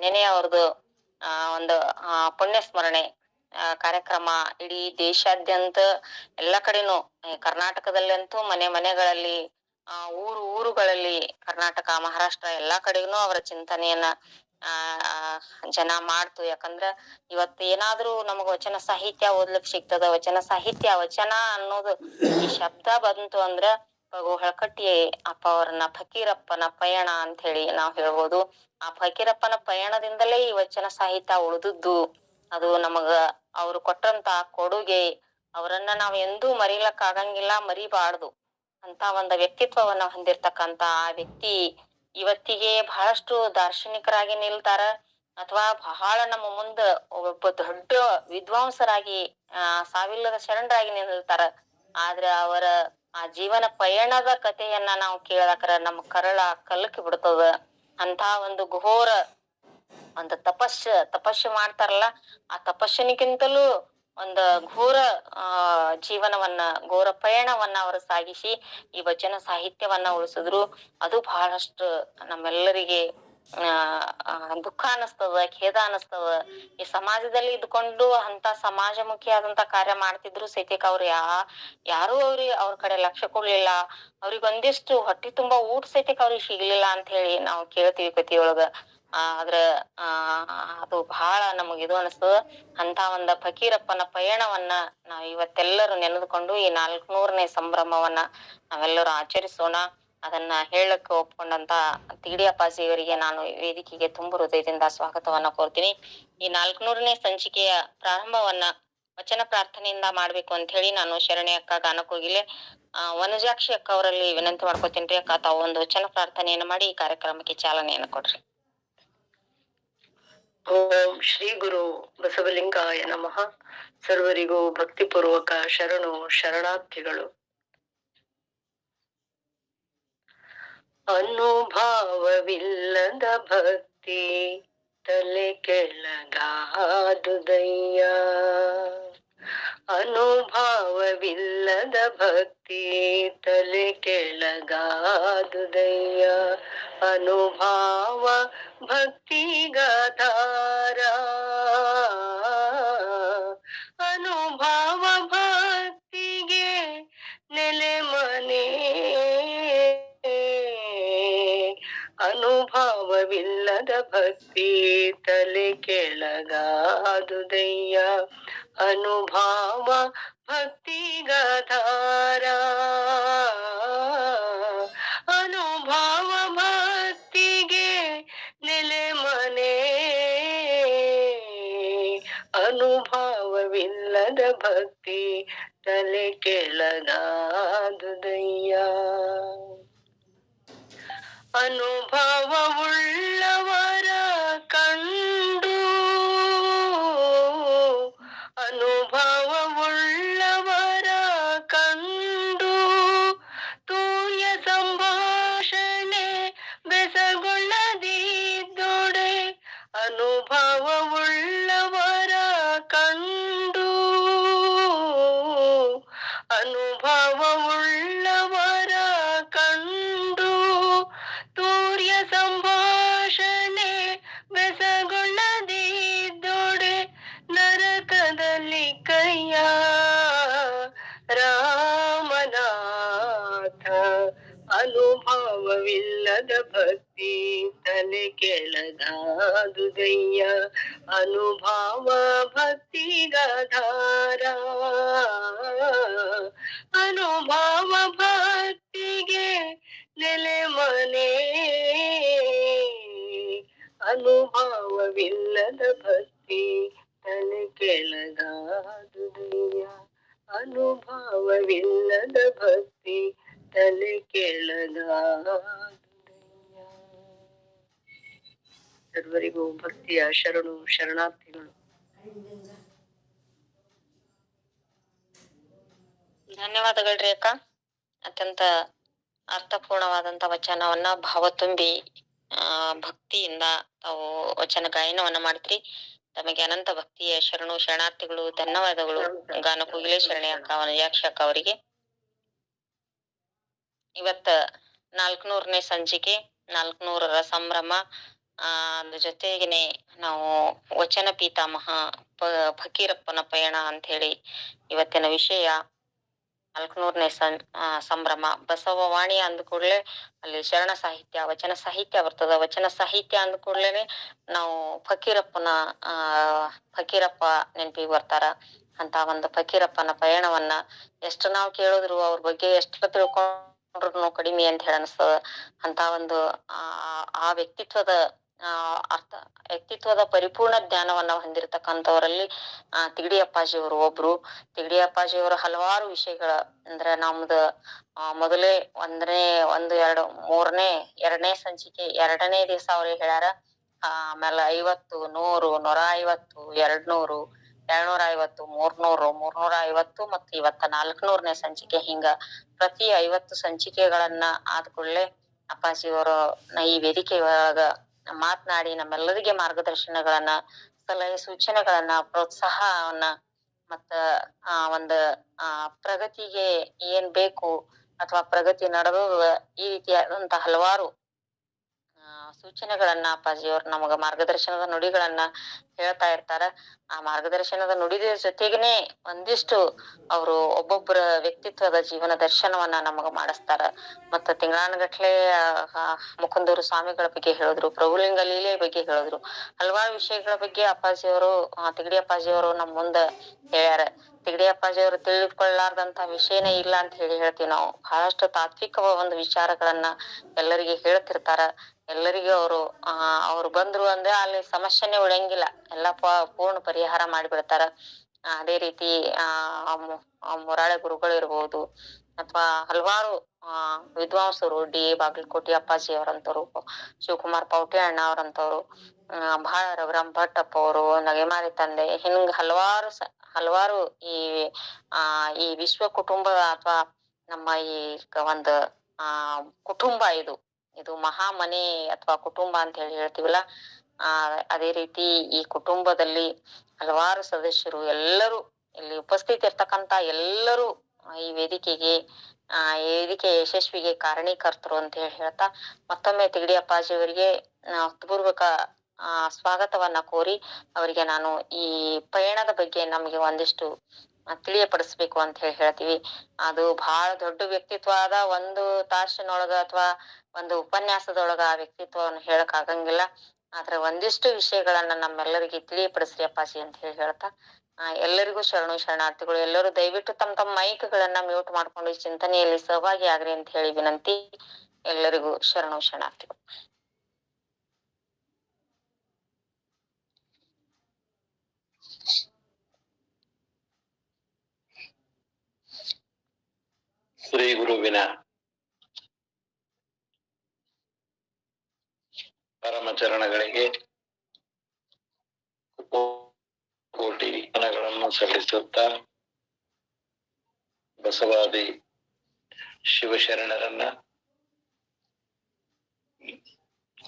ನೆನೆ ಅವ್ರದ್ದು ಒಂದು ಪುಣ್ಯ ಸ್ಮರಣೆ ಕಾರ್ಯಕ್ರಮ ಇಡೀ ದೇಶಾದ್ಯಂತ ಎಲ್ಲ ಕಡೆನೂ, ಕರ್ನಾಟಕದಲ್ಲಂತೂ ಮನೆ ಮನೆಗಳಲ್ಲಿ, ಊರುಗಳಲ್ಲಿ, ಕರ್ನಾಟಕ, ಮಹಾರಾಷ್ಟ್ರ ಎಲ್ಲಾ ಕಡೆಗೂ ಅವರ ಚಿಂತನೆಯನ್ನ ಜನ ಮಾಡ್ತು. ಯಾಕಂದ್ರ ಇವತ್ತು ಏನಾದ್ರೂ ನಮಗ ವಚನ ಸಾಹಿತ್ಯ ಓದ್ಲಿಕ್ ಸಿಗ್ತದ. ವಚನ ಅನ್ನೋದು ಈ ಶಬ್ದ ಬಂತು ಅಂದ್ರ ಹೊಳಕಟ್ಟಿ ಅಪ್ಪ ಅವ್ರನ್ನ ಫಕೀರಪ್ಪನ ಪಯಣ ಅಂತ ಹೇಳಿ ನಾವ್ ಹೇಳ್ಬೋದು. ಆ ಫಕೀರಪ್ಪನ ಪಯಣದಿಂದಲೇ ಈ ವಚನ ಸಾಹಿತ್ಯ ಉಳಿದದ್ದು. ಅದು ನಮಗ ಅವ್ರು ಕೊಟ್ಟಂತ ಕೊಡುಗೆ, ಅವರನ್ನ ನಾವ್ ಎಂದೂ ಮರಿಲಕ್ ಆಗಂಗಿಲ್ಲ, ಮರಿಬಾರ್ದು ಅಂತ ಒಂದು ವ್ಯಕ್ತಿತ್ವವನ್ನ ಹೊಂದಿರ್ತಕ್ಕಂತ ಆ ವ್ಯಕ್ತಿ ಇವತ್ತಿಗೆ ಬಹಳಷ್ಟು ದಾರ್ಶನಿಕರಾಗಿ ನಿಲ್ತಾರ, ಅಥವಾ ಬಹಳ ನಮ್ಮ ಮುಂದ ಒಬ್ಬ ದೊಡ್ಡ ವಿದ್ವಾಂಸರಾಗಿ ಸಾವಿಲ್ಲದ ಶರಣರಾಗಿ ನಿಲ್ತಾರ. ಆದ್ರ ಅವರ ಆ ಜೀವನ ಪಯಣದ ಕಥೆಯನ್ನ ನಾವು ಕೇಳಾಕರ ನಮ್ಮ ಕರಳ ಕಲಕಿ ಬಿಡ್ತದ. ಅಂತ ಒಂದು ಘೋರ ಒಂದು ತಪಸ್ಸು ಮಾಡ್ತಾರಲ್ಲ, ಆ ತಪಸ್ಸಿನಕ್ಕಿಂತಲೂ ಒಂದು ಘೋರ ಜೀವನವನ್ನ, ಘೋರ ಪಯಣವನ್ನ ಅವರು ಸಾಗಿಸಿ ಈ ವಚನ ಸಾಹಿತ್ಯವನ್ನ ಉಳಿಸಿದ್ರು. ಅದು ಬಹಳಷ್ಟು ನಮ್ಮೆಲ್ಲರಿಗೆ ದುಃಖ ಅನಸ್ತದ, ಖೇದ ಅನಸ್ತದ. ಈ ಸಮಾಜದಲ್ಲಿ ಇದ್ಕೊಂಡು ಅಂತ ಸಮಾಜಮುಖಿಯಾದಂತ ಕಾರ್ಯ ಮಾಡ್ತಿದ್ರು ಸಹಿತಕ್ ಅವ್ರು ಯಾರು ಅವ್ರ ಕಡೆ ಲಕ್ಷ್ಯ ಕೊಡ್ಲಿಲ್ಲ. ಅವ್ರಿಗೊಂದಿಷ್ಟು ಹೊಟ್ಟಿ ತುಂಬಾ ಊಟ ಸಹಿತಕ್ ಅವ್ರಿಗೆ ಸಿಗ್ಲಿಲ್ಲ ಅಂತ ಹೇಳಿ ನಾವು ಕೇಳ್ತೀವಿ ಕಥೆಯೊಳಗ. ಆದ್ರ ಅದು ಬಹಳ ನಮಗ್ ಇದು ಅನಸ್ತದ. ಅಂತ ಒಂದ ಫಕೀರಪ್ಪನ ಪಯಣವನ್ನ ನಾವ್ ಇವತ್ತೆಲ್ಲರೂ ನೆನೆದುಕೊಂಡು ಈ 400ನೇ ಸಂಭ್ರಮವನ್ನ ನಾವೆಲ್ಲರೂ ಆಚರಿಸೋಣ. ಅದನ್ನ ಹೇಳಕ್ ಒಪ್ಕೊಂಡಂತ ತಿಗಡಿ ಅಪ್ಪಾಜಿಯವರಿಗೆ ನಾನು ವೇದಿಕೆಗೆ ತುಂಬು ಹೃದಯದಿಂದ ಸ್ವಾಗತವನ್ನ ಕೋರ್ತೀನಿ. ಈ 400ನೇ ಸಂಚಿಕೆಯ ಪ್ರಾರಂಭವನ್ನ ವಚನ ಪ್ರಾರ್ಥನೆಯಿಂದ ಮಾಡ್ಬೇಕು ಅಂತ ಹೇಳಿ ನಾನು ಶರಣೆ ಅಕ್ಕ ಗಾನಕೋಗಿಲೆ ವನಜಾಕ್ಷಿ ಅಕ್ಕ ಅವರಲ್ಲಿ ವಿನಂತಿ ಮಾಡ್ಕೊತೀನಿ. ಅಕ್ಕ, ತಾವು ಒಂದು ವಚನ ಪ್ರಾರ್ಥನೆಯನ್ನು ಮಾಡಿ ಈ ಕಾರ್ಯಕ್ರಮಕ್ಕೆ ಚಾಲನೆಯನ್ನು ಕೊಡ್ರಿ. ಓಂ ಶ್ರೀ ಗುರು ಬಸವಲಿಂಗಾಯ ನಮಃ. ಸರ್ವರಿಗೂ ಭಕ್ತಿಪೂರ್ವಕ ಶರಣು ಶರಣಾರ್ಥಿಗಳು. ಅನುಭಾವವಿಲ್ಲದ ಭಕ್ತಿ ತಲೆ ಕೆಳಗಾದುದಯ್ಯ. ಅನುಭಾವವಿಲ್ಲದ ಭಕ್ತಿ ತಲೆ ಕೆಳಗಾದುದಯ್ಯ. ಅನುಭಾವ ಭಕ್ತಿಗಾಧಾರ. ಅನುಭಾವ ಭಕ್ತಿಗೆ ನೆಲೆ ಮನೆ. ಅನುಭಾವವಿಲ್ಲದ ಭಕ್ತಿ ತಲೆ ಕೆಳಗಾದುದಯ್ಯ. ಅನುಭಾವ ಭಕ್ತಿಗಾಧಾರ. ಅನುಭಾವ ಭಕ್ತಿಗೆ ನೆಲೆ ಮನೆ. ಅನುಭಾವವಿಲ್ಲದ ಭಕ್ತಿ ತಲೆ ಕೆಳಗಾದುದಯ್ಯ. ಅನುಭವವುಳ್ಳವರ ಕಂಡು, ಅನುಭವವುಳ್ಳವರ ಕಂಡು ತೂಯ ಸಂಭಾಷಣೆ ಬೆಸಗೊಳ್ಳದಿದ್ದೊಡೆ. ಅನುಭವವುಳ್ಳವರ ಕಂಡು, ಅನುಭವವುಳ್ಳವರ ಕಂಡು ತೂರ್ಯ ಸಂಭಾಷಣೆ ಬೆಸಗೊಳ್ಳದಿದ್ದೊಡೆ. ನರಕದಲ್ಲಿ ಕೈಯ ರಾಮನಾಥ. ಅನುಭವವಿಲ್ಲದ ಭಕ್ತಿ ತಲೆ ಕೆಳಗಾದುದಯ್ಯ. ಅನುಭವ ಭಕ್ತಿಗಾಧಾರ. ಅನುಭವ ಭಕ್ತಿಗೆ ನೆಲೆ ಮನೆ. ಅನುಭವವಿಲ್ಲದ ಭಕ್ತಿ ತಲೆ ಕೆಳಗಾದುದಯ್ಯ. ಅನುಭವವಿಲ್ಲದ ಭಕ್ತಿ ತಲೆ ಕೆಳಗಾದುದಯ್ಯ. ಸರ್ವರಿಗೂ ಭಕ್ತಿಯ ಶರಣು ಶರಣಾರ್ಥಿಗಳು. ಧನ್ಯವಾದಗಳ್ರಿ ಅಕ್ಕ. ಅತ್ಯಂತ ಅರ್ಥಪೂರ್ಣವಾದಂತ ವಚನವನ್ನ ಭಾವ ತುಂಬಿ ಭಕ್ತಿಯಿಂದ ತಾವು ವಚನ ಗಾಯನವನ್ನ ಮಾಡ್ತೀರಿ. ತಮಗೆ ಅನಂತ ಭಕ್ತಿಯ ಶರಣು ಶರಣಾರ್ಥಿಗಳು, ಧನ್ಯವಾದಗಳು. ಗಾನಕೋಗಿಲೆ ಶರಣೆ ಅಕ್ಕ, ವನಜಾಕ್ಷಿ ಅಕ್ಕ ಅವರಿಗೆ. ಇವತ್ತ 400ನೇ ಸಂಚಿಕೆ, 400ರ ಸಂಭ್ರಮ. ಅದ್ರ ಜೊತೆಗೇನೆ ನಾವು ವಚನ ಪಿತಾಮಹ ಫಕೀರಪ್ಪನ ಪಯಣ ಅಂತ ಹೇಳಿ ಇವತ್ತಿನ ವಿಷಯ. 400ನೇ ಸಂಭ್ರಮ. ಬಸವವಾಣಿ ಅಂದ ಕೂಡ್ಲೆ ಅಲ್ಲಿ ಶರಣ ಸಾಹಿತ್ಯ, ವಚನ ಸಾಹಿತ್ಯ ಬರ್ತದ. ವಚನ ಸಾಹಿತ್ಯ ಅಂದ ಕೂಡ್ಲೆನೆ ನಾವು ಫಕೀರಪ್ಪ ನೆನಪಿಗೆ ಬರ್ತಾರ. ಅಂತ ಒಂದು ಫಕೀರಪ್ಪನ ಪಯಣವನ್ನ ಎಷ್ಟು ನಾವು ಕೇಳಿದ್ರು ಅವ್ರ ಬಗ್ಗೆ ಎಷ್ಟು ತಿಳ್ಕೊಂಡ್ರು ಕಡಿಮೆ ಅಂತ ಹೇಳಿ ಅನಿಸ್ತದ. ಅಂತ ಒಂದು ಆ ವ್ಯಕ್ತಿತ್ವದ ಪರಿಪೂರ್ಣ ಜ್ಞಾನವನ್ನ ಹೊಂದಿರತಕ್ಕಂಥವರಲ್ಲಿ ತಿಗಡಿ ಅಪ್ಪಾಜಿಯವರು ಒಬ್ರು. ತಿಗಡಿ ಅಪ್ಪಾಜಿಯವರು ಹಲವಾರು ವಿಷಯಗಳ ಅಂದ್ರೆ ನಮ್ದು ಮೊದಲೇ ಎರಡನೇ ಸಂಚಿಕೆ 2ನೇ ದಿವಸ ಅವ್ರಿಗೆ ಹೇಳ್ಯಾರ. ಆಮೇಲೆ 50, 100, 150, 200, 250, 300, 350 ಮತ್ತು ಇವತ್ತ 400ನೇ ಸಂಚಿಕೆ. ಹಿಂಗ ಪ್ರತಿ 50 ಸಂಚಿಕೆಗಳನ್ನ ಆದ್ಕೂಡ್ಲೆ ಅಪ್ಪಾಜಿಯವರು ಈ ವೇದಿಕೆ ಒಳಗ ಮಾತನಾಡಿ ನಮ್ಮೆಲ್ಲರಿಗೆ ಮಾರ್ಗದರ್ಶನಗಳನ್ನ, ಸಲಹೆ ಸೂಚನೆಗಳನ್ನ, ಪ್ರೋತ್ಸಾಹವನ್ನ ಮತ್ತ ಒಂದು ಪ್ರಗತಿಗೆ ಏನ್ ಬೇಕು ಅಥವಾ ಪ್ರಗತಿ ನಡೆದ ಈ ರೀತಿಯಾದಂತ ಹಲವಾರು ಸೂಚನೆಗಳನ್ನ ಅಪ್ಪಾಜಿಯವರು ನಮಗ ಮಾರ್ಗದರ್ಶನದ ನುಡಿಗಳನ್ನ ಹೇಳ್ತಾ ಇರ್ತಾರ. ಆ ಮಾರ್ಗದರ್ಶನದ ನುಡಿದ ಜೊತೆಗೇನೆ ಒಂದಿಷ್ಟು ಅವರು ಒಬ್ಬೊಬ್ಬರ ವ್ಯಕ್ತಿತ್ವದ ಜೀವನ ದರ್ಶನವನ್ನ ನಮಗ ಮಾಡಿಸ್ತಾರ. ಮತ್ತ ತಿಂಗಳಾನುಗಟ್ಲೆ ಮುಕುಂದೂರು ಸ್ವಾಮಿಗಳ ಬಗ್ಗೆ ಹೇಳಿದ್ರು, ಪ್ರಭುಲಿಂಗ ಲೀಲೆ ಬಗ್ಗೆ ಹೇಳಿದ್ರು. ಹಲವಾರು ವಿಷಯಗಳ ಬಗ್ಗೆ ಅಪ್ಪಾಜಿಯವರು ತಿಗಡಿ ಅಪ್ಪಾಜಿಯವರು ನಮ್ ಮುಂದ ಹೇಳ್ಯಾರ. ತಿಗಡಿ ಅಪ್ಪಾಜಿಯವರು ತಿಳಿದುಕೊಳ್ಳಾರ್ದಂತ ವಿಷಯನೇ ಇಲ್ಲ ಅಂತ ಹೇಳ್ತೀವಿ ನಾವು. ಬಹಳಷ್ಟು ತಾತ್ವಿಕ ಒಂದು ವಿಚಾರಗಳನ್ನ ಎಲ್ಲರಿಗೆ ಹೇಳ್ತಿರ್ತಾರ. ಎಲ್ಲರಿಗೂ ಅವ್ರು ಬಂದ್ರು ಅಂದ್ರೆ ಅಲ್ಲಿ ಸಮಸ್ಯೆನೆ ಉಳಿಯಂಗಿಲ್ಲ, ಎಲ್ಲಾ ಪೂರ್ಣ ಪರಿಹಾರ ಮಾಡಿಬಿಡ್ತಾರ. ಅದೇ ರೀತಿ ಮುರಾಳೆ ಗುರುಗಳು ಇರ್ಬೋದು ಅಥವಾ ಹಲವಾರು ವಿದ್ವಾಂಸರು, ಬಾಗಲಕೋಟೆ ಅಪ್ಪಾಜಿ ಅವರಂತವ್ರು, ಶಿವಕುಮಾರ್ ಪೌಟೆ ಅಣ್ಣ ಅವರಂತವ್ರು, ಬಹಳ ರಘುರಾಮ್ ಭಟ್ ಅಪ್ಪ ಅವರು, ನಗೆಮಾರಿ ತಂದೆ, ಹಿಂಗ್ ಹಲವಾರು ಈ ವಿಶ್ವ ಕುಟುಂಬ ಅಥವಾ ನಮ್ಮ ಈ ಒಂದು ಕುಟುಂಬ ಇದು ಮಹಾ ಮನೆ ಅಥವಾ ಕುಟುಂಬ ಅಂತ ಹೇಳ್ತೀವಲ್ಲ. ಅದೇ ರೀತಿ ಈ ಕುಟುಂಬದಲ್ಲಿ ಹಲವಾರು ಸದಸ್ಯರು ಎಲ್ಲರೂ ಇಲ್ಲಿ ಉಪಸ್ಥಿತಿ ಇರ್ತಕ್ಕಂತ ಎಲ್ಲರೂ ಈ ವೇದಿಕೆ ಯಶಸ್ವಿಗೆ ಕಾರಣೀಕರ್ತರು ಅಂತ ಹೇಳ್ತಾ ಮತ್ತೊಮ್ಮೆ ತಿಗಡಿ ಅಪ್ಪಾಜಿಯವರಿಗೆ ಹೃತ್ಪೂರ್ವಕ ಸ್ವಾಗತವನ್ನ ಕೋರಿ ಅವರಿಗೆ ನಾನು ಈ ಪಯಣದ ಬಗ್ಗೆ ನಮ್ಗೆ ಒಂದಿಷ್ಟು ತಿಳಿಯಪಡಿಸ್ಬೇಕು ಅಂತ ಹೇಳ್ತೀವಿ. ಅದು ಬಹಳ ದೊಡ್ಡ ವ್ಯಕ್ತಿತ್ವ ಆದ. ಒಂದು ತಾಸಿನೊಳಗ ಅಥವಾ ಒಂದು ಉಪನ್ಯಾಸದೊಳಗ ಆ ವ್ಯಕ್ತಿತ್ವವನ್ನು ಹೇಳಕ್ ಆಗಂಗಿಲ್ಲ. ಆದ್ರೆ ಒಂದಿಷ್ಟು ವಿಷಯಗಳನ್ನ ನಮ್ಮೆಲ್ಲರಿಗೆ ತಿಳಿಯಪಡಿಸ್ರಿ ಅಪ್ಪಾಜಿ ಅಂತ ಹೇಳ್ತಾ ಎಲ್ಲರಿಗೂ ಶರಣಾರ್ಥಿಗಳು. ಎಲ್ಲರೂ ದಯವಿಟ್ಟು ತಮ್ಮ ಮೈಕ್ಗಳನ್ನ ಮ್ಯೂಟ್ ಮಾಡ್ಕೊಂಡು ಈ ಚಿಂತನೆಯಲ್ಲಿ ಸಹಭಾಗಿ ಆಗ್ರಿ ಅಂತ ಹೇಳಿ ವಿನಂತಿ. ಎಲ್ಲರಿಗೂ ಶರಣಾರ್ಥಿಗಳು. ಶ್ರೀ ಗುರುವಿನ ಪರಮಚರಣಗಳಿಗೆ ಕೋಟಿ ವಂದನೆಗಳನ್ನು ಸಲ್ಲಿಸುತ್ತಾ ಬಸವಾದಿ ಶಿವಶರಣರನ್ನ,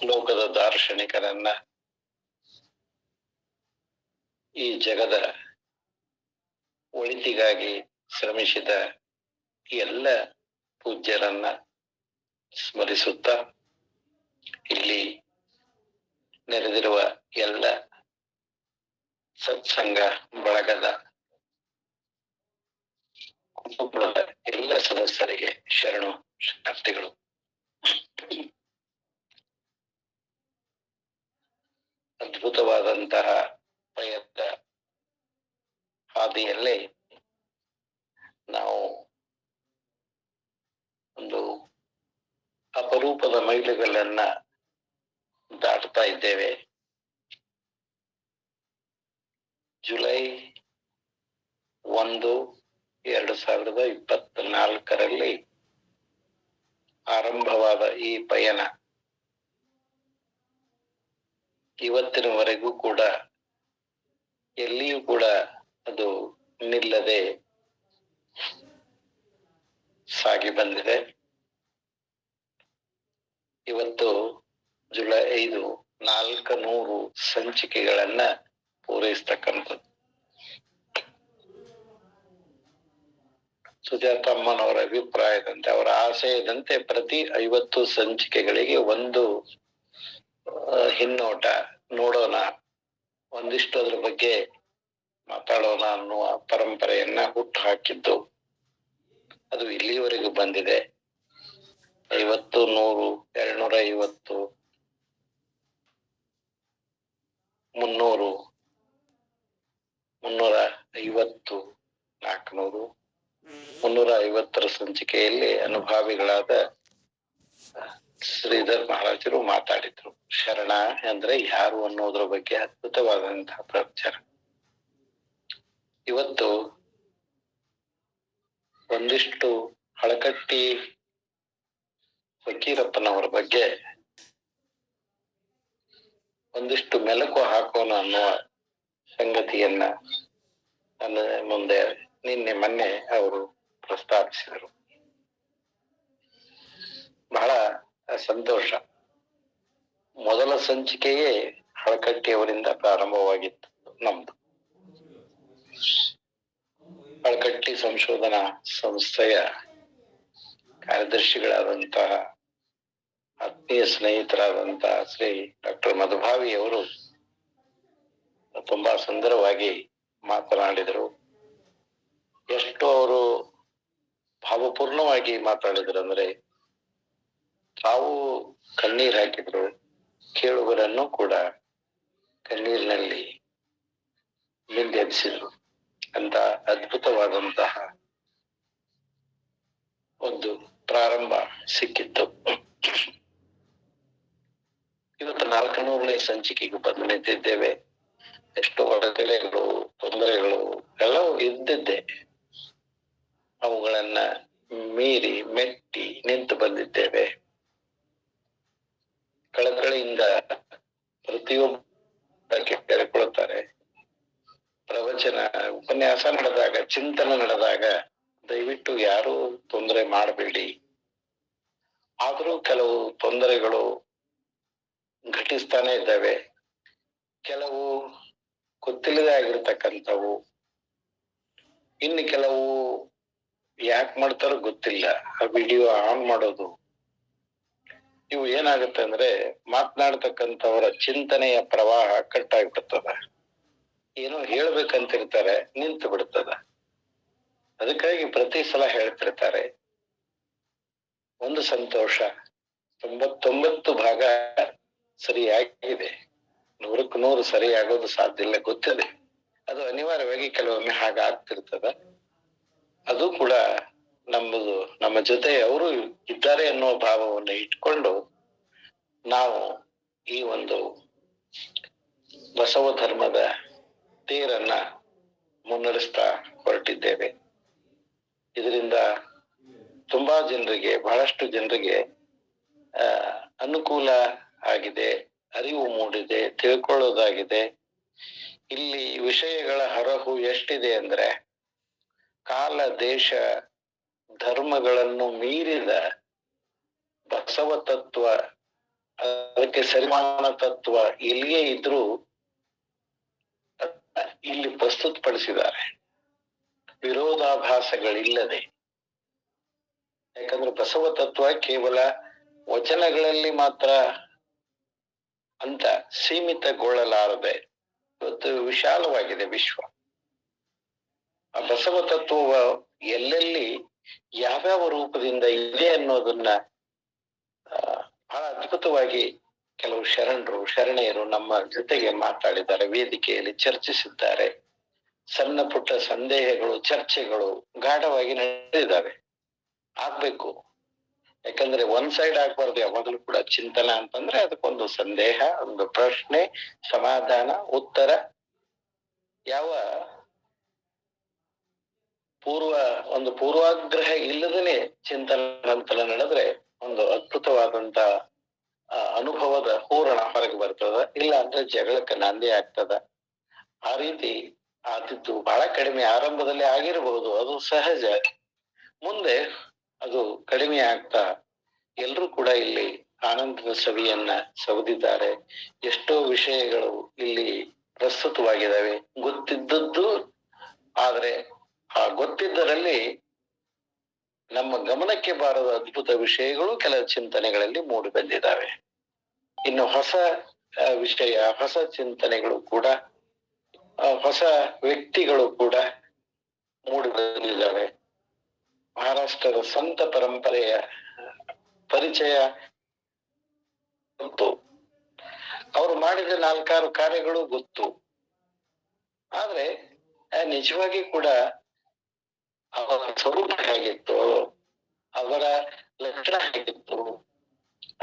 ಲೋಕದ ದಾರ್ಶನಿಕರನ್ನ, ಈ ಜಗದ ಒಳಿತಿಗಾಗಿ ಶ್ರಮಿಸಿದ ಎಲ್ಲ ಪೂಜ್ಯರನ್ನ ಸ್ಮರಿಸುತ್ತಾ ಇಲ್ಲಿ ನೆರೆದಿರುವ ಎಲ್ಲ ಸತ್ಸಂಗ ಬಳಗದ ಕುಟುಂಬದ ಎಲ್ಲ ಸದಸ್ಯರಿಗೆ ಶರಣಾರ್ಥಿಗಳು. ಅದ್ಭುತವಾದಂತಹ ಪ್ರಯತ್ನ ಹಾದಿಯಲ್ಲೇ ನಾವು ಒಂದು ಅಪರೂಪದ ಮೈಲುಗಲ್ಲನ್ನ ದಾಟ್ತಾ ಇದ್ದೇವೆ. ಜುಲೈ 1, 2024 ಆರಂಭವಾದ ಈ ಪಯಣ ಇವತ್ತಿನವರೆಗೂ ಕೂಡ ಎಲ್ಲಿಯೂ ಕೂಡ ಅದು ನಿಲ್ಲದೆ ಸಾಗಿ ಬಂದಿದೆ. ಇವತ್ತು ಜುಲೈ 5, 400 ಸಂಚಿಕೆಗಳನ್ನ ಪೂರೈಸ್ತಕ್ಕಂಥದ್ದು. ಸುಜಾತಮ್ಮನವರ ಅಭಿಪ್ರಾಯದಂತೆ, ಅವರ ಆಶಯದಂತೆ ಪ್ರತಿ 50 ಸಂಚಿಕೆಗಳಿಗೆ ಒಂದು ಹಿನ್ನೋಟ ನೋಡೋಣ, ಒಂದಿಷ್ಟು ಅದ್ರ ಬಗ್ಗೆ ಮಾತಾಡೋಣ ಅನ್ನುವ ಪರಂಪರೆಯನ್ನ ಹುಟ್ಟು ಹಾಕಿದ್ದು. ಅದು ಇಲ್ಲಿವರೆಗೂ ಬಂದಿದೆ. 50, 100, 250, 300, 350, 400, 350ರ ಸಂಚಿಕೆಯಲ್ಲಿ ಅನುಭಾವಿಗಳಾದ ಶ್ರೀಧರ್ ಮಹಾರಾಜರು ಮಾತಾಡಿದ್ರು. ಶರಣ ಅಂದ್ರೆ ಯಾರು ಅನ್ನೋದ್ರ ಬಗ್ಗೆ ಅದ್ಭುತವಾದಂತಹ ಪ್ರಚಾರ. ಇವತ್ತು ಒಂದಿಷ್ಟು ಹಳಕಟ್ಟಿ ಫಕೀರಪ್ಪನವರ ಬಗ್ಗೆ ಒಂದಿಷ್ಟು ಮೆಲುಕು ಹಾಕೋಣ ಅನ್ನುವ ಸಂಗತಿಯನ್ನ ನನ್ನ ಮುಂದೆ ಮೊನ್ನೆ ಅವರು ಪ್ರಸ್ತಾಪಿಸಿದರು. ಬಹಳ ಸಂತೋಷ. ಮೊದಲ ಸಂಚಿಕೆಯೇ ಹಳಕಟ್ಟಿಯವರಿಂದ ಪ್ರಾರಂಭವಾಗಿತ್ತು ನಮ್ದು. ಹಳಕಟ್ಟಿ ಸಂಶೋಧನಾ ಸಂಸ್ಥೆಯ ಕಾರ್ಯದರ್ಶಿಗಳಾದಂತಹ ಆತ್ಮೀಯ ಸ್ನೇಹಿತರಾದಂತಹ ಶ್ರೀ ಡಾಕ್ಟರ್ ಮಧುಭಾವಿ ಅವರು ತುಂಬಾ ಸುಂದರವಾಗಿ ಮಾತನಾಡಿದರು. ಎಷ್ಟು ಅವರು ಭಾವಪೂರ್ಣವಾಗಿ ಮಾತಾಡಿದ್ರು ಅಂದ್ರೆ ತಾವು ಕಣ್ಣೀರ್ ಹಾಕಿದ್ರು, ಕೇಳುಗರನ್ನು ಕೂಡ ಕಣ್ಣೀರಿನಲ್ಲಿ ಮಿಂದೆಬ್ಸಿದ್ರು. ಅಂತ ಅದ್ಭುತವಾದಂತಹ ಒಂದು ಪ್ರಾರಂಭ ಸಿಕ್ಕಿತ್ತು. ಇವತ್ತು 400ನೇ ಸಂಚಿಕೆಗೆ ಬಂದು ನಿಂತಿದ್ದೇವೆ. ಎಷ್ಟೋ ಅಡೆತಡೆಗಳು, ತೊಂದರೆಗಳು ಎಲ್ಲವೂ ಇದ್ದಿದ್ದೆ. ಅವುಗಳನ್ನ ಮೀರಿ ಮೆಟ್ಟಿ ನಿಂತು ಬಂದಿದ್ದೇವೆ. ಕಳಕಳಿಯಿಂದ ಪ್ರತಿಯೊಬ್ಬ ಕೇಳಿಕೊಳ್ಳುತ್ತಾರೆ. ಪ್ರವಚನ, ಉಪನ್ಯಾಸ ನಡೆದಾಗ, ಚಿಂತನೆ ನಡೆದಾಗ ದಯವಿಟ್ಟು ಯಾರು ತೊಂದರೆ ಮಾಡಬೇಡಿ. ಆದರೂ ಕೆಲವು ತೊಂದರೆಗಳು ಘಟಿಸ್ತಾನೆ ಇದ್ದಾವೆ. ಕೆಲವು ಗೊತ್ತಿಲ್ಲದೆ ಆಗಿರ್ತಕ್ಕಂಥವು, ಇನ್ನು ಕೆಲವು ಯಾಕೆ ಮಾಡ್ತಾರೋ ಗೊತ್ತಿಲ್ಲ. ಆ ವಿಡಿಯೋ ಆನ್ ಮಾಡೋದು, ಇವು ಏನಾಗುತ್ತೆ ಅಂದ್ರೆ ಮಾತನಾಡ್ತಕ್ಕಂಥವರ ಚಿಂತನೆಯ ಪ್ರವಾಹ ಕಟ್ಟಾಗ್ಬಿಡ್ತದ. ಏನೋ ಹೇಳ್ಬೇಕಂತಿರ್ತಾರೆ, ನಿಂತು ಬಿಡ್ತದ. ಅದಕ್ಕಾಗಿ ಪ್ರತಿ ಸಲ ಹೇಳ್ತಿರ್ತಾರೆ. ಒಂದು ಸಂತೋಷ, 99 ಭಾಗ ಸರಿಯಾಗಿದೆ. 100ಕ್ಕೆ 100 ಸರಿಯಾಗೋದು ಸಾಧ್ಯ ಇಲ್ಲ, ಗೊತ್ತಿದೆ. ಅದು ಅನಿವಾರ್ಯವಾಗಿ ಕೆಲವೊಮ್ಮೆ ಹಾಗಾಗ್ತಿರ್ತದ. ಅದು ಕೂಡ ನಮ್ಮ ಜೊತೆ ಅವರು ಇದ್ದಾರೆ ಅನ್ನೋ ಭಾವವನ್ನು ಇಟ್ಕೊಂಡು ನಾವು ಈ ಒಂದು ಬಸವ ಧರ್ಮದ ತೇರನ್ನ ಮುನ್ನಡೆಸ್ತಾ ಹೊರಟಿದ್ದೇವೆ. ಇದರಿಂದ ತುಂಬಾ ಜನರಿಗೆ, ಬಹಳಷ್ಟು ಜನರಿಗೆ ಅನುಕೂಲ ಆಗಿದೆ, ಅರಿವು ಮೂಡಿದೆ, ತಿಳ್ಕೊಳ್ಳೋದಾಗಿದೆ. ಇಲ್ಲಿ ವಿಷಯಗಳ ಹರಹು ಎಷ್ಟಿದೆ ಅಂದ್ರೆ ಕಾಲ, ದೇಶ, ಧರ್ಮಗಳನ್ನು ಮೀರಿದ ಬಸವ ತತ್ವ, ಅದಕ್ಕೆ ಸರಿಮಾನ ತತ್ವ ಎಲ್ಲಿಯೇ ಇದ್ರೂ ಇಲ್ಲಿ ಪ್ರಸ್ತುತಪಡಿಸಿದ್ದಾರೆ, ವಿರೋಧಾಭಾಸಗಳಿಲ್ಲದೆ. ಯಾಕಂದ್ರೆ ಬಸವ ತತ್ವ ಕೇವಲ ವಚನಗಳಲ್ಲಿ ಮಾತ್ರ ಅಂತ ಸೀಮಿತಗೊಳ್ಳಲಾರದೆ ಇವತ್ತು ವಿಶಾಲವಾಗಿದೆ ವಿಶ್ವ. ಆ ಬಸವ ತತ್ವ ಎಲ್ಲೆಲ್ಲಿ ಯಾವ್ಯಾವ ರೂಪದಿಂದ ಇದೆ ಅನ್ನೋದನ್ನ ಬಹಳ ಅದ್ಭುತವಾಗಿ ಕೆಲವು ಶರಣೆಯರು ನಮ್ಮ ಜೊತೆಗೆ ಮಾತಾಡಿದ್ದಾರೆ, ವೇದಿಕೆಯಲ್ಲಿ ಚರ್ಚಿಸಿದ್ದಾರೆ. ಸಣ್ಣ ಪುಟ್ಟ ಸಂದೇಹಗಳು, ಚರ್ಚೆಗಳು ಗಾಢವಾಗಿ ನಡೆದಿದ್ದಾವೆ. ಆಗ್ಬೇಕು. ಯಾಕಂದ್ರೆ ಒಂದ್ ಸೈಡ್ ಆಗ್ಬಾರ್ದು. ಯಾವಾಗಲೂ ಕೂಡ ಚಿಂತನ ಅಂತಂದ್ರೆ ಅದಕ್ಕೊಂದು ಸಂದೇಹ, ಒಂದು ಪ್ರಶ್ನೆ, ಸಮಾಧಾನ, ಉತ್ತರ, ಯಾವ ಒಂದು ಪೂರ್ವಾಗ್ರಹ ಇಲ್ಲದೇನೆ ಚಿಂತನ ನಡೆದ್ರೆ ಒಂದು ಅದ್ಭುತವಾದಂತ ಅನುಭವದ ಪೂರ್ಣ ಹೊರಗೆ ಬರ್ತದ. ಇಲ್ಲ ಅಂದ್ರೆ ಜಗಳಕ್ಕೆ ನಾಂದಿ ಆಗ್ತದ. ಆ ರೀತಿ ಆದಿದ್ದು ಬಹಳ ಕಡಿಮೆ. ಆರಂಭದಲ್ಲಿ ಆಗಿರಬಹುದು, ಅದು ಸಹಜ. ಮುಂದೆ ಅದು ಕಡಿಮೆ ಆಗ್ತಾ ಎಲ್ರೂ ಕೂಡ ಇಲ್ಲಿ ಆನಂದದ ಸವಿಯನ್ನ ಸವಿದಿದ್ದಾರೆ. ಎಷ್ಟೋ ವಿಷಯಗಳು ಇಲ್ಲಿ ಪ್ರಸ್ತುತವಾಗಿದ್ದಾವೆ, ಗೊತ್ತಿದ್ದದ್ದು. ಆದ್ರೆ ಆ ಗೊತ್ತಿದ್ದರಲ್ಲಿ ನಮ್ಮ ಗಮನಕ್ಕೆ ಬಾರದ ಅದ್ಭುತ ವಿಷಯಗಳು ಕೆಲವು ಚಿಂತನೆಗಳಲ್ಲಿ ಮೂಡಿ ಬಂದಿದ್ದಾವೆ. ಇನ್ನು ಹೊಸ ವಿಷಯ, ಹೊಸ ಚಿಂತನೆಗಳು ಕೂಡ, ಹೊಸ ವ್ಯಕ್ತಿಗಳು ಕೂಡ ಮೂಡಿ ಬಂದಿದ್ದಾವೆ. ಮಹಾರಾಷ್ಟ್ರದ ಸಂತ ಪರಂಪರೆಯ ಪರಿಚಯ ಗೊತ್ತು, ಅವರು ಮಾಡಿದ 4-6 ಕಾರ್ಯಗಳು ಗೊತ್ತು. ಆದ್ರೆ ನಿಜವಾಗಿ ಕೂಡ ಅವರ ಸ್ವರೂಪ ಹೇಗಿತ್ತು, ಅವರ ಲಕ್ಷಣ ಹೇಗಿತ್ತು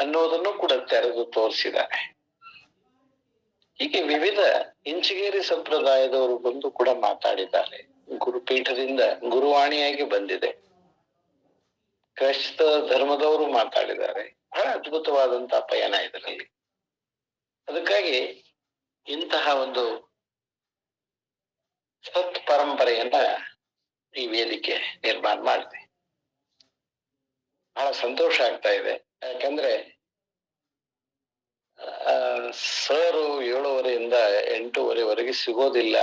ಅನ್ನೋದನ್ನು ಕೂಡ ತೆರೆದು ತೋರಿಸಿದ್ದಾರೆ. ಹೀಗೆ ವಿವಿಧ ಇಂಚಿಗೇರಿ ಸಂಪ್ರದಾಯದವರು ಬಂದು ಕೂಡ ಮಾತಾಡಿದ್ದಾರೆ. ಗುರುಪೀಠದಿಂದ ಗುರುವಾಣಿಯಾಗಿ ಬಂದಿದೆ. ಕ್ರೈಸ್ತ ಧರ್ಮದವರು ಮಾತಾಡಿದ್ದಾರೆ. ಬಹಳ ಅದ್ಭುತವಾದಂತಹ ಪಯಣ ಇದರಲ್ಲಿ. ಅದಕ್ಕಾಗಿ ಇಂತಹ ಒಂದು ಸತ್ ಪರಂಪರೆಯನ್ನ ಈ ವೇದಿಕೆ ನಿರ್ಮಾಣ ಮಾಡಿದೆ. ಬಹಳ ಸಂತೋಷ ಆಗ್ತಾ ಇದೆ. ಯಾಕಂದ್ರೆ ಸರ್ 7:30 8:00ವರೆಗೆ ಸಿಗೋದಿಲ್ಲ.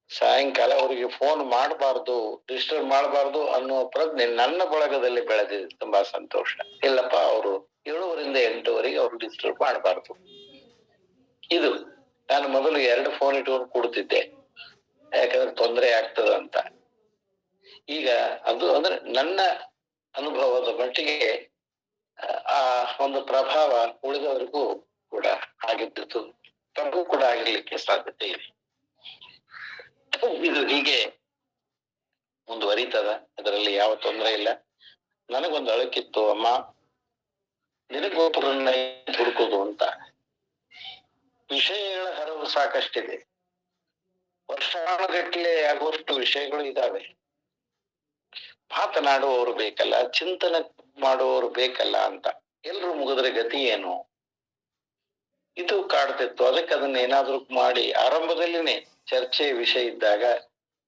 ಸಾಯಂಕಾಲ ಅವರಿಗೆ ಫೋನ್ ಮಾಡಬಾರ್ದು, ಡಿಸ್ಟರ್ಬ್ ಮಾಡಬಾರ್ದು ಅನ್ನೋ ಪ್ರಜ್ಞೆ ನನ್ನ ಬಳಗದಲ್ಲಿ ಬೆಳೆದಿದೆ. ತುಂಬಾ ಸಂತೋಷ. ಇಲ್ಲಪ್ಪ, ಅವರು 7:30 8:00ವರೆಗೆ ಅವ್ರು ಡಿಸ್ಟರ್ಬ್ ಮಾಡಬಾರ್ದು. ಇದು ನಾನು ಮೊದಲು 2 ಫೋನ್ ಇಟ್ಕೊಂಡು ಕೊಡ್ತಿದ್ದೆ, ಯಾಕಂದ್ರೆ ತೊಂದರೆ ಆಗ್ತದ ಅಂತ. ಈಗ ಅದು ಅಂದ್ರೆ ನನ್ನ ಅನುಭವದ ಮಟ್ಟಿಗೆ ಆ ಒಂದು ಪ್ರಭಾವ ಉಳಿದವರಿಗೂ ಕೂಡ ಆಗಿದ್ದು, ತಮಗೂ ಕೂಡ ಆಗಿರ್ಲಿಕ್ಕೆ ಸಾಧ್ಯತೆ ಇದೆ. ಇದು ಹೀಗೆ ಮುಂದುವರಿತದ, ಅದರಲ್ಲಿ ಯಾವ ತೊಂದರೆ ಇಲ್ಲ. ನನಗೊಂದು ಅಳಕಿತ್ತು, ಅಮ್ಮ ನಿನಗೊಬ್ಬರನ್ನ ಹುಡುಕೋದು ಅಂತ. ವಿಷಯಗಳ ಹರವು ಸಾಕಷ್ಟಿದೆ, ವರ್ಷಾನುಗಟ್ಟಲೆ ಆಗುವಷ್ಟು ವಿಷಯಗಳು ಇದಾವೆ. ಮಾತನಾಡುವವರು ಬೇಕಲ್ಲ, ಚಿಂತನೆ ಮಾಡುವವರು ಬೇಕಲ್ಲ ಅಂತ. ಎಲ್ರು ಮುಗಿದ್ರೆ ಗತಿ ಏನು? ಇದು ಕಾಡ್ತಿತ್ತು. ಅದಕ್ಕೆ ಅದನ್ನ ಏನಾದ್ರೂ ಮಾಡಿ ಆರಂಭದಲ್ಲಿನೇ ಚರ್ಚೆ ವಿಷಯ ಇದ್ದಾಗ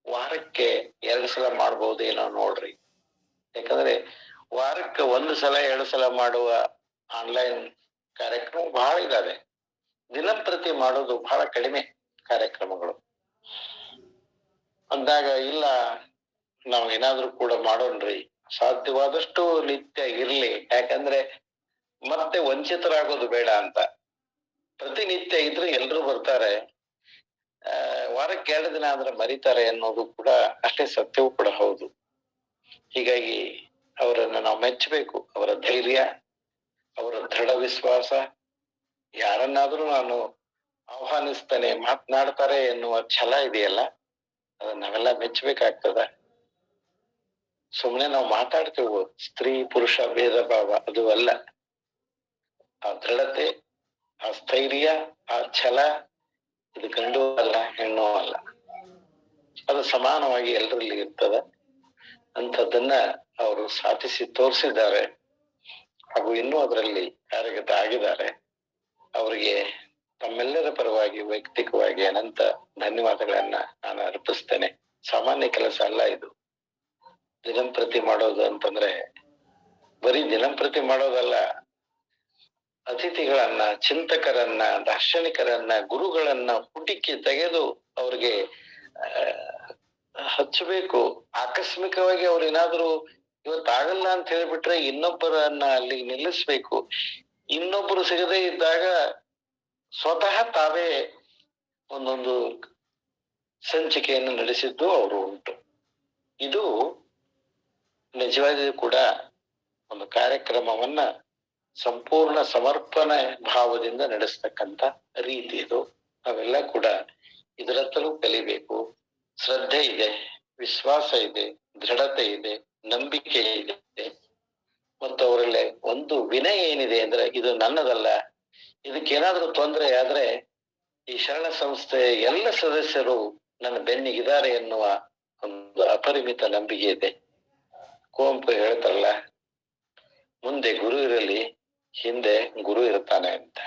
ವಾರಕ್ಕೆ 2 ಸಲ ಮಾಡ್ಬಹುದೇನೋ ನೋಡ್ರಿ. ಯಾಕಂದ್ರೆ ವಾರಕ್ಕೆ 1 ಸಲ 2 ಸಲ ಮಾಡುವ ಆನ್ಲೈನ್ ಕಾರ್ಯಕ್ರಮ ಬಹಳ ಇದಾವೆ. ದಿನಂಪ್ರತಿ ಮಾಡೋದು ಬಹಳ ಕಡಿಮೆ ಕಾರ್ಯಕ್ರಮಗಳು. ಅಂದಾಗ ಇಲ್ಲ, ನಾವ್ ಏನಾದ್ರೂ ಕೂಡ ಮಾಡೋಣ್ರಿ, ಸಾಧ್ಯವಾದಷ್ಟು ನಿತ್ಯ ಇರ್ಲಿ. ಯಾಕಂದ್ರೆ ಮತ್ತೆ ವಂಚಿತರಾಗೋದು ಬೇಡ ಅಂತ. ಪ್ರತಿನಿತ್ಯ ಇದ್ರೆ ಎಲ್ರು ಬರ್ತಾರೆ, ವಾರಕ್ಕೆ 2 ದಿನ ಆದ್ರೆ ಮರಿತಾರೆ ಅನ್ನೋದು ಕೂಡ ಅಷ್ಟೇ ಸತ್ಯವೂ ಕೂಡ ಹೌದು. ಹೀಗಾಗಿ ಅವರನ್ನ ನಾವು ಮೆಚ್ಚಬೇಕು. ಅವರ ಧೈರ್ಯ, ಅವರ ದೃಢ ವಿಶ್ವಾಸ. ಯಾರನ್ನಾದ್ರೂ ನಾನು ಆಹ್ವಾನಿಸ್ತೇನೆ, ಮಾತನಾಡ್ತಾರೆ ಎನ್ನುವ ಛಲ ಇದೆಯಲ್ಲ, ಅದನ್ನ ನಾವೆಲ್ಲ ಮೆಚ್ಚಬೇಕಾಗ್ತದ. ಸುಮ್ನೆ ನಾವು ಮಾತಾಡ್ತೇವೆ, ಸ್ತ್ರೀ ಪುರುಷ ಭೇದ ಭಾವ ಅದು ಅಲ್ಲ. ಆ ದೃಢತೆ, ಆ ಸ್ಥೈರ್ಯ, ಆ ಛಲ, ಇದು ಗಂಡು ಅಲ್ಲ ಹೆಣ್ಣು ಅಲ್ಲ, ಅದು ಸಮಾನವಾಗಿ ಎಲ್ಲರಲ್ಲಿ ಇರ್ತದ. ಅಂಥದ್ದನ್ನ ಅವರು ಸಾಧಿಸಿ ತೋರಿಸಿದ್ದಾರೆ, ಹಾಗೂ ಇನ್ನೂ ಅದರಲ್ಲಿ ಕಾರ್ಯಗತ ಆಗಿದ್ದಾರೆ. ಅವರಿಗೆ ತಮ್ಮೆಲ್ಲರ ಪರವಾಗಿ ವೈಯಕ್ತಿಕವಾಗಿ ಅನಂತ ಧನ್ಯವಾದಗಳನ್ನ ನಾನು ಅರ್ಪಿಸ್ತೇನೆ. ಸಾಮಾನ್ಯ ಕೆಲಸ ಅಲ್ಲ ಇದು. ದಿನಂಪ್ರತಿ ಮಾಡೋದು ಅಂತಂದ್ರೆ ಬರೀ ದಿನಂಪ್ರತಿ ಮಾಡೋದಲ್ಲ, ಅತಿಥಿಗಳನ್ನ, ಚಿಂತಕರನ್ನ, ದಾರ್ಶನಿಕರನ್ನ, ಗುರುಗಳನ್ನ ಹುಡುಕಿ ತೆಗೆದು ಅವ್ರಿಗೆ ಹಚ್ಚಬೇಕು. ಆಕಸ್ಮಿಕವಾಗಿ ಅವ್ರು ಏನಾದ್ರು ಇವತ್ತಾಗಲ್ಲ ಅಂತ ಹೇಳ್ಬಿಟ್ರೆ ಇನ್ನೊಬ್ಬರನ್ನ ಅಲ್ಲಿ ನಿಲ್ಲಿಸ್ಬೇಕು. ಇನ್ನೊಬ್ರು ಸಿಗದೇ ಇದ್ದಾಗ ಸ್ವತಃ ತಾವೇ ಒಂದೊಂದು ಸಂಚಿಕೆಯನ್ನು ನಡೆಸಿದ್ದು ಅವರು ಉಂಟು. ಇದು ನಿಜವಾಗಿಯೂ ಕೂಡ ಒಂದು ಕಾರ್ಯಕ್ರಮವನ್ನ ಸಂಪೂರ್ಣ ಸಮರ್ಪಣೆ ಭಾವದಿಂದ ನಡೆಸ್ತಕ್ಕಂಥ ರೀತಿ ಇದು. ನಾವೆಲ್ಲ ಕೂಡ ಇದರತ್ತಲೂ ಕಲಿಬೇಕು. ಶ್ರದ್ಧೆ ಇದೆ, ವಿಶ್ವಾಸ ಇದೆ, ದೃಢತೆ ಇದೆ, ನಂಬಿಕೆ ಇದೆ. ಮತ್ತು ಅವರಲ್ಲಿ ಒಂದು ವಿನಯ ಏನಿದೆ ಅಂದ್ರೆ, ಇದು ನನ್ನದಲ್ಲ, ಇದಕ್ಕೇನಾದ್ರೂ ತೊಂದರೆ ಆದ್ರೆ ಈ ಶರಣ ಸಂಸ್ಥೆಯ ಎಲ್ಲ ಸದಸ್ಯರು ನನ್ನ ಬೆನ್ನಿಗಿದ್ದಾರೆ ಎನ್ನುವ ಒಂದು ಅಪರಿಮಿತ ನಂಬಿಕೆ ಇದೆ. ಕುವೆಂಪು ಹೇಳ್ತಾರಲ್ಲ, ಮುಂದೆ ಗುರು ಇರಲಿ, ಹಿಂದೆ ಗುರು ಇರ್ತಾನೆ ಅಂತ.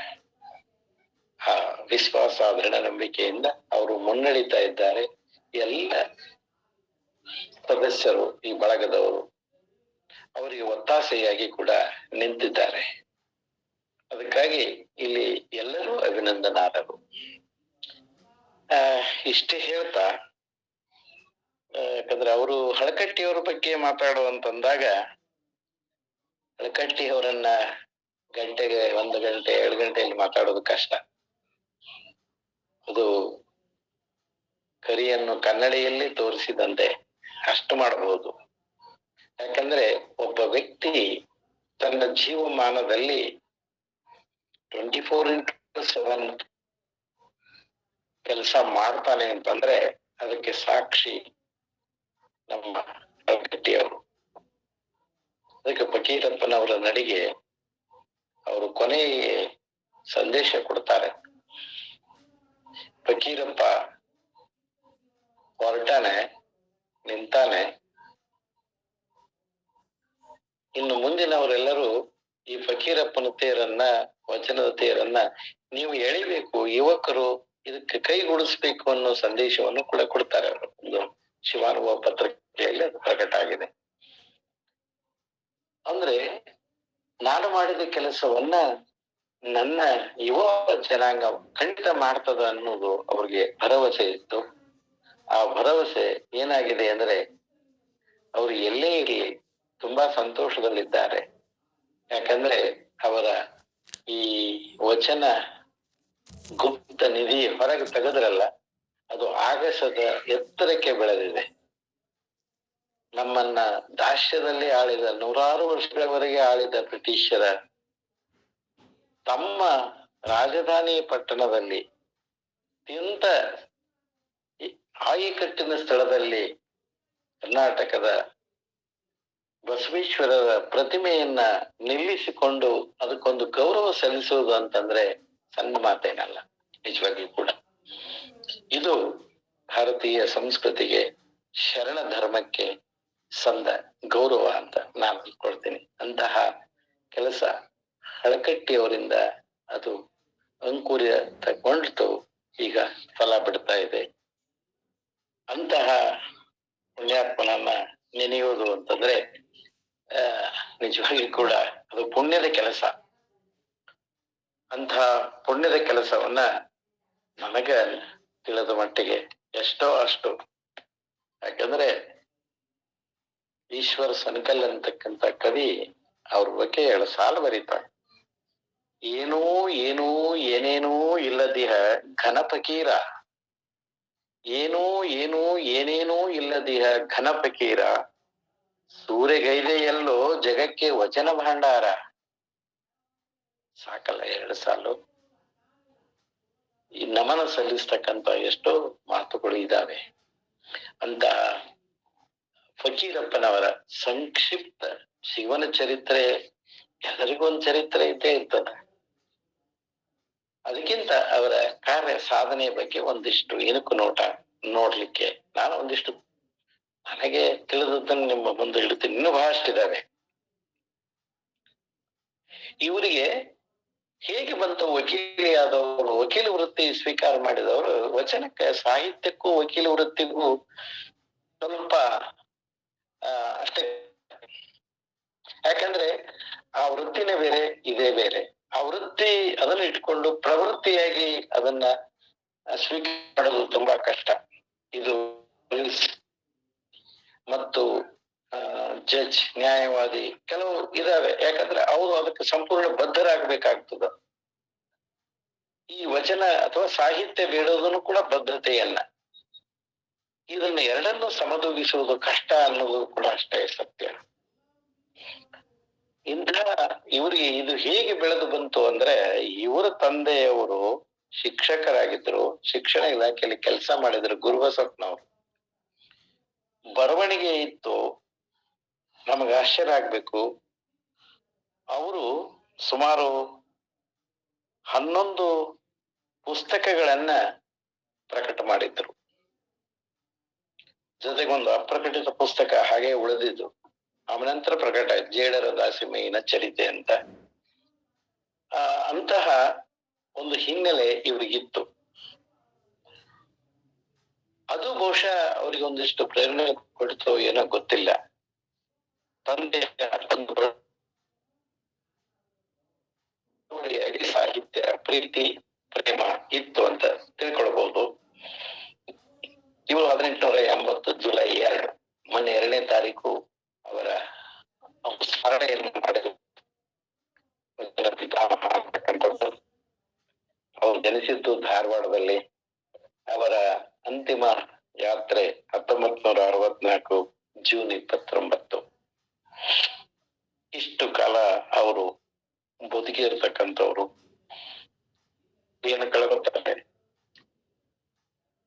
ಆ ವಿಶ್ವಾಸ, ದೃಢ ನಂಬಿಕೆಯಿಂದ ಅವರು ಮುನ್ನಡೀತಾ ಇದ್ದಾರೆ. ಎಲ್ಲ ಸದಸ್ಯರು, ಈ ಬಳಗದವರು ಅವರಿಗೆ ಒತ್ತಾಸೆಯಾಗಿ ಕೂಡ ನಿಂತಿದ್ದಾರೆ. ಅದಕ್ಕಾಗಿ ಇಲ್ಲಿ ಎಲ್ಲರೂ ಅಭಿನಂದನಾರ್ಹರು. ಇಷ್ಟೇ ಹೇಳ್ತಾ, ಯಾಕಂದ್ರೆ ಅವರು ಹಳಕಟ್ಟಿಯವರ ಬಗ್ಗೆ ಮಾತಾಡುವಂತಂದಾಗ, ಹಳಕಟ್ಟಿಯವರನ್ನ ಗಂಟೆಗೆ 1 ಗಂಟೆ 2 ಗಂಟೆಯಲ್ಲಿ ಮಾತಾಡೋದು ಕಷ್ಟ. ಅದು ಕರಿಯನ್ನು ಕನ್ನಡಿಯಲ್ಲಿ ತೋರಿಸಿದಂತೆ ಅಷ್ಟು ಮಾಡಬಹುದು. ಯಾಕಂದ್ರೆ ಒಬ್ಬ ವ್ಯಕ್ತಿ ತನ್ನ ಜೀವಮಾನದಲ್ಲಿ 24x7 ಕೆಲಸ ಮಾಡ್ತಾನೆ ಅಂತಂದ್ರೆ ಅದಕ್ಕೆ ಸಾಕ್ಷಿ ನಮ್ಮ ಕಲ್ಕಟ್ಟಿಯವರು. ಅದಕ್ಕೆ ಫಕೀರಪ್ಪನವರ ನಡಿಗೆ ಅವರು ಕೊನೆಗೆ ಸಂದೇಶ ಕೊಡ್ತಾರೆ. ಫಕೀರಪ್ಪ ಹೊರಟಾನೆ, ನಿಂತಾನೆ. ಇನ್ನು ಮುಂದಿನವರೆಲ್ಲರೂ ಈ ಫಕೀರಪ್ಪನ ತೇರನ್ನ, ವಚನದ ತೇರನ್ನ ನೀವು ಎಳಿಬೇಕು, ಯುವಕರು ಇದಕ್ಕೆ ಕೈಗೂಡಿಸ್ಬೇಕು ಅನ್ನೋ ಸಂದೇಶವನ್ನು ಕೂಡ ಕೊಡ್ತಾರೆ. ಅವರು ಒಂದು ಶಿವಾನುಭವ ಪತ್ರಿಕೆಯಲ್ಲಿ ಅದು ಪ್ರಕಟ ಆಗಿದೆ. ಅಂದ್ರೆ ನಾನು ಮಾಡಿದ ಕೆಲಸವನ್ನ ನನ್ನ ಯುವ ಜನಾಂಗ ಖಂಡಿತ ಮಾಡ್ತದ ಅನ್ನೋದು ಅವ್ರಿಗೆ ಭರವಸೆ ಇತ್ತು. ಆ ಭರವಸೆ ಏನಾಗಿದೆ ಅಂದ್ರೆ ಅವರು ಎಲ್ಲೇ ಇರಲಿ ತುಂಬಾ ಸಂತೋಷದಲ್ಲಿದ್ದಾರೆ. ಯಾಕಂದ್ರೆ ಅವರ ಈ ವಚನ ಗುಪ್ತ ನಿಧಿ ಹೊರಗೆ ತೆಗೆದ್ರಲ್ಲ, ಅದು ಆಗಸದ ಎತ್ತರಕ್ಕೆ ಬೆಳೆದಿದೆ. ನಮ್ಮನ್ನ ದಾಸ್ಯದಲ್ಲಿ ಆಳಿದ, 100 ವರ್ಷಗಳವರೆಗೆ ಆಳಿದ ಬ್ರಿಟಿಷರ ತಮ್ಮ ರಾಜಧಾನಿ ಪಟ್ಟಣದಲ್ಲಿ ಅತ್ಯಂತ ಆಯಿಕಟ್ಟಿನ ಸ್ಥಳದಲ್ಲಿ ಕರ್ನಾಟಕದ ಬಸವೇಶ್ವರರ ಪ್ರತಿಮೆಯನ್ನ ನಿಲ್ಲಿಸಿಕೊಂಡು ಅದಕ್ಕೊಂದು ಗೌರವ ಸಲ್ಲಿಸುವುದು ಅಂತಂದ್ರೆ ಸಣ್ಣ ಮಾತೇನಲ್ಲ, ನಿಜವಾಗಿಯೂ ಕೂಡ. ಇದು ಭಾರತೀಯ ಸಂಸ್ಕೃತಿಗೆ, ಶರಣ ಧರ್ಮಕ್ಕೆ ಸಂದ ಗೌರವ ಅಂತ ನಾನು ಅಂದ್ಕೊಳ್ತೀನಿ. ಅಂತಹ ಕೆಲಸ ಹಳಕಟ್ಟಿಯವರಿಂದ ಅದು ಅಂಕುರ ತಗೊಂಡು ಈಗ ಫಲ ಬಿಡ್ತಾ ಇದೆ. ಅಂತಹ ಪುಣ್ಯಾತ್ಮನನ್ನ ನೆನೆಯುವುದು ಅಂತಂದ್ರೆ ನಿಜವಾಗಿ ಕೂಡ ಅದು ಪುಣ್ಯದ ಕೆಲಸ. ಅಂತಹ ಪುಣ್ಯದ ಕೆಲಸವನ್ನ ನನಗ ತಿಳಿದ ಮಟ್ಟಿಗೆ ಎಷ್ಟೋ ಅಷ್ಟು, ಯಾಕಂದ್ರೆ ಈಶ್ವರ ಸನಕಲ್ ಅಂತಕ್ಕಂಥ ಕವಿ ಅವ್ರ ಬಗ್ಗೆ 2 ಸಾಲು ಬರೀತಾರೆ. ಏನೋ ಏನೋ ಏನೇನೋ ಇಲ್ಲದಿಹ ಘನ ಫಕೀರ, ಏನೋ ಏನೋ ಏನೇನೋ ಇಲ್ಲದಿಹ ಘನ ಫಕೀರ, ಸೂರೆಗೈದೆಯಲ್ಲೋ ಜಗಕ್ಕೆ ವಚನ ಭಂಡಾರ. ಸಾಕಲ್ಲ 2 ಸಾಲು. ಈ ನಮನ ಸಲ್ಲಿಸ್ತಕ್ಕಂಥ ಎಷ್ಟೋ ಮಾತುಗಳು ಇದ್ದಾವೆ. ಅಂತ ಫಕೀರಪ್ಪನವರ ಸಂಕ್ಷಿಪ್ತ ಜೀವನ ಚರಿತ್ರೆ, ಎಲ್ಲರಿಗೊಂದು ಚರಿತ್ರೆ ಇದ್ದೇ ಇರ್ತದೆ. ಅದಕ್ಕಿಂತ ಅವರ ಕಾರ್ಯ ಸಾಧನೆಯ ಬಗ್ಗೆ ಒಂದಿಷ್ಟು ಇಣುಕು ನೋಟ ನೋಡ್ಲಿಕ್ಕೆ ನಾನು ಒಂದಿಷ್ಟು ನನಗೆ ತಿಳಿದದ್ದನ್ನು ನಿಮ್ಮ ಮುಂದೆ ಇಡ್ತೀನಿ. ಇನ್ನೂ ಬಹಳಷ್ಟಿದ್ದಾವೆ. ಇವರಿಗೆ ಹೇಗೆ ಬಂತು ವಕೀಲಿಯಾದವರು, ವಕೀಲ ವೃತ್ತಿ ಸ್ವೀಕಾರ ಮಾಡಿದವರು? ವಚನಕ್ಕೆ, ಸಾಹಿತ್ಯಕ್ಕೂ ವಕೀಲ ವೃತ್ತಿಗೂ ಸ್ವಲ್ಪ ಅಷ್ಟೇ. ಯಾಕಂದ್ರೆ ಆ ವೃತ್ತಿನೇ ಬೇರೆ, ಇದೇ ಬೇರೆ. ಆ ವೃತ್ತಿ ಅದನ್ನು ಇಟ್ಕೊಂಡು ಪ್ರವೃತ್ತಿಯಾಗಿ ಅದನ್ನ ಸ್ವೀಕಾರ ಮಾಡೋದು ತುಂಬಾ ಕಷ್ಟ. ಇದು ಮತ್ತು ಜಡ್ಜ್, ನ್ಯಾಯವಾದಿ ಕೆಲವು ಇದಾವೆ. ಯಾಕಂದ್ರೆ ಅವರು ಅದಕ್ಕೆ ಸಂಪೂರ್ಣ ಬದ್ಧರಾಗಬೇಕಾಗ್ತದ. ಈ ವಚನ ಅಥವಾ ಸಾಹಿತ್ಯ ಬೇಡೋದನ್ನು ಕೂಡ ಬದ್ಧತೆಯನ್ನ. ಇದನ್ನ ಎರಡನ್ನೂ ಸಮತೂಗಿಸುವುದು ಕಷ್ಟ ಅನ್ನೋದು ಕೂಡ ಅಷ್ಟೇ ಸತ್ಯ. ಇವರಿಗೆ ಇದು ಹೇಗೆ ಬೆಳೆದು ಬಂತು ಅಂದ್ರೆ, ಇವರ ತಂದೆಯವರು ಶಿಕ್ಷಕರಾಗಿದ್ರು, ಶಿಕ್ಷಣ ಇಲಾಖೆಯಲ್ಲಿ ಕೆಲಸ ಮಾಡಿದ್ರು, ಗುರುಬಸಪ್ಪನವರು. ಬರವಣಿಗೆ ಇತ್ತು. ನಮಗೆ ಆಶ್ಚರ್ಯ ಆಗ್ಬೇಕು, ಅವರು ಸುಮಾರು 11 ಪುಸ್ತಕಗಳನ್ನ ಪ್ರಕಟ ಮಾಡಿದ್ರು. ಜೊತೆಗೊಂದು ಅಪ್ರಕಟಿತ ಪುಸ್ತಕ ಹಾಗೆ ಉಳಿದಿದ್ದು. ಆನಂತರ ಪ್ರಕಟ ಆಯ್ತು, ಜೇಡರ ದಾಸಿಮಯ್ಯನ ಚರಿತೆ ಅಂತ. ಅಂತಹ ಒಂದು ಹಿನ್ನೆಲೆ ಇವ್ರಿಗಿತ್ತು. ಅದು ಬಹುಶಃ ಅವ್ರಿಗೆ ಒಂದಿಷ್ಟು ಪ್ರೇರಣೆ ಕೊಡ್ತೋ ಏನೋ ಗೊತ್ತಿಲ್ಲ. ತಂದೆ ಸಾಹಿತ್ಯ ಪ್ರೀತಿ ಪ್ರೇಮ ಇತ್ತು ಅಂತ ತಿಳ್ಕೊಳ್ಬಹುದು. ಇವರು 1880 ಜುಲೈ 2 ಮೊನ್ನೆ 2ನೇ ತಾರೀಕು ಅವರ ಸ್ಮರಣೆಯನ್ನು ಮಾಡಿದ್ರು. ಕಾಲದಲ್ಲಿ ಅವರ ಅಂತಿಮ ಯಾತ್ರೆ 1964 ಜೂನ್ 29. ಇಷ್ಟು ಕಾಲ ಅವರು ಬದುಕಿ ಇರ್ತಕ್ಕಂಥವ್ರು ಏನು ಕಳ್ಕೊತಾರೆ.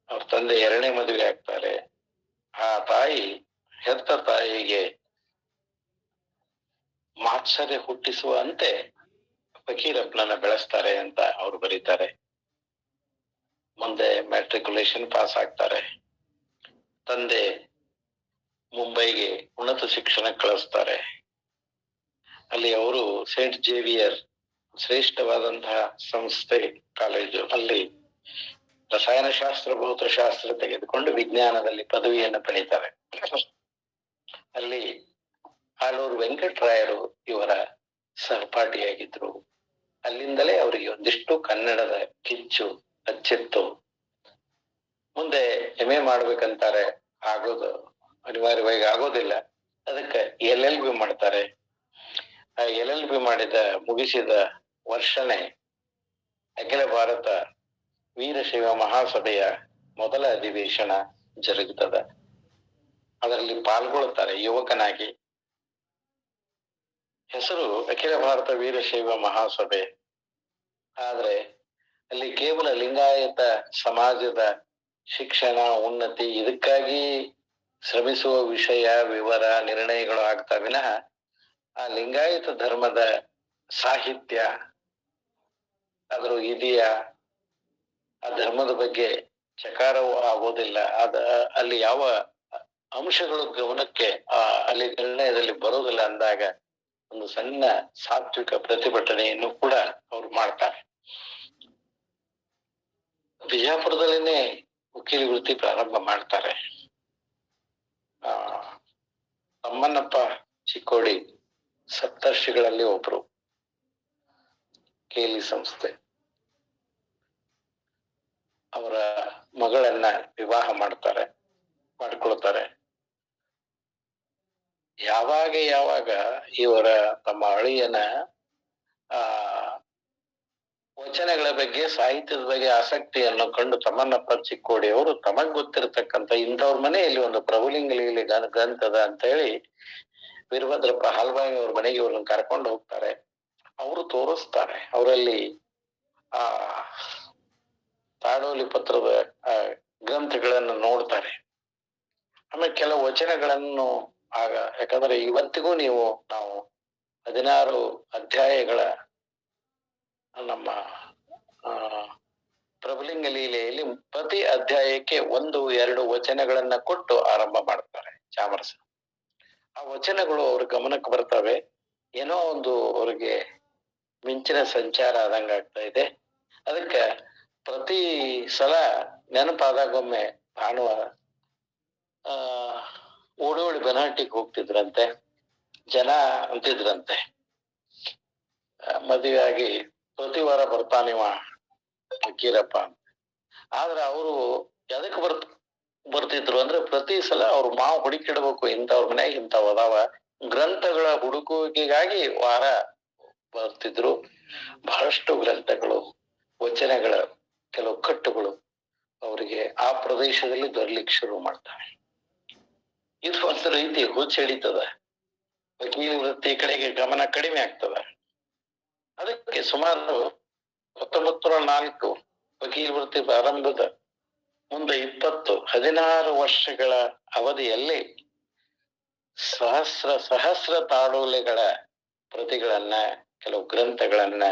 ಅವ್ರ ತಂದೆ 2ನೇ ಮದುವೆ ಆಗ್ತಾರೆ. ಆ ತಾಯಿ ಹೆತ್ತ ತಾಯಿಗೆ ಮಾತ್ಸರ್ಯ ಹುಟ್ಟಿಸುವಂತೆ ಫಕೀರಪ್ಪನನ್ನ ಬೆಳೆಸ್ತಾರೆ ಅಂತ ಅವ್ರು ಬರೀತಾರೆ. ಮುಂದೆ ಮ್ಯಾಟ್ರಿಕ್ಯುಲೇಷನ್ ಪಾಸ್ ಆಗ್ತಾರೆ. ತಂದೆ ಮುಂಬೈಗೆ ಉನ್ನತ ಶಿಕ್ಷಣ ಕಳಿಸ್ತಾರೆ. ಅಲ್ಲಿ ಅವರು ಸೇಂಟ್ ಜೇವಿಯರ್ ಶ್ರೇಷ್ಠವಾದಂತಹ ಸಂಸ್ಥೆ, ಕಾಲೇಜು, ಅಲ್ಲಿ ರಸಾಯನಶಾಸ್ತ್ರ ಭೌತಶಾಸ್ತ್ರ ತೆಗೆದುಕೊಂಡು ವಿಜ್ಞಾನದಲ್ಲಿ ಪದವಿಯನ್ನು ಪಡೀತಾರೆ. ಅಲ್ಲಿ ಆಲೂರು ವೆಂಕಟರಾಯರು ಇವರ ಸಹಪಾಠಿಯಾಗಿದ್ರು. ಅಲ್ಲಿಂದಲೇ ಅವರಿಗೆ ಒಂದಿಷ್ಟು ಕನ್ನಡದ ಕಿಚ್ಚು ಹಚ್ಚಿತ್ತು. ಮುಂದೆ MA ಮಾಡ್ಬೇಕಂತಾರೆ, ಅನಿವಾರ್ಯವಾಗಿ ಆಗೋದಿಲ್ಲ. ಅದಕ್ಕೆ LLB ಮಾಡ್ತಾರೆ. ಆ LLB ಮುಗಿಸಿದ ವರ್ಷನೇ ಅಖಿಲ ಭಾರತ ವೀರಶೈವ ಮಹಾಸಭೆಯ ಮೊದಲ ಅಧಿವೇಶನ ಜರುಗುತ್ತದೆ. ಅದರಲ್ಲಿ ಪಾಲ್ಗೊಳ್ಳುತ್ತಾರೆ ಯುವಕನಾಗಿ. ಹೆಸರು ಅಖಿಲ ಭಾರತ ವೀರಶೈವ ಮಹಾಸಭೆ. ಆದ್ರೆ ಅಲ್ಲಿ ಕೇವಲ ಲಿಂಗಾಯತ ಸಮಾಜದ ಶಿಕ್ಷಣ, ಉನ್ನತಿ ಇದಕ್ಕಾಗಿ ಶ್ರಮಿಸುವ ವಿಷಯ, ವಿವರ, ನಿರ್ಣಯಗಳು ಆಗ್ತಾ ವಿನಃ ಆ ಲಿಂಗಾಯತ ಧರ್ಮದ ಸಾಹಿತ್ಯ, ಅದರ ಇದೆಯಾ, ಆ ಧರ್ಮದ ಬಗ್ಗೆ ಚಕಾರವೂ ಆಗೋದಿಲ್ಲ. ಅಲ್ಲಿ ಯಾವ ಅಂಶಗಳು ಗಮನಕ್ಕೆ ಅಲ್ಲಿ ನಿರ್ಣಯದಲ್ಲಿ ಬರೋದಿಲ್ಲ ಅಂದಾಗ ಒಂದು ಸಣ್ಣ ಸಾತ್ವಿಕ ಪ್ರತಿಭಟನೆಯನ್ನು ಕೂಡ ಅವ್ರು ಮಾಡ್ತಾರೆ. ಬಿಜಾಪುರದಲ್ಲಿನೇ ವಕೀಲಿ ವೃತ್ತಿ ಪ್ರಾರಂಭ ಮಾಡ್ತಾರೆ. ತಮ್ಮಣ್ಣಪ್ಪ ಚಿಕ್ಕೋಡಿ ಸಪ್ತರ್ಷಿಗಳಲ್ಲಿ ಒಬ್ರು. ಕೇಲಿ ಸಂಸ್ಥೆ ಅವರ ಮಗಳನ್ನ ವಿವಾಹ ಮಾಡ್ಕೊಳ್ತಾರೆ. ಯಾವಾಗ ಇವರ ತಮ್ಮ ಅಳಿಯನ ವಚನಗಳ ಬಗ್ಗೆ, ಸಾಹಿತ್ಯದ ಬಗ್ಗೆ ಆಸಕ್ತಿಯನ್ನು ಕಂಡು ತಮ್ಮಣ್ಣಪ್ಪ ಚಿಕ್ಕೋಡಿ ಅವರು ತಮಗ್ ಗೊತ್ತಿರತಕ್ಕಂತ ಇಂಥವ್ರ ಮನೆಯಲ್ಲಿ ಒಂದು ಪ್ರಭುಲಿಂಗ ಲೀಲೆ ಗ್ರಂಥದ ಅಂತ ಹೇಳಿ ವೀರಭದ್ರಪ್ಪ ಹಾಲ್ಬಾಯಿ ಅವ್ರ ಮನೆಗೆ ಇವ್ರನ್ನ ಕರ್ಕೊಂಡು ಹೋಗ್ತಾರೆ. ಅವರು ತೋರಿಸ್ತಾರೆ. ಅವರಲ್ಲಿ ತಾಡೋಲಿ ಪತ್ರದ ಗ್ರಂಥಗಳನ್ನು ನೋಡ್ತಾರೆ. ಆಮೇಲೆ ಕೆಲವು ವಚನಗಳನ್ನು ಯಾಕಂದ್ರೆ ಇವತ್ತಿಗೂ ನಾವು 16 ಅಧ್ಯಾಯಗಳ ನಮ್ಮ ಪ್ರಭುಲಿಂಗ ಲೀಲೆಯಲ್ಲಿ ಪ್ರತಿ ಅಧ್ಯಾಯಕ್ಕೆ 1-2 ವಚನಗಳನ್ನ ಕೊಟ್ಟು ಆರಂಭ ಮಾಡ್ತಾರೆ ಚಾಮರಸ. ಆ ವಚನಗಳು ಅವ್ರ ಗಮನಕ್ಕೆ ಬರ್ತವೆ. ಏನೋ ಒಂದು ಅವ್ರಿಗೆ ಮಿಂಚಿನ ಸಂಚಾರ ಆದಂಗ ಆಗ್ತಾ ಇದೆ. ಅದಕ್ಕೆ ಪ್ರತಿ ಸಲ ನೆನಪಾದಾಗೊಮ್ಮೆ ಭಾನುವಾರ ಓಡೋಡಿ ಬನಹಟ್ಟಿಗೆ ಹೋಗ್ತಿದ್ರಂತೆ. ಜನ ಅಂತಿದ್ರಂತೆ, ಮದುವೆ ಆಗಿ ಪ್ರತಿ ವಾರ ಬರ್ತಾನಿವ ಫಕೀರಪ್ಪ. ಆದ್ರೆ ಅವರು ಎದಕ್ ಬರ್ತಿದ್ರು ಅಂದ್ರೆ ಪ್ರತಿ ಸಲ ಅವ್ರ ಮಾವು ಹುಡುಕಿಡ್ಬೇಕು, ಇಂಥವ್ರ ಮನ್ಯಾಗ ಇಂಥವ್ ಅದಾವ, ಗ್ರಂಥಗಳ ಹುಡುಕುವಿಕೆಗಾಗಿ ವಾರ ಬರ್ತಿದ್ರು. ಬಹಳಷ್ಟು ಗ್ರಂಥಗಳು, ವಚನಗಳ ಕೆಲವು ಕಟ್ಟುಗಳು ಅವರಿಗೆ ಆ ಪ್ರದೇಶದಲ್ಲಿ ದೊರಲಿಕ್ಕೆ ಶುರು ಮಾಡ್ತಾರೆ. ಇದು ಒಂದು ರೀತಿ ಹುಚ್ಚೆಡಿತದ. ವಕೀಲಿ ವೃತ್ತಿ ಕಡೆಗೆ ಗಮನ ಕಡಿಮೆ ಆಗ್ತದ. ಅದಕ್ಕೆ ಸುಮಾರು 1904 ವಕೀಲ ವೃತ್ತಿ ಪ್ರಾರಂಭದ ಮುಂದೆ 16 ವರ್ಷಗಳ ಅವಧಿಯಲ್ಲಿ ಸಹಸ್ರ ತಾಡೋಲೆಗಳ ಪ್ರತಿಗಳನ್ನ, ಕೆಲವು ಗ್ರಂಥಗಳನ್ನ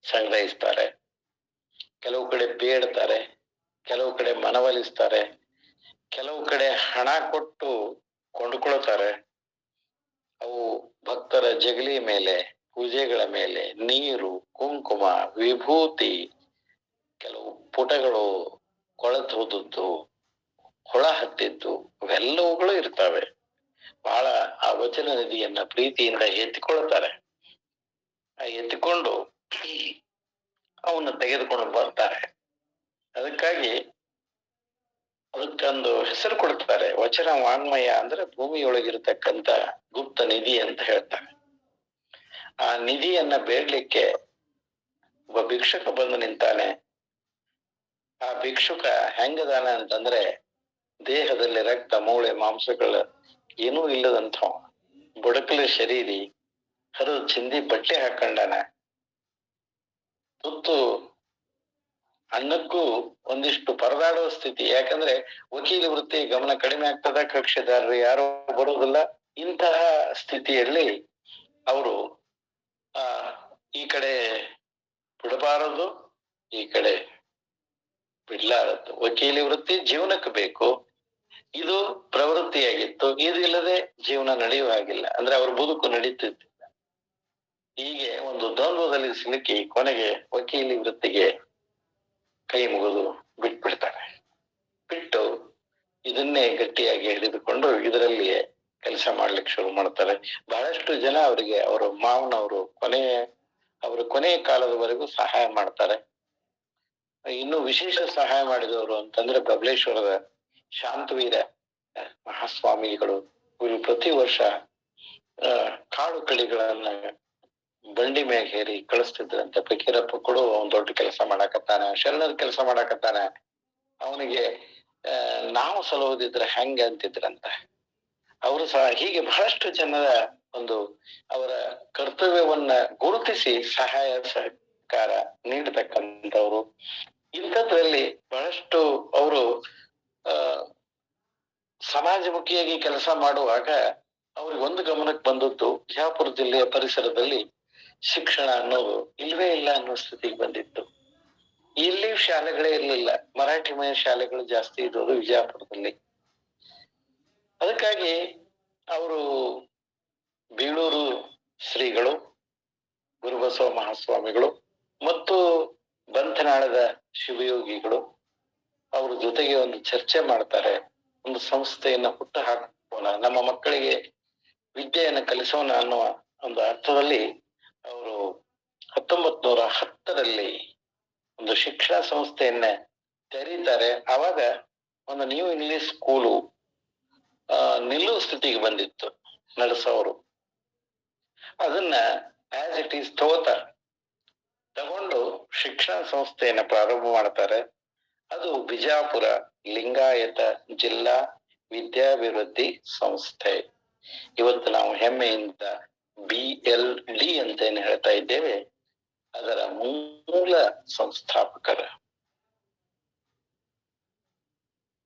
ಸಂಗ್ರಹಿಸ್ತಾರೆ. ಕೆಲವು ಕಡೆ ಬೇಡ್ತಾರೆ, ಕೆಲವು ಕಡೆ ಮನವೊಲಿಸ್ತಾರೆ, ಕೆಲವು ಕಡೆ ಹಣ ಕೊಟ್ಟು ಕೊಂಡ್ಕೊಳ್ತಾರೆ. ಅವು ಭಕ್ತರ ಜಗಲಿ ಮೇಲೆ, ಪೂಜೆಗಳ ಮೇಲೆ ನೀರು, ಕುಂಕುಮ, ವಿಭೂತಿ, ಕೆಲವು ಪುಟಗಳು ಕೊಳೆತು ಹೋದದ್ದು, ಹೊಳ ಹತ್ತಿದ್ದು, ಅವೆಲ್ಲವುಗಳು ಇರ್ತವೆ. ಬಹಳ ಆ ವಚನ ನಿಧಿಯನ್ನ ಪ್ರೀತಿಯಿಂದ ಎತ್ತಿಕೊಳ್ತಾರೆ. ಎತ್ತಿಕೊಂಡು ಅವನ್ನ ತೆಗೆದುಕೊಂಡು ಬರ್ತಾರೆ. ಅದಕ್ಕಾಗಿ ಅದಕ್ಕೊಂದು ಹೆಸರು ಕೊಡ್ತಾರೆ. ವಚನ ವಾಂಗ್ಮಯ ಅಂದ್ರೆ ಭೂಮಿಯೊಳಗಿರ್ತಕ್ಕಂಥ ಗುಪ್ತ ನಿಧಿ ಅಂತ ಹೇಳ್ತಾರೆ. ಆ ನಿಧಿಯನ್ನ ಬೇಡ್ಲಿಕ್ಕೆ ಒಬ್ಬ ಭಿಕ್ಷುಕ ಬಂದು ನಿಂತಾನೆ. ಆ ಭಿಕ್ಷುಕ ಹೆಂಗದಾನ ಅಂತಂದ್ರೆ ದೇಹದಲ್ಲಿ ರಕ್ತ ಮೂಳೆ ಮಾಂಸಗಳ ಏನೂ ಇಲ್ಲದಂಥ ಬುಡಕಲ ಶರೀರಿ, ಹರಿದು ಚಿಂದಿ ಬಟ್ಟೆ ಹಾಕೊಂಡಾನ. ತುತ್ತು ಅನ್ನಕ್ಕೂ ಒಂದಿಷ್ಟು ಪರದಾಡುವ ಸ್ಥಿತಿ. ಯಾಕಂದ್ರೆ ವಕೀಲ ವೃತ್ತಿ ಗಮನ ಕಡಿಮೆ ಆಗ್ತದ, ಕಕ್ಷಿದಾರರು ಯಾರು ಬರುವುದಿಲ್ಲ. ಇಂತಹ ಸ್ಥಿತಿಯಲ್ಲಿ ಅವರು ಈ ಕಡೆ ಬಿಡಬಾರದು, ಈ ಕಡೆ ಬಿಡ್ಲಾರದು. ವಕೀಲಿ ವೃತ್ತಿ ಜೀವನಕ್ಕೆ ಬೇಕು, ಇದು ಪ್ರವೃತ್ತಿಯಾಗಿತ್ತು. ಇದು ಇಲ್ಲದೆ ಜೀವನ ನಡೆಯುವ ಹಾಗಿಲ್ಲ. ಅಂದ್ರೆ ಅವ್ರ ಬದುಕು ನಡೀತಿದ್ದಿಲ್ಲ. ಹೀಗೆ ಒಂದು ದ್ವಂದ್ವದಲ್ಲಿ ಸಿಲುಕಿ ಕೊನೆಗೆ ವಕೀಲಿ ವೃತ್ತಿಗೆ ಕೈ ಮುಗಿದು ಬಿಟ್ಬಿಡ್ತಾರೆ. ಬಿಟ್ಟು ಇದನ್ನೇ ಗಟ್ಟಿಯಾಗಿ ಹಿಡಿದುಕೊಂಡು ಇದರಲ್ಲಿಯೇ ಕೆಲಸ ಮಾಡ್ಲಿಕ್ಕೆ ಶುರು ಮಾಡ್ತಾರೆ. ಬಹಳಷ್ಟು ಜನ ಅವರಿಗೆ ಅವರ ಮಾವನವರು ಅವರ ಕೊನೆಯ ಕಾಲದವರೆಗೂ ಸಹಾಯ ಮಾಡ್ತಾರೆ. ಇನ್ನು ವಿಶೇಷ ಸಹಾಯ ಮಾಡಿದವರು ಅಂತಂದ್ರೆ ಬಬಲೇಶ್ವರದ ಶಾಂತವೀರ ಮಹಾಸ್ವಾಮಿಗಳು. ಇವರು ಪ್ರತಿ ವರ್ಷ ಕಾಡು ಕಡಿಗಳನ್ನ ಬಂಡಿ ಮ್ಯಾಗ ಹೇರಿ ಕಳಿಸ್ತಿದ್ರಂತೆ. ಫಕೀರಪ್ಪ ಕೊಡು, ಅವನ್ ದೊಡ್ಡ ಕೆಲಸ ಮಾಡಾಕತ್ತಾನ, ಶರಣರ ಕೆಲಸ ಮಾಡಾಕತ್ತಾನ, ಅವನಿಗೆ ನಾವು ಸಲುವುದಿದ್ರೆ ಹೆಂಗ ಅಂತಿದ್ರಂತ. ಅವರು ಸಹ ಹೀಗೆ ಬಹಳಷ್ಟು ಜನರ ಒಂದು ಅವರ ಕರ್ತವ್ಯವನ್ನ ಗುರುತಿಸಿ ಸಹಾಯ ಸಹಕಾರ ನೀಡತಕ್ಕಂಥವ್ರು. ಇಂಥದ್ರಲ್ಲಿ ಬಹಳಷ್ಟು ಅವರು ಸಮಾಜಮುಖಿಯಾಗಿ ಕೆಲಸ ಮಾಡುವಾಗ ಅವ್ರಿಗೆ ಒಂದು ಗಮನಕ್ಕೆ ಬಂದದ್ದು, ಬಿಜಾಪುರ ಜಿಲ್ಲೆಯ ಪರಿಸರದಲ್ಲಿ ಶಿಕ್ಷಣ ಅನ್ನೋದು ಇಲ್ವೇ ಇಲ್ಲ ಅನ್ನೋ ಸ್ಥಿತಿಗೆ ಬಂದಿತ್ತು. ಇಲ್ಲಿ ಶಾಲೆಗಳೇ ಇರ್ಲಿಲ್ಲ, ಮರಾಠಿಮಯ ಶಾಲೆಗಳು ಜಾಸ್ತಿ ಇದ್ದವು ವಿಜಯಪುರದಲ್ಲಿ. ಅದಕ್ಕಾಗಿ ಅವರು ಬೀಳೂರು ಶ್ರೀಗಳು, ಗುರುಬಸವ ಮಹಾಸ್ವಾಮಿಗಳು ಮತ್ತು ಬಂಧನಾಳದ ಶಿವಯೋಗಿಗಳು ಅವ್ರ ಜೊತೆಗೆ ಒಂದು ಚರ್ಚೆ ಮಾಡ್ತಾರೆ. ಒಂದು ಸಂಸ್ಥೆಯನ್ನ ಹುಟ್ಟು ಹಾಕೋಣ, ನಮ್ಮ ಮಕ್ಕಳಿಗೆ ವಿದ್ಯೆಯನ್ನು ಕಲಿಸೋಣ ಅನ್ನುವ ಒಂದು ಅರ್ಥದಲ್ಲಿ ಅವರು 1910ರಲ್ಲಿ ಒಂದು ಶಿಕ್ಷಣ ಸಂಸ್ಥೆಯನ್ನ ತೆರೀತಾರೆ. ಆವಾಗ ಒಂದು ನ್ಯೂ ಇಂಗ್ಲಿಷ್ ಸ್ಕೂಲು ನಿಲ್ಲುವ ಸ್ಥಿತಿಗೆ ಬಂದಿತ್ತು ನಡೆಸೋರು. ಅದನ್ನ ಆಸ್ ಇಟ್ ಈಸ್ ತಗೊಂಡು ಶಿಕ್ಷಣ ಸಂಸ್ಥೆಯನ್ನ ಪ್ರಾರಂಭ ಮಾಡ್ತಾರೆ. ಅದು ಬಿಜಾಪುರ ಲಿಂಗಾಯತ ಜಿಲ್ಲಾ ವಿದ್ಯಾಭಿವೃದ್ಧಿ ಸಂಸ್ಥೆ. ಇವತ್ತು ನಾವು ಹೆಮ್ಮೆಯಿಂದ BLD ಅಂತೇನು ಹೇಳ್ತಾ ಇದ್ದೇವೆ, ಅದರ ಮೂಲ ಸಂಸ್ಥಾಪಕರ.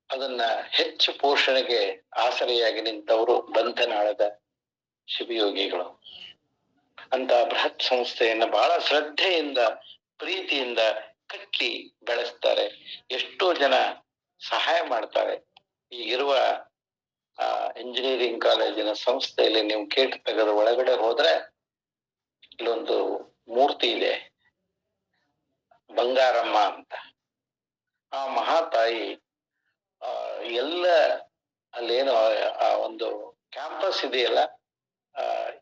ಅದನ್ನ ಹೆಚ್ಚು ಪೋಷಣೆಗೆ ಆಸರೆಯಾಗಿ ನಿಂತವರು ಬಂಧನಾಳದ ಶಿವಯೋಗಿಗಳು. ಅಂತ ಬೃಹತ್ ಸಂಸ್ಥೆಯನ್ನ ಬಹಳ ಶ್ರದ್ಧೆಯಿಂದ ಪ್ರೀತಿಯಿಂದ ಕಟ್ಟಿ ಬೆಳೆಸ್ತಾರೆ. ಎಷ್ಟೋ ಜನ ಸಹಾಯ ಮಾಡ್ತಾರೆ. ಈಗಿರುವ ಇಂಜಿನಿಯರಿಂಗ್ ಕಾಲೇಜಿನ ಸಂಸ್ಥೆಯಲ್ಲಿ ನೀವು ಗೇಟ್ ತೆಗೆದು ಒಳಗಡೆ ಹೋದ್ರೆ ಇಲ್ಲೊಂದು ಮೂರ್ತಿ ಇದೆ, ಬಂಗಾರಮ್ಮ ಅಂತ. ಆ ಮಹಾತಾಯಿ ಎಲ್ಲ ಅಲ್ಲೇನು ಆ ಒಂದು ಕ್ಯಾಂಪಸ್ ಇದೆಯಲ್ಲ,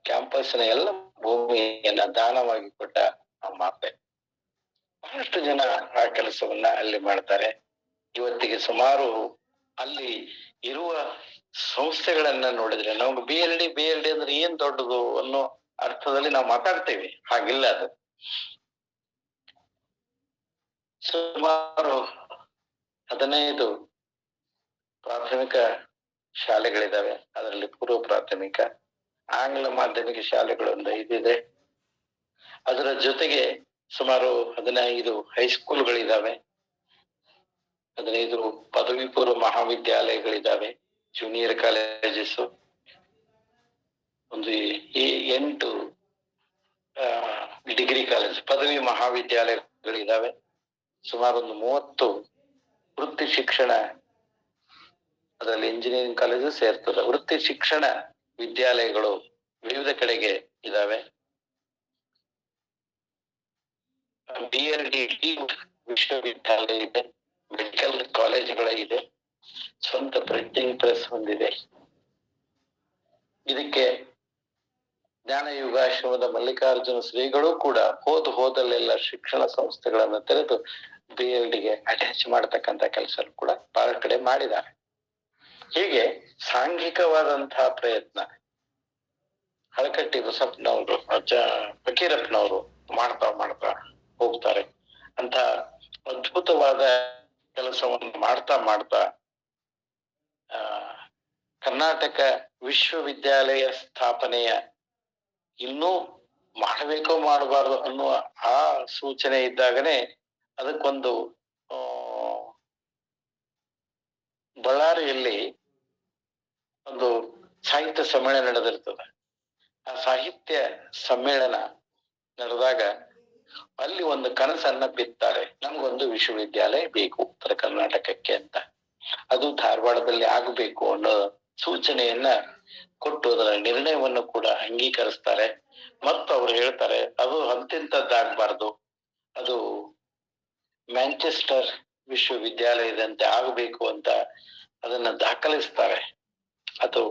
ಕ್ಯಾಂಪಸ್ನ ಎಲ್ಲ ಭೂಮಿಯನ್ನ ದಾನವಾಗಿ ಕೊಟ್ಟ ಆ ಮಾತೆ. ಬಹಳಷ್ಟು ಜನ ಆ ಕೆಲಸವನ್ನ ಅಲ್ಲಿ ಮಾಡ್ತಾರೆ. ಇವತ್ತಿಗೆ ಸುಮಾರು ಅಲ್ಲಿ ಇರುವ ಸಂಸ್ಥೆಗಳನ್ನ ನೋಡಿದ್ರೆ ನಮ್ಗೆ BLD ಅಂದ್ರೆ ಏನ್ ದೊಡ್ಡದು ಅನ್ನೋ ಅರ್ಥದಲ್ಲಿ ನಾವು ಮಾತಾಡ್ತೇವೆ. ಹಾಗಿಲ್ಲ ಅದು. ಸುಮಾರು 15 ಪ್ರಾಥಮಿಕ ಶಾಲೆಗಳಿದಾವೆ. ಅದರಲ್ಲಿ ಪೂರ್ವ ಪ್ರಾಥಮಿಕ, ಆಂಗ್ಲ ಮಾಧ್ಯಮಿಕ ಶಾಲೆಗಳು ಒಂದು 5 ಇದೆ. ಅದರ ಜೊತೆಗೆ ಸುಮಾರು 15 ಹೈಸ್ಕೂಲ್ಗಳಿದಾವೆ, 15 ಪದವಿ ಪೂರ್ವ ಮಹಾವಿದ್ಯಾಲಯಗಳಿದಾವೆ, ಜೂನಿಯರ್ ಕಾಲೇಜಸ್, ಒಂದು 8 ಡಿಗ್ರಿ ಕಾಲೇಜ್ ಪದವಿ ಮಹಾವಿದ್ಯಾಲಯಗಳಿದಾವೆ. ಸುಮಾರು ಒಂದು 30 ವೃತ್ತಿ ಶಿಕ್ಷಣ, ಅದರಲ್ಲಿ ಇಂಜಿನಿಯರಿಂಗ್ ಕಾಲೇಜು ಸೇರ್ತದೆ. ವೃತ್ತಿ ಶಿಕ್ಷಣ ವಿದ್ಯಾಲಯಗಳು ವಿವಿಧ ಕಡೆಗೆ ಇದಾವೆ. BLD ವಿಶ್ವವಿದ್ಯಾಲಯ ಇದೆ, ಮೆಡಿಕಲ್ ಕಾಲೇಜುಗಳ ಇದೆ, ಸ್ವಂತ ಪ್ರಿಂಟಿಂಗ್ ಪ್ರೆಸ್ ಹೊಂದಿದೆ. ಇದಕ್ಕೆ ಜ್ಞಾನ ಯುಗಾಶ್ರಮದ ಮಲ್ಲಿಕಾರ್ಜುನ ಶ್ರೀಗಳು ಕೂಡ ಹೋದಲ್ಲೆಲ್ಲ ಶಿಕ್ಷಣ ಸಂಸ್ಥೆಗಳನ್ನ ತೆರೆದು BLDಗೆ ಅಟ್ಯಾಚ್ ಮಾಡತಕ್ಕಂತ ಕೆಲಸ ಕೂಡ ಬಹಳ ಕಡೆ ಮಾಡಿದ್ದಾರೆ. ಹೀಗೆ ಸಾಂಘಿಕವಾದಂತಹ ಪ್ರಯತ್ನ ಹಳಕಟ್ಟಿ ಬಸಪ್ಪನವರು, ಫಕೀರಪ್ಪನವರು ಮಾಡ್ತಾ ಹೋಗ್ತಾರೆ. ಅಂತ ಅದ್ಭುತವಾದ ಕೆಲಸವನ್ನು ಮಾಡ್ತಾ ಮಾಡ್ತಾ ಕರ್ನಾಟಕ ವಿಶ್ವವಿದ್ಯಾಲಯ ಸ್ಥಾಪನೆಯ ಇನ್ನೂ ಮಾಡಬೇಕೋ ಮಾಡಬಾರ್ದು ಅನ್ನುವ ಆ ಸೂಚನೆ ಇದ್ದಾಗನೇ ಅದಕ್ಕೊಂದು ಬಳ್ಳಾರಿಯಲ್ಲಿ ಒಂದು ಸಾಹಿತ್ಯ ಸಮ್ಮೇಳನ ನಡೆದಿರ್ತದೆ. ಆ ಸಾಹಿತ್ಯ ಸಮ್ಮೇಳನ ನಡೆದಾಗ ಅಲ್ಲಿ ಒಂದು ಕನಸನ್ನ ಬಿತ್ತಾರೆ, ನಮ್ಗೊಂದು ವಿಶ್ವವಿದ್ಯಾಲಯ ಬೇಕು ಉತ್ತರ ಕರ್ನಾಟಕಕ್ಕೆ ಅಂತ. ಅದು ಧಾರವಾಡದಲ್ಲಿ ಆಗಬೇಕು ಅನ್ನೋ ಸೂಚನೆಯನ್ನ ಕೊಟ್ಟು ಅದರ ನಿರ್ಣಯವನ್ನು ಕೂಡ ಅಂಗೀಕರಿಸ್ತಾರೆ. ಮತ್ತು ಅವ್ರು ಹೇಳ್ತಾರೆ ಅದು ಅಂತಿಂತದ್ದಾಗಬಾರ್ದು, ಅದು ಮ್ಯಾಂಚೆಸ್ಟರ್ ವಿಶ್ವವಿದ್ಯಾಲಯದಂತೆ ಆಗಬೇಕು ಅಂತ ಅದನ್ನ ದಾಖಲಿಸ್ತಾರೆ. ಅದು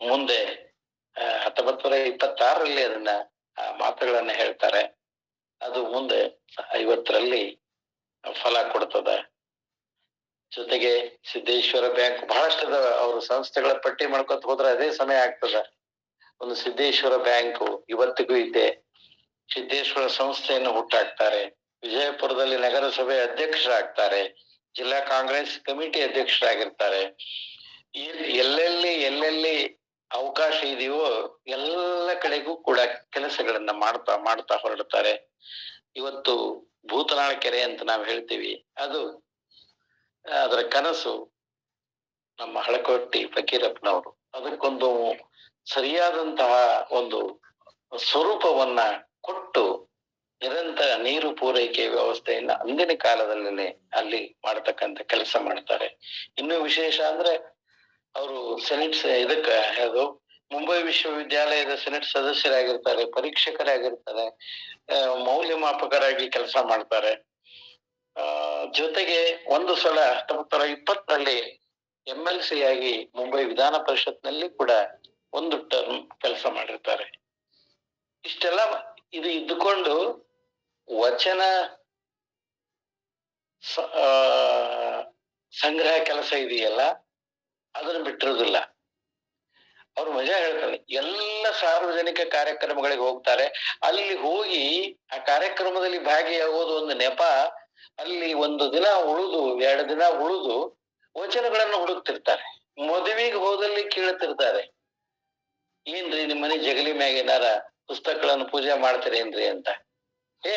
ಮುಂದೆ 1926 ಅದನ್ನ ಮಾತುಗಳನ್ನ ಹೇಳ್ತಾರೆ. ಅದು ಮುಂದೆ 50 ಫಲ ಕೊಡ್ತದ. ಜೊತೆಗೆ ಸಿದ್ದೇಶ್ವರ ಬ್ಯಾಂಕ್ ಬಹಳಷ್ಟು ಅವ್ರ ಸಂಸ್ಥೆಗಳ ಪಟ್ಟಿ ಮಾಡ್ಕೊತ ಹೋದ್ರೆ ಅದೇ ಸಮಯ ಆಗ್ತದ. ಒಂದು ಸಿದ್ದೇಶ್ವರ ಬ್ಯಾಂಕ್ ಇವತ್ತಿಗೂ ಇದೆ. ಸಿದ್ದೇಶ್ವರ ಸಂಸ್ಥೆಯನ್ನು ಹುಟ್ಟಾಕ್ತಾರೆ. ವಿಜಯಪುರದಲ್ಲಿ ನಗರಸಭೆ ಅಧ್ಯಕ್ಷರಾಗ್ತಾರೆ. ಜಿಲ್ಲಾ ಕಾಂಗ್ರೆಸ್ ಕಮಿಟಿ ಅಧ್ಯಕ್ಷರಾಗಿರ್ತಾರೆ. ಎಲ್ಲೆಲ್ಲಿ ಅವಕಾಶ ಇದೆಯೋ ಎಲ್ಲ ಕಡೆಗೂ ಕೂಡ ಕೆಲಸಗಳನ್ನ ಮಾಡ್ತಾ ಮಾಡ್ತಾ ಹೊರಡ್ತಾರೆ. ಇವತ್ತು ಭೂತನಾಳ ಕೆರೆ ಅಂತ ನಾವು ಹೇಳ್ತೀವಿ, ಅದರ ಕನಸು ನಮ್ಮ ಹಳಕೋಟಿ ಫಕೀರಪ್ಪನವರು ಅದಕ್ಕೊಂದು ಸರಿಯಾದಂತಹ ಒಂದು ಸ್ವರೂಪವನ್ನ ಕೊಟ್ಟು ನಿರಂತರ ನೀರು ಪೂರೈಕೆ ವ್ಯವಸ್ಥೆಯನ್ನ ಅಂದಿನ ಕಾಲದಲ್ಲೇ ಅಲ್ಲಿ ಮಾಡತಕ್ಕಂತ ಕೆಲಸ ಮಾಡ್ತಾರೆ. ಇನ್ನೂ ವಿಶೇಷ ಅಂದ್ರೆ ಅವರು ಸೆನೆಟ್ ಯಾವುದು ಮುಂಬೈ ವಿಶ್ವವಿದ್ಯಾಲಯದ ಸೆನೆಟ್ ಸದಸ್ಯರಾಗಿರ್ತಾರೆ, ಪರೀಕ್ಷಕರಾಗಿರ್ತಾರೆ, ಮೌಲ್ಯಮಾಪಕರಾಗಿ ಕೆಲಸ ಮಾಡ್ತಾರೆ. ಜೊತೆಗೆ ಒಂದು ಸಲ 1920 MLC ಆಗಿ ಮುಂಬೈ ವಿಧಾನ ಪರಿಷತ್ನಲ್ಲಿ ಕೂಡ ಒಂದು ಟರ್ಮ್ ಕೆಲಸ ಮಾಡಿರ್ತಾರೆ. ಇಷ್ಟೆಲ್ಲ ಇದು ಇದ್ದುಕೊಂಡು ವಚನ ಸಂಗ್ರಹ ಕೆಲಸ ಇದೆಯಲ್ಲ ಅದನ್ನು ಬಿಟ್ಟಿರೋದಿಲ್ಲ. ಅವ್ರು ಮಜಾ ಹೇಳ್ತಾರೆ, ಎಲ್ಲ ಸಾರ್ವಜನಿಕ ಕಾರ್ಯಕ್ರಮಗಳಿಗೆ ಹೋಗ್ತಾರೆ. ಅಲ್ಲಿ ಹೋಗಿ ಆ ಕಾರ್ಯಕ್ರಮದಲ್ಲಿ ಭಾಗಿಯಾಗೋದು ಒಂದು ನೆಪ. ಅಲ್ಲಿ ಒಂದು ದಿನ ಉಳಿದು 2 ದಿನ ಉಳಿದು ವಚನಗಳನ್ನು ಹುಡುಕ್ತಿರ್ತಾರೆ. ಮದುವೆಗೆ ಹೋದಲ್ಲಿ ಕೇಳ್ತಿರ್ತಾರೆ, ಏನ್ರಿ ನಿಮ್ ಮನೆ ಜಗಲಿ ಮ್ಯಾಗ ಏನಾರ ಪುಸ್ತಕಗಳನ್ನು ಪೂಜೆ ಮಾಡ್ತೀರೇನ್ರಿ ಅಂತ.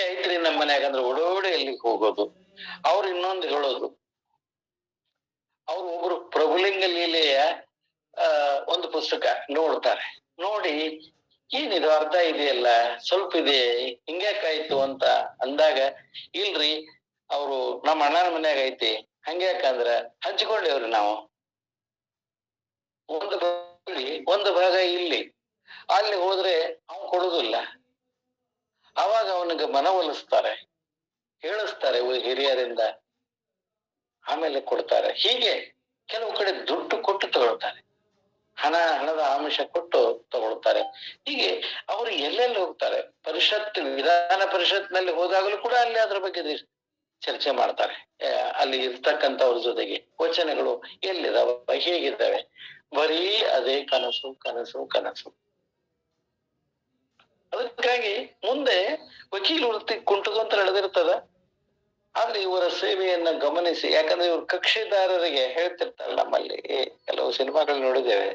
ಐತ್ರಿ ನಮ್ಮ ಮನ್ಯಾಗ ಅಂದ್ರೆ ಓಡೋಡಿ ಎಲ್ಲಿಗೆ ಹೋಗೋದು. ಅವ್ರು ಇನ್ನೊಂದು ಹೇಳೋದು, ಅವ್ರು ಒಬ್ರು ಪ್ರಭುಲಿಂಗ ಲೀಲೆಯ ಒಂದು ಪುಸ್ತಕ ನೋಡ್ತಾರೆ. ನೋಡಿ ಏನಿದು ಅರ್ಥ ಇದೆಯಲ್ಲ, ಸ್ವಲ್ಪ ಇದೆ, ಹಿಂಗ್ಯಾಕಾಯ್ತು ಅಂತ ಅಂದಾಗ, ಇಲ್ರಿ ಅವ್ರು ನಮ್ಮ ಅಣ್ಣನ ಮನ್ಯಾಗ ಐತಿ, ಹಂಗ್ಯಾಕಂದ್ರ ಹಂಚ್ಕೊಂಡೇವ್ರಿ ನಾವು, ಒಂದು ಭಾಗ ಇಲ್ಲಿ, ಅಲ್ಲಿ ಹೋದ್ರೆ ಅವನು ಕೊಡುದಿಲ್ಲ. ಅವಾಗ ಅವನಿಗೆ ಮನವೊಲಿಸ್ತಾರೆ, ಹೇಳಿಸ್ತಾರೆ ಹಿರಿಯರಿಂದ, ಆಮೇಲೆ ಕೊಡ್ತಾರೆ. ಹೀಗೆ ಕೆಲವು ಕಡೆ ದುಡ್ಡು ಕೊಟ್ಟು ತಗೊಳ್ತಾರೆ, ಹಣದ ಆಮಿಷ ಕೊಟ್ಟು ತಗೊಳ್ತಾರೆ. ಹೀಗೆ ಅವರು ಎಲ್ಲೆಲ್ಲಿ ಹೋಗ್ತಾರೆ, ವಿಧಾನ ಪರಿಷತ್ನಲ್ಲಿ ಹೋದಾಗಲೂ ಕೂಡ ಅಲ್ಲಿ ಅದ್ರ ಬಗ್ಗೆ ಚರ್ಚೆ ಮಾಡ್ತಾರೆ. ಅಲ್ಲಿ ಇರ್ತಕ್ಕಂಥವ್ರ ಜೊತೆಗೆ ವಚನಗಳು ಎಲ್ಲಿದಾವ, ಹೇಗಿದ್ದಾವೆ, ಬರೀ ಅದೇ ಕನಸು ಕನಸು ಕನಸು. ಅದಕ್ಕಾಗಿ ಮುಂದೆ ವಕೀಲ ವೃತ್ತಿ ಕುಂಟುಕೊಂತ ನಡೆದಿರ್ತದ. ಆದ್ರೆ ಇವರ ಸೇವೆಯನ್ನ ಗಮನಿಸಿ, ಯಾಕಂದ್ರೆ ಇವ್ರ ಕಕ್ಷಿದಾರರಿಗೆ ಹೇಳ್ತಿರ್ತಾರೆ. ನಮ್ಮಲ್ಲಿ ಕೆಲವು ಸಿನಿಮಾಗಳು ನೋಡಿದ್ದೇವೆ,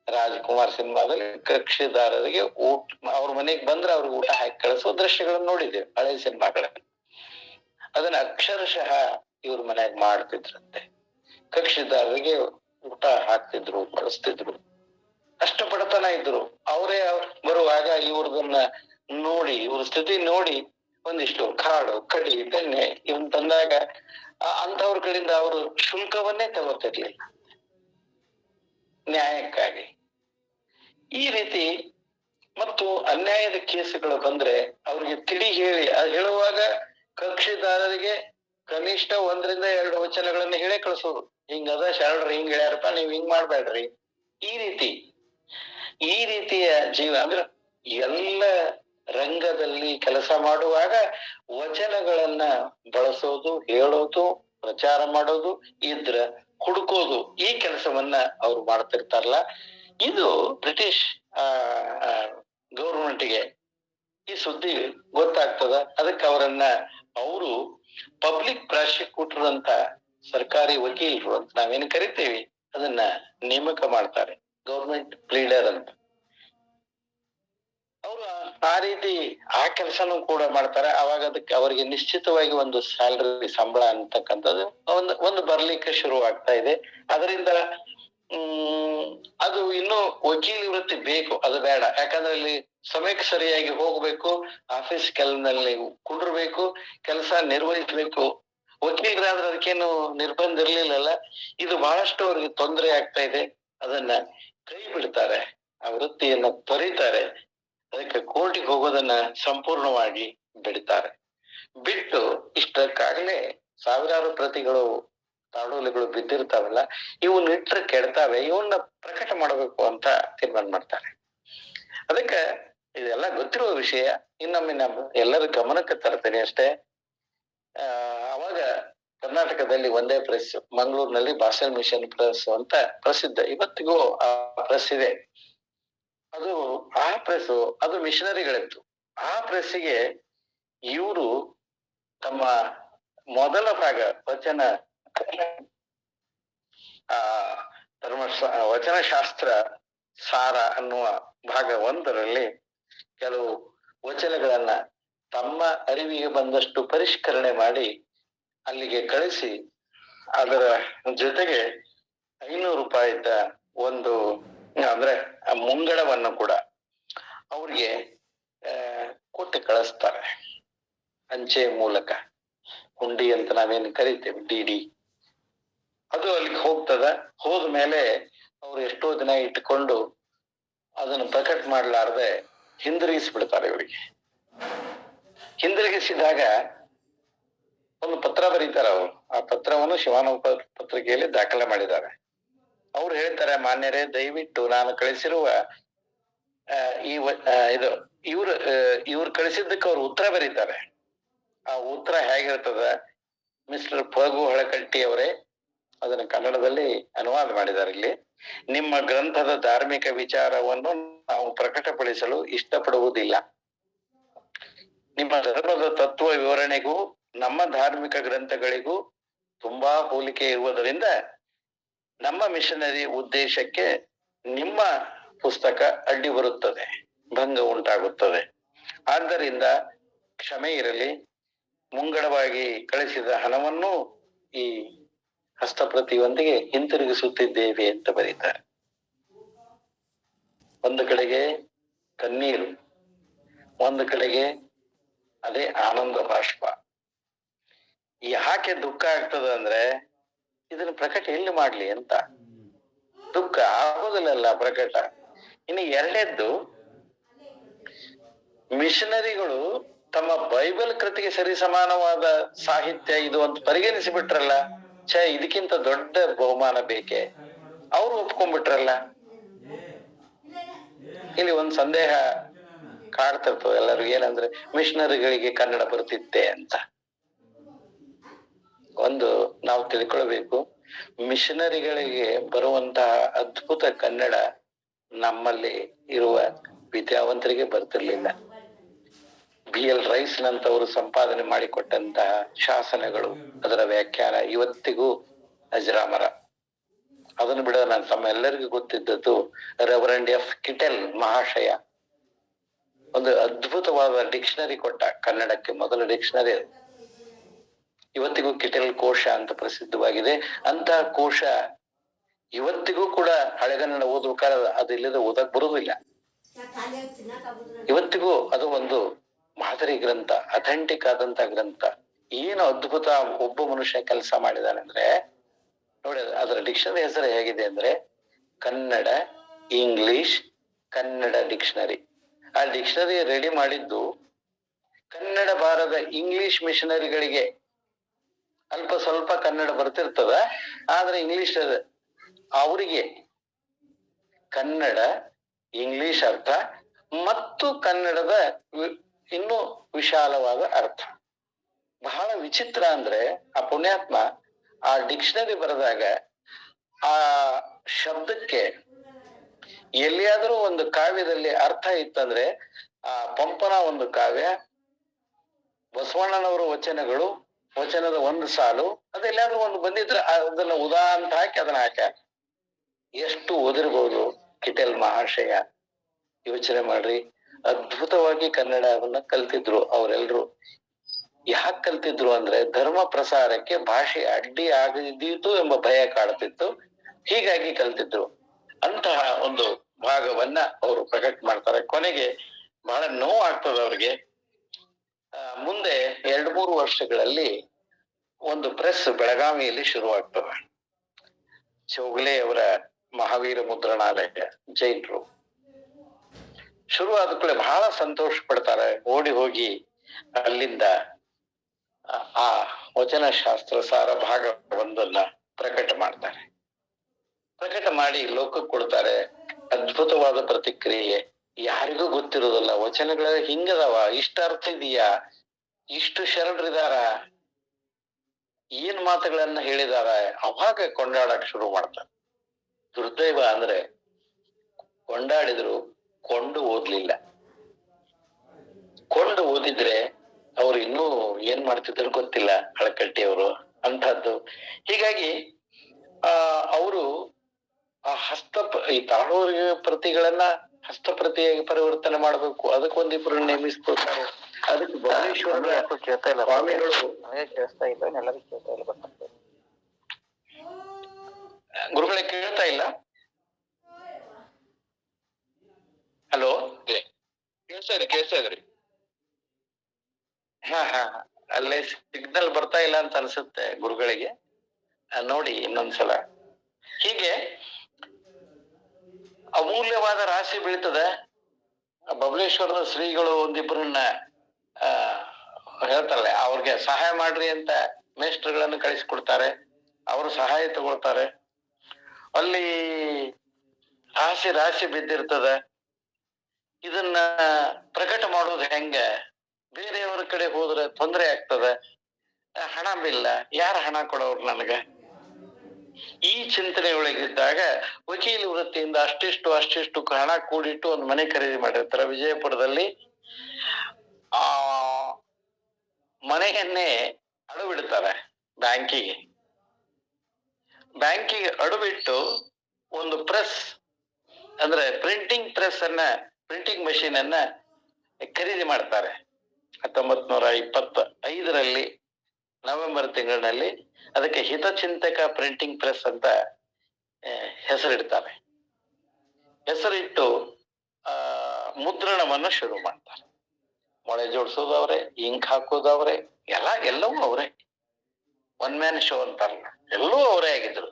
ರಾಜ್ಕುಮಾರ್ ಸಿನಿಮಾದಲ್ಲಿ ಕಕ್ಷಿದಾರರಿಗೆ ಊಟ, ಅವ್ರ ಮನೆಗೆ ಬಂದ್ರೆ ಅವ್ರಿಗೆ ಊಟ ಹಾಕಿ ಕಳಿಸೋ ದೃಶ್ಯಗಳನ್ನು ನೋಡಿದ್ದೇವೆ ಹಳೆ ಸಿನಿಮಾಗಳಲ್ಲಿ. ಅದನ್ನ ಅಕ್ಷರಶಃ ಇವ್ರ ಮನ್ಯಾಗ ಮಾಡ್ತಿದ್ರಂತೆ. ಕಕ್ಷಿದಾರರಿಗೆ ಊಟ ಹಾಕ್ತಿದ್ರು, ಬಳಸ್ತಿದ್ರು. ಅಷ್ಟ ಬಡತನ ಇದ್ರು. ಅವರೇ ಬರುವಾಗ ಇವ್ರದನ್ನ ನೋಡಿ, ಇವ್ರ ಸ್ಥಿತಿ ನೋಡಿ ಒಂದಿಷ್ಟು ಕಾಡು ಕಡಿ ಬೆಣ್ಣೆ ಇವನ್ ತಂದಾಗ ಅಂತವ್ರ ಕಡೆಯಿಂದ ಅವರು ಶುಲ್ಕವನ್ನೇ ತಗೋತಿರ್ಲಿಲ್ಲ ನ್ಯಾಯಕ್ಕಾಗಿ. ಈ ರೀತಿ ಮತ್ತು ಅನ್ಯಾಯದ ಕೇಸುಗಳು ಬಂದ್ರೆ ಅವ್ರಿಗೆ ತಿಳಿ ಹೇಳುವಾಗ ಕಕ್ಷಿದಾರರಿಗೆ ಕನಿಷ್ಠ 1 ರಿಂದ 2 ವಚನಗಳನ್ನ ಹೇಳೇ ಕಳಿಸೋದು. ಹಿಂಗದ ಶರಣರು ಹಿಂಗ್ ಹೇಳ್ಯಾರಪ್ಪ, ನೀವ್ ಹಿಂಗ್ ಮಾಡ್ಬೇಡ್ರಿ. ಈ ರೀತಿಯ ಜೀವ ಅಂದ್ರೆ ಎಲ್ಲ ರಂಗದಲ್ಲಿ ಕೆಲಸ ಮಾಡುವಾಗ ವಚನಗಳನ್ನ ಬಳಸೋದು, ಹೇಳೋದು, ಪ್ರಚಾರ ಮಾಡೋದು, ಇದ್ರ ಹುಡುಕೋದು, ಈ ಕೆಲಸವನ್ನ ಅವ್ರು ಮಾಡ್ತಿರ್ತಾರಲ್ಲ. ಇದು ಬ್ರಿಟಿಷ್ ಗೌರ್ಮೆಂಟ್ಗೆ ಈ ಸುದ್ದಿ ಗೊತ್ತಾಗ್ತದ. ಅದಕ್ಕೆ ಅವರು ಪಬ್ಲಿಕ್ ಪ್ರಾಸಿಕ್ಯೂಟರ್ ಅಂತ ಸರ್ಕಾರಿ ವಕೀಲರು ಅಂತ ನಾವೇನು ಕರಿತೀವಿ ಅದನ್ನ ನೇಮಕ ಮಾಡ್ತಾರೆ, ಗೌರ್ಮೆಂಟ್ ಪ್ಲೀಡರ್ ಅಂತ. ಅವರು ಆ ರೀತಿ ಆ ಕೆಲಸನೂ ಕೂಡ ಮಾಡ್ತಾರೆ. ಅವಾಗ ಅದಕ್ಕೆ ಅವರಿಗೆ ನಿಶ್ಚಿತವಾಗಿ ಒಂದು ಸ್ಯಾಲರಿ, ಸಂಬಳ ಅಂತಕ್ಕಂಥದ್ದು ಒಂದು ಬರ್ಲಿಕ್ಕೆ ಶುರು ಆಗ್ತಾ ಇದೆ. ಅದರಿಂದ ಅದು ಇನ್ನು ವಕೀಲ ವೃತ್ತಿ ಬೇಕು, ಅದು ಬೇಡ. ಯಾಕಂದ್ರೆ ಅಲ್ಲಿ ಸಮಯಕ್ಕೆ ಸರಿಯಾಗಿ ಹೋಗ್ಬೇಕು, ಆಫೀಸ್ ಕೆಲಸದಲ್ಲಿ ಕುಂಡ್ರಬೇಕು, ಕೆಲಸ ನಿರ್ವಹಿಸ್ಬೇಕು. ವಕೀಲರಾದ್ರೆ ಅದಕ್ಕೇನು ನಿರ್ಬಂಧ ಇರ್ಲಿಲ್ಲಲ್ಲ. ಇದು ಬಹಳಷ್ಟು ಅವ್ರಿಗೆ ತೊಂದರೆ ಆಗ್ತಾ ಇದೆ. ಅದನ್ನ ಕೈ ಬಿಡ್ತಾರೆ, ಆ ವೃತ್ತಿಯನ್ನ ತೊರೀತಾರೆ. ಅದಕ್ಕೆ ಕೋರ್ಟಿಗೆ ಹೋಗೋದನ್ನ ಸಂಪೂರ್ಣವಾಗಿ ಬಿಡ್ತಾರೆ. ಬಿಟ್ಟು ಇಷ್ಟಕ್ಕಾಗಲೇ ಸಾವಿರಾರು ಪ್ರತಿಗಳು, ತಾಡೋಲೆಗಳು ಬಿದ್ದಿರ್ತಾವಲ್ಲ, ಇವನ್ನ ಇಟ್ರೆ ಕೆಡ್ತಾವೆ, ಇವನ್ನ ಪ್ರಕಟ ಮಾಡಬೇಕು ಅಂತ ತೀರ್ಮಾನ ಮಾಡ್ತಾರೆ. ಅದಕ್ಕೆ ಇದೆಲ್ಲ ಗೊತ್ತಿರುವ ವಿಷಯ. ಇನ್ನೊಮ್ಮೆ ನಾನು ಎಲ್ಲರ ಗಮನಕ್ಕೆ ತರ್ತೇನೆ ಅಷ್ಟೇ. ಅವಾಗ ಕರ್ನಾಟಕದಲ್ಲಿ ಒಂದೇ ಪ್ರೆಸ್, ಮಂಗಳೂರಿನಲ್ಲಿ ಭಾಷಾ ಮಿಷನ್ ಪ್ರೆಸ್ ಅಂತ ಪ್ರಸಿದ್ಧ, ಇವತ್ತಿಗೂ ಆ ಪ್ರೆಸ್ ಇದೆ. ಆ ಪ್ರೆಸ್ ಅದು ಮಿಷನರಿಗಳಿತ್ತು. ಆ ಪ್ರೆಸ್ಸಿಗೆ ಇವರು ತಮ್ಮ ಮೊದಲ ಭಾಗ ವಚನ ವಚನಶಾಸ್ತ್ರ ಸಾರ ಅನ್ನುವ ಭಾಗ 1ರಲ್ಲಿ ಕೆಲವು ವಚನಗಳನ್ನ ತಮ್ಮ ಅರಿವಿಗೆ ಬಂದಷ್ಟು ಪರಿಷ್ಕರಣೆ ಮಾಡಿ ಅಲ್ಲಿಗೆ ಕಳಿಸಿ, ಅದರ ಜೊತೆಗೆ 500 ರೂಪಾಯಿದ ಒಂದು ಅಂದ್ರೆ ಮುಂಗಡವನ್ನು ಕೂಡ ಅವ್ರಿಗೆ ಕೊಟ್ಟು ಕಳಿಸ್ತಾರೆ. ಅಂಚೆ ಮೂಲಕ ಹುಂಡಿ ಅಂತ ನಾವೇನು ಕರಿತೇವೆ, ಡಿಡಿ, ಅದು ಅಲ್ಲಿಗೆ ಹೋಗ್ತದ. ಹೋದ್ಮೇಲೆ ಅವ್ರು ಎಷ್ಟೋ ದಿನ ಇಟ್ಕೊಂಡು ಅದನ್ನು ಪ್ರಕಟ ಮಾಡ್ಲಾರ್ದೆ ಹಿಂದಿರುಗಿಸ್ಬಿಡ್ತಾರೆ. ಇವರಿಗೆ ಹಿಂದಿರುಗಿಸಿದಾಗ ಒಂದು ಪತ್ರ ಬರೀತಾರೆ ಅವರು. ಆ ಪತ್ರವನ್ನು ಶಿವಾನಂದ ಪತ್ರಿಕೆಯಲ್ಲಿ ದಾಖಲೆ ಮಾಡಿದ್ದಾರೆ. ಅವ್ರು ಹೇಳ್ತಾರೆ, ಮಾನ್ಯರೇ, ದಯವಿಟ್ಟು ನಾನು ಕಳಿಸಿರುವ ಇವ್ರು ಕಳಿಸಿದ್ದಕ್ಕೆ ಅವ್ರು ಉತ್ತರ ಬರೀತಾರೆ. ಆ ಉತ್ತರ ಹೇಗಿರ್ತದ, ಮಿಸ್ಟರ್ ಫಗು ಹಳಕಟ್ಟಿ ಅವರೇ, ಅದನ್ನ ಕನ್ನಡದಲ್ಲಿ ಅನುವಾದ ಮಾಡಿದ್ದಾರೆ ಇಲ್ಲಿ. ನಿಮ್ಮ ಗ್ರಂಥದ ಧಾರ್ಮಿಕ ವಿಚಾರವನ್ನು ನಾವು ಪ್ರಕಟಪಡಿಸಲು ಇಷ್ಟಪಡುವುದಿಲ್ಲ. ನಿಮ್ಮ ಧರ್ಮದ ತತ್ವ ವಿವರಣೆಗೂ ನಮ್ಮ ಧಾರ್ಮಿಕ ಗ್ರಂಥಗಳಿಗೂ ತುಂಬಾ ಹೋಲಿಕೆ ಇರುವುದರಿಂದ ನಮ್ಮ ಮಿಷನರಿ ಉದ್ದೇಶಕ್ಕೆ ನಿಮ್ಮ ಪುಸ್ತಕ ಅಡ್ಡಿ ಬರುತ್ತದೆ, ಭಂಗ ಉಂಟಾಗುತ್ತದೆ. ಆದ್ದರಿಂದ ಕ್ಷಮೆ ಇರಲಿ. ಮುಂಗಡವಾಗಿ ಕಳಿಸಿದ ಹಣವನ್ನು ಈ ಹಸ್ತಪ್ರತಿಯೊಂದಿಗೆ ಹಿಂತಿರುಗಿಸುತ್ತಿದ್ದೇವೆ ಅಂತ ಬರೀತಾರೆ. ಒಂದು ಕಡೆಗೆ ಕಣ್ಣೀರು, ಒಂದು ಕಡೆಗೆ ಅದೇ ಆನಂದ ಬಾಷ್ಪ. ಯಾಕೆ ದುಃಖ ಆಗ್ತದ ಅಂದ್ರೆ, ಇದನ್ನ ಪ್ರಕಟ ಎಲ್ಲಿ ಮಾಡ್ಲಿ ಅಂತ. ದುಃಖ ಆಗೋದಿಲ್ಲ ಪ್ರಕಟ. ಇನ್ನು ಎರಡನೇದ್ದು, ಮಿಷನರಿಗಳು ತಮ್ಮ ಬೈಬಲ್ ಕೃತಿಗೆ ಸರಿ ಸಮಾನವಾದ ಸಾಹಿತ್ಯ ಇದು ಅಂತ ಪರಿಗಣಿಸಿ ಬಿಟ್ರಲ್ಲ. ಇದಕ್ಕಿಂತ ದೊಡ್ಡ ಬಹುಮಾನ ಬೇಕೆ? ಅವ್ರು ಒಪ್ಕೊಂಡ್ಬಿಟ್ರಲ್ಲ. ಇಲ್ಲಿ ಒಂದ್ ಸಂದೇಹ ಕಾಡ್ತಿರ್ತದೆ ಎಲ್ಲರಿಗೂ, ಏನಂದ್ರೆ ಮಿಷನರಿಗಳಿಗೆ ಕನ್ನಡ ಬರ್ತಿತ್ತೆ ಅಂತ. ಒಂದು ನಾವು ತಿಳ್ಕೊಳ್ಬೇಕು, ಮಿಷನರಿಗಳಿಗೆ ಬರುವಂತಹ ಅದ್ಭುತ ಕನ್ನಡ ನಮ್ಮಲ್ಲಿ ಇರುವ ವಿದ್ಯಾವಂತರಿಗೆ ಬರ್ತಿರ್ಲಿಲ್ಲ. BL ರೈಸ್ ನಂತವರು ಸಂಪಾದನೆ ಮಾಡಿಕೊಟ್ಟಂತಹ ಶಾಸನಗಳು, ಅದರ ವ್ಯಾಖ್ಯಾನ ಇವತ್ತಿಗೂ ಅಜರಾಮರ. ಅದನ್ನು ಬಿಡ, ನಾನು ತಮ್ಮೆಲ್ಲರಿಗೂ ಗೊತ್ತಿದ್ದದ್ದು ರೆವರೆಂಡ್ F. ಕಿಟೆಲ್ ಮಹಾಶಯ ಒಂದು ಅದ್ಭುತವಾದ ಡಿಕ್ಷನರಿ ಕೊಟ್ಟ ಕನ್ನಡಕ್ಕೆ, ಮೊದಲ ಡಿಕ್ಷನರಿ ಅದು. ಇವತ್ತಿಗೂ ಕಿಟೆಲ್ ಕೋಶ ಅಂತ ಪ್ರಸಿದ್ಧವಾಗಿದೆ. ಅಂತಹ ಕೋಶ ಇವತ್ತಿಗೂ ಕೂಡ ಹಳೆಗನ್ನಡ ಓದ್ಬೇಕಾದ್ರೆ ಅದು ಇಲ್ಲದೆ ಓದಕ್ ಬರುವುದಿಲ್ಲ. ಇವತ್ತಿಗೂ ಅದು ಒಂದು ಮಾದರಿ ಗ್ರಂಥ, ಅಥೆಂಟಿಕ್ ಆದಂತ ಗ್ರಂಥ. ಏನು ಅದ್ಭುತ ಒಬ್ಬ ಮನುಷ್ಯ ಕೆಲಸ ಮಾಡಿದಾನೆ ಅಂದ್ರೆ ನೋಡಿ. ಅದರ ಡಿಕ್ಷನರಿ ಹೆಸರು ಹೇಗಿದೆ ಅಂದ್ರೆ ಕನ್ನಡ ಇಂಗ್ಲಿಷ್ ಕನ್ನಡ ಡಿಕ್ಷನರಿ. ಆ ಡಿಕ್ಷನರಿ ರೆಡಿ ಮಾಡಿದ್ದು ಕನ್ನಡ ಬಾರದ ಇಂಗ್ಲಿಷ್ ಮಿಷನರಿಗಳಿಗೆ. ಅಲ್ಪ ಸ್ವಲ್ಪ ಕನ್ನಡ ಬರ್ತಿರ್ತದ, ಆದ್ರೆ ಇಂಗ್ಲಿಷ್ ಅವರಿಗೆ ಕನ್ನಡ ಇಂಗ್ಲಿಷ್ ಅರ್ಥ ಮತ್ತು ಕನ್ನಡದ ಇನ್ನೂ ವಿಶಾಲವಾದ ಅರ್ಥ. ಬಹಳ ವಿಚಿತ್ರ ಅಂದ್ರೆ, ಆ ಪುಣ್ಯಾತ್ಮ ಆ ಡಿಕ್ಷನರಿ ಬರೆದಾಗ ಆ ಶಬ್ದಕ್ಕೆ ಎಲ್ಲಿಯಾದ್ರೂ ಒಂದು ಕಾವ್ಯದಲ್ಲಿ ಅರ್ಥ ಇತ್ತಂದ್ರೆ, ಆ ಪಂಪನ ಒಂದು ಕಾವ್ಯ, ಬಸವಣ್ಣನವರ ವಚನಗಳು ವಚನದ ಒಂದು ಸಾಲು ಅದೆಲ್ಲಾದ್ರೂ ಒಂದು ಬಂದಿದ್ರೆ ಅದನ್ನ ಉದಾ ಅಂತ ಹಾಕಿ ಅದನ್ನ ಹಾಕ್ಯಾರ. ಎಷ್ಟು ಓದಿರ್ಬೋದು ಕಿಟೆಲ್ ಮಹಾಶಯ, ಯೋಚನೆ ಮಾಡ್ರಿ. ಅದ್ಭುತವಾಗಿ ಕನ್ನಡ ಅದನ್ನ ಕಲ್ತಿದ್ರು ಅವರೆಲ್ರು. ಯಾಕೆ ಕಲ್ತಿದ್ರು ಅಂದ್ರೆ ಧರ್ಮ ಪ್ರಸಾರಕ್ಕೆ ಭಾಷೆ ಅಡ್ಡಿ ಆಗದಿತ್ತು ಎಂಬ ಭಯ ಕಾಡ್ತಿತ್ತು, ಹೀಗಾಗಿ ಕಲ್ತಿದ್ರು. ಅಂತಹ ಒಂದು ಭಾಗವನ್ನ ಅವರು ಪ್ರಕಟ ಮಾಡ್ತಾರೆ. ಕೊನೆಗೆ ಬಹಳ ನೋವು ಆಗ್ತದೆ ಅವ್ರಿಗೆ. ಮುಂದೆ 2-3 ವರ್ಷಗಳಲ್ಲಿ ಒಂದು ಪ್ರೆಸ್ ಬೆಳಗಾವಿಯಲ್ಲಿ ಶುರುವಾಗ್ತದೆ. ಚೌಗಲೆ ಅವರ ಮಹಾವೀರ ಮುದ್ರಣಾಲಯ, ಜೈನರು ಶುರುವಾದ ಕೂಡಲೇ ಬಹಳ ಸಂತೋಷ ಪಡ್ತಾರೆ. ಓಡಿ ಹೋಗಿ ಅಲ್ಲಿಂದ ಆ ವಚನಶಾಸ್ತ್ರ ಸಾರ ಭಾಗ ಒಂದನ್ನ ಪ್ರಕಟ ಮಾಡ್ತಾರೆ. ಪ್ರಕಟ ಮಾಡಿ ಲೋಕಕ್ಕೆ ಕೊಡ್ತಾರೆ. ಅದ್ಭುತವಾದ ಪ್ರತಿಕ್ರಿಯೆ. ಯಾರಿಗೂ ಗೊತ್ತಿರೋದಿಲ್ಲ ವಚನಗಳ ಹಿಂಗದವ, ಇಷ್ಟ ಅರ್ಥ ಇದೆಯಾ, ಇಷ್ಟು ಶರಣರಿದಾರ, ಏನ್ ಮಾತುಗಳನ್ನ ಹೇಳಿದಾರ, ಅವಾಗ ಕೊಂಡಾಡಕ್ ಶುರು ಮಾಡ್ತಾರೆ. ದುರ್ದೈವ ಅಂದ್ರೆ ಕೊಂಡಾಡಿದ್ರು ಕೊಂಡು ಓದ್ಲಿಲ್ಲ. ಕೊಂಡು ಓದಿದ್ರೆ ಅವ್ರು ಇನ್ನೂ ಏನ್ ಮಾಡ್ತಿದ್ರು ಗೊತ್ತಿಲ್ಲ, ಹಳಕಟ್ಟಿಯವರು ಅಂತದ್ದು. ಹೀಗಾಗಿ ಅವರು ಆ ಈ ತಾಳೂರಿಗೆ ಪ್ರತಿಗಳನ್ನ ಹಸ್ತಪ್ರತಿಯಾಗಿ ಪರಿವರ್ತನೆ ಮಾಡ್ಬೇಕು, ಅದಕ್ಕೊಂದಿಬ್ರು ನೇಮಿಸ್ಕೊಳ್ತಾರೆ. ಅದಕ್ಕೆ ಬಸವೇಶ್ವರ ಕೇಳ್ತಾ ಇಲ್ಲ, ಸ್ವಾಮಿಗಳು ಕೇಳಿಸ್ತಾ ಇಲ್ಲ, ಎಲ್ಲರಿಗೂ ಕೇಳ್ತಾ ಇಲ್ಲ. ಗುರುಗಳಿಗೆ ಕೇಳ್ತಾ ಇಲ್ಲ? ಹಲೋ, ಕೇಳ್ತಾ ಇದ್ರಿ? ಹಾ, ಅಲ್ಲೇ ಸಿಗ್ನಲ್ ಬರ್ತಾ ಇಲ್ಲ ಅಂತ ಅನ್ಸುತ್ತೆ ಗುರುಗಳಿಗೆ. ನೋಡಿ ಇನ್ನೊಂದ್ಸಲ. ಹೀಗೆ ಅಮೂಲ್ಯವಾದ ರಾಶಿ ಬೀಳ್ತದೆ. ಬಬಲೇಶ್ವರದ ಶ್ರೀಗಳು ಒಂದಿಬ್ಬರನ್ನ ಹೇಳ್ತಾರಲ್ಲ, ಅವ್ರಿಗೆ ಸಹಾಯ ಮಾಡ್ರಿ ಅಂತ ಮೇಸ್ಟ್ರುಗಳನ್ನು ಕಳಿಸ್ಕೊಡ್ತಾರೆ. ಅವರು ಸಹಾಯ ತಗೊಳ್ತಾರೆ. ಅಲ್ಲಿ ರಾಶಿ ಬಿದ್ದಿರ್ತದ. ಇದನ್ನ ಪ್ರಕಟ ಮಾಡೋದು ಹೆಂಗ? ಬೇರೆಯವ್ರ ಕಡೆ ಹೋದ್ರೆ ತೊಂದರೆ ಆಗ್ತದೆ, ಹಣ ಬಿಲ್ಲ, ಯಾರ ಹಣ ಕೊಡೋರು ನನಗ? ಈ ಚಿಂತನೆ ಒಳಗಿದ್ದಾಗ ವಕೀಲ ವೃತ್ತಿಯಿಂದ ಅಷ್ಟಿಷ್ಟು ಹಣ ಕೂಡಿಟ್ಟು ಒಂದು ಮನೆ ಖರೀದಿ ಮಾಡಿರ್ತಾರೆ ವಿಜಯಪುರದಲ್ಲಿ. ಆ ಮನೆಯನ್ನೇ ಅಡುಬಿಡ್ತಾರೆ ಬ್ಯಾಂಕಿಗೆ ಅಡುಬಿಟ್ಟು ಒಂದು ಪ್ರೆಸ್ ಅಂದ್ರೆ ಪ್ರಿಂಟಿಂಗ್ ಮಷೀನ್ ಅನ್ನ ಖರೀದಿ ಮಾಡ್ತಾರೆ. 1925 ನವೆಂಬರ್ ತಿಂಗಳಿನಲ್ಲಿ ಅದಕ್ಕೆ ಹಿತಚಿಂತಕ ಪ್ರಿಂಟಿಂಗ್ ಪ್ರೆಸ್ ಅಂತ ಹೆಸರಿಡ್ತಾರೆ. ಹೆಸರಿಟ್ಟು ಮುದ್ರಣವನ್ನು ಶುರು ಮಾಡ್ತಾರೆ. ಮೊಳೆ ಜೋಡಿಸೋದು ಅವರೇ, ಇಂಕ್ ಹಾಕೋದು ಅವರೇ, ಎಲ್ಲವೂ ಅವರೇ. ಒನ್ ಮ್ಯಾನ್ ಶೋ ಅಂತಾರಲ್ಲ, ಎಲ್ಲವೂ ಅವರೇ ಆಗಿದ್ರು.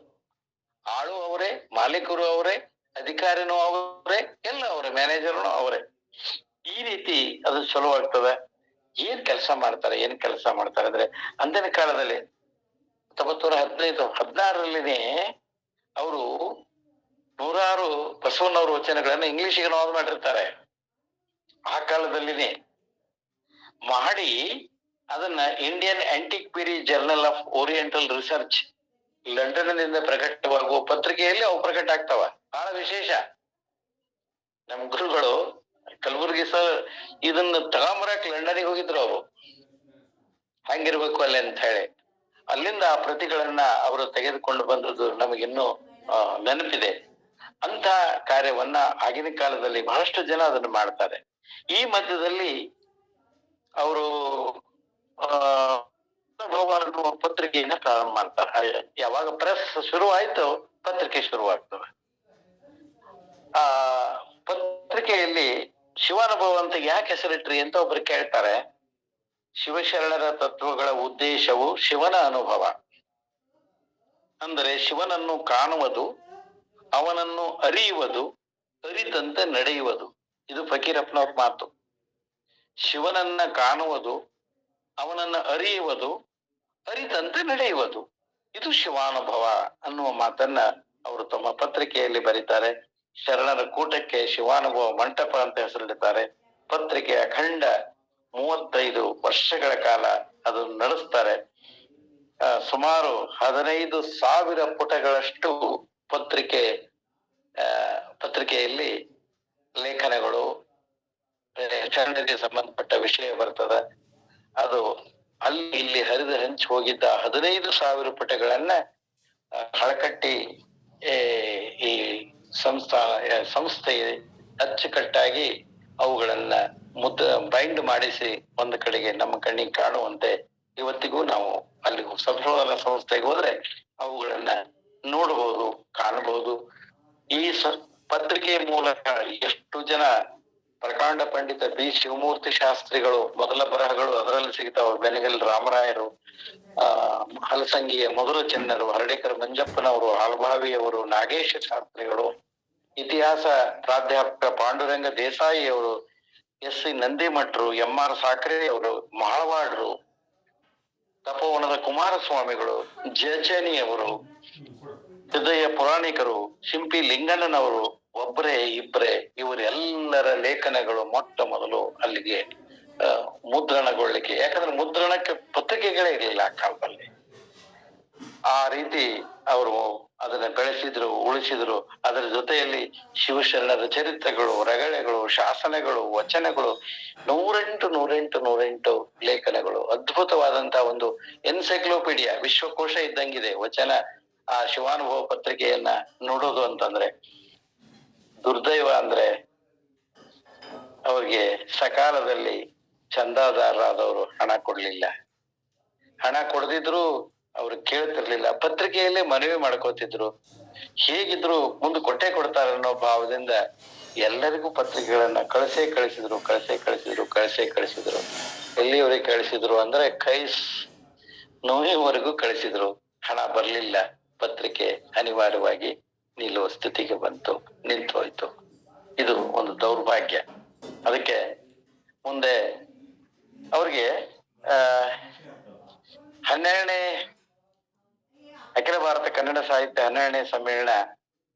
ಆಳು ಅವರೇ, ಮಾಲೀಕರು ಅವರೇ, ಅಧಿಕಾರಿನೂ ಅವರೇ, ಎಲ್ಲ ಅವರೇ, ಮ್ಯಾನೇಜರ್ನು ಅವರೇ. ಈ ರೀತಿ ಅದು ಚಲೋ ಆಗ್ತದೆ. ಏನ್ ಕೆಲಸ ಮಾಡ್ತಾರೆ ಅಂದ್ರೆ ಅಂದಿನ ಕಾಲದಲ್ಲಿ 1915-16 ಅವರು 106 ಬಸವಣ್ಣವ್ರ ವಚನಗಳನ್ನ ಇಂಗ್ಲಿಷಿಗೆ ಅನುವಾದ ಮಾಡಿರ್ತಾರೆ. ಆ ಕಾಲದಲ್ಲಿನೇ ಮಾಡಿ ಅದನ್ನ Indian antiquary journal of oriental research ಲಂಡನ್ನಿಂದ ಪ್ರಕಟವಾಗುವ ಪತ್ರಿಕೆಯಲ್ಲಿ ಅವು ಪ್ರಕಟ ಆಗ್ತಾವ. ಬಹಳ ವಿಶೇಷ. ನಮ್ ಗುರುಗಳು ಕಲಬುರ್ಗಿ ಸರ್ ಇದನ್ನ ತಗೊಂಬರಕ್ ಲಂಡನ್ಗೆ ಹೋಗಿದ್ರು. ಅವರು ಹಂಗಿರ್ಬೇಕು ಅಲ್ಲಿ ಅಂತ ಹೇಳಿ ಅಲ್ಲಿಂದ ಆ ಪ್ರತಿಗಳನ್ನ ಅವರು ತೆಗೆದುಕೊಂಡು ಬಂದದ್ದು ನಮಗಿನ್ನೂ ನೆನಪಿದೆ. ಅಂತ ಕಾರ್ಯವನ್ನ ಆಗಿನ ಕಾಲದಲ್ಲಿ ಬಹಳಷ್ಟು ಜನ ಅದನ್ನು ಮಾಡ್ತಾರೆ. ಈ ಮಧ್ಯದಲ್ಲಿ ಅವರು ಪತ್ರಿಕೆಯನ್ನ ಪ್ರಾರಂಭ ಮಾಡ್ತಾರೆ. ಯಾವಾಗ ಪ್ರೆಸ್ ಶುರು ಆಯ್ತು ಪತ್ರಿಕೆ ಶುರುವಾಗ್ತವೆ. ಆ ಪತ್ರಿಕೆಯಲ್ಲಿ ಶಿವಾನುಭವ ಅಂತ ಯಾಕೆ ಹೆಸರಿಟ್ರಿ ಅಂತ ಒಬ್ರು ಕೇಳ್ತಾರೆ. ಶಿವಶರಣರ ತತ್ವಗಳ ಉದ್ದೇಶವು ಶಿವನ ಅನುಭವ, ಅಂದರೆ ಶಿವನನ್ನು ಕಾಣುವುದು, ಅವನನ್ನು ಅರಿಯುವುದು, ಅರಿತಂತೆ ನಡೆಯುವುದು. ಇದು ಫಕೀರಪ್ಪನವ್ರ ಮಾತು. ಶಿವನನ್ನ ಕಾಣುವುದು, ಅವನನ್ನ ಅರಿಯುವುದು, ಅರಿತಂತೆ ನಡೆಯುವುದು, ಇದು ಶಿವಾನುಭವ ಅನ್ನುವ ಮಾತನ್ನ ಅವರು ತಮ್ಮ ಪತ್ರಿಕೆಯಲ್ಲಿ ಬರೀತಾರೆ. ಶರಣರ ಕೂಟಕ್ಕೆ ಶಿವಾನುಭವ ಮಂಟಪ ಅಂತ ಹೆಸರಿಡ್ತಾರೆ. ಪತ್ರಿಕೆ ಅಖಂಡ 35 ವರ್ಷಗಳ ಕಾಲ ಅದನ್ನು ನಡೆಸ್ತಾರೆ. ಸುಮಾರು 15,000 ಪುಟಗಳಷ್ಟು ಪತ್ರಿಕೆಯಲ್ಲಿ ಲೇಖನಗಳು, ಶರಣರಿಗೆ ಸಂಬಂಧಪಟ್ಟ ವಿಷಯ ಬರ್ತದೆ. ಅದು ಅಲ್ಲಿ ಇಲ್ಲಿ ಹರಿದು ಹಂಚಿ ಹೋಗಿದ್ದ 15,000 ಪುಟಗಳನ್ನ ಹಳಕಟ್ಟಿ ಈ ಸಂಸ್ಥೆ ಅಚ್ಚುಕಟ್ಟಾಗಿ ಅವುಗಳನ್ನ ಬೈಂಡ್ ಮಾಡಿಸಿ ಒಂದು ಕಡೆಗೆ ನಮ್ಮ ಕಣ್ಣಿಗೆ ಕಾಣುವಂತೆ ಇವತ್ತಿಗೂ ನಾವು ಅಲ್ಲಿ ಸಂಶೋಧನಾ ಸಂಸ್ಥೆಗೆ ಹೋದ್ರೆ ಅವುಗಳನ್ನ ನೋಡಬಹುದು, ಕಾಣಬಹುದು. ಈ ಪತ್ರಿಕೆಯ ಮೂಲಕ ಎಷ್ಟು ಜನ ಪ್ರಕಾಂಡ ಪಂಡಿತ ಬಿ ಶಿವಮೂರ್ತಿ ಶಾಸ್ತ್ರಿಗಳು ಮೊದಲ ಬರಹಗಳು ಅದರಲ್ಲಿ ಸಿಗ್ತಾವ. ಬೆನಗಲ್ ರಾಮರಾಯರು, ಹಲಸಂಗಿಯ ಮೊದಲು ಚೆನ್ನರು, ಹರಡೇಕರ್ ಮಂಜಪ್ಪನವರು, ಆಲ್ಭಾವಿಯವರು, ನಾಗೇಶ ಶಾಸ್ತ್ರಿಗಳು, ಇತಿಹಾಸ ಪ್ರಾಧ್ಯಾಪಕ ಪಾಂಡುರಂಗ ದೇಸಾಯಿ ಅವರು, ಎಸ್.ಸಿ. ನಂದಿಮಠರು, ಎಂ.ಆರ್. ಸಾಕ್ರೆ ಅವರು, ಮಾಳವಾಡ್ರು, ತಪೋವನದ ಕುಮಾರಸ್ವಾಮಿಗಳು, ಜಚನಿಯವರು, ಹೃದಯ ಪುರಾಣಿಕರು, ಶಿಂಪಿ ಲಿಂಗಣ್ಣನವರು, ಒಬ್ಬರೇ ಇಬ್ಬರೇ ಇವರೆಲ್ಲರ ಲೇಖನಗಳು ಮೊಟ್ಟ ಮೊದಲು ಅಲ್ಲಿಗೆ ಮುದ್ರಣಗೊಳ್ಳಿಕ್ಕೆ, ಯಾಕಂದ್ರೆ ಮುದ್ರಣಕ್ಕೆ ಪತ್ರಿಕೆಗಳೇ ಇರಲಿಲ್ಲ ಆ ಕಾಲದಲ್ಲಿ. ಆ ರೀತಿ ಅವರು ಅದನ್ನ ಬೆಳೆಸಿದ್ರು, ಉಳಿಸಿದ್ರು. ಅದರ ಜೊತೆಯಲ್ಲಿ ಶಿವಶರಣರ ಚರಿತ್ರೆಗಳು, ರಗಳೆಗಳು, ಶಾಸನಗಳು, ವಚನಗಳು, 108 ಲೇಖನಗಳು, ಅದ್ಭುತವಾದಂತಹ ಒಂದು ಎನ್ಸೈಕ್ಲೋಪೀಡಿಯಾ, ವಿಶ್ವಕೋಶ ಇದ್ದಂಗಿದೆ ವಚನ. ಆ ಶಿವಾನುಭವ ಪತ್ರಿಕೆಯನ್ನ ನೋಡೋದು ಅಂತಂದ್ರೆ ದುರ್ದೈವ ಅಂದ್ರೆ ಅವ್ರಿಗೆ ಸಕಾಲದಲ್ಲಿ ಚಂದಾದಾರರಾದವರು ಹಣ ಕೊಡ್ಲಿಲ್ಲ. ಹಣ ಕೊಡದಿದ್ರು ಅವ್ರು ಕೇಳ್ತಿರ್ಲಿಲ್ಲ, ಪತ್ರಿಕೆಯಲ್ಲೇ ಮನವಿ ಮಾಡ್ಕೋತಿದ್ರು. ಹೇಗಿದ್ರು ಮುಂದೆ ಕೊಟ್ಟೆ ಕೊಡ್ತಾರ ಅನ್ನೋ ಭಾವದಿಂದ ಎಲ್ಲರಿಗೂ ಪತ್ರಿಕೆಗಳನ್ನ ಕಳಿಸಿದ್ರು. ಎಲ್ಲಿವರೆಗೆ ಕಳಿಸಿದ್ರು ಅಂದ್ರೆ ಕೈಸ್ ನೋವಿವರೆಗೂ ಕಳಿಸಿದ್ರು. ಹಣ ಬರ್ಲಿಲ್ಲ, ಪತ್ರಿಕೆ ಅನಿವಾರ್ಯವಾಗಿ ನಿಲ್ಲುವ ಸ್ಥಿತಿಗೆ ನಿಂತು ಹೋಯ್ತು. ಇದು ಒಂದು ದೌರ್ಭಾಗ್ಯ. ಅದಕ್ಕೆ ಮುಂದೆ ಅವ್ರಿಗೆ 12ನೇ ಅಖಿಲ ಭಾರತ ಕನ್ನಡ ಸಾಹಿತ್ಯ 12ನೇ ಸಮ್ಮೇಳನ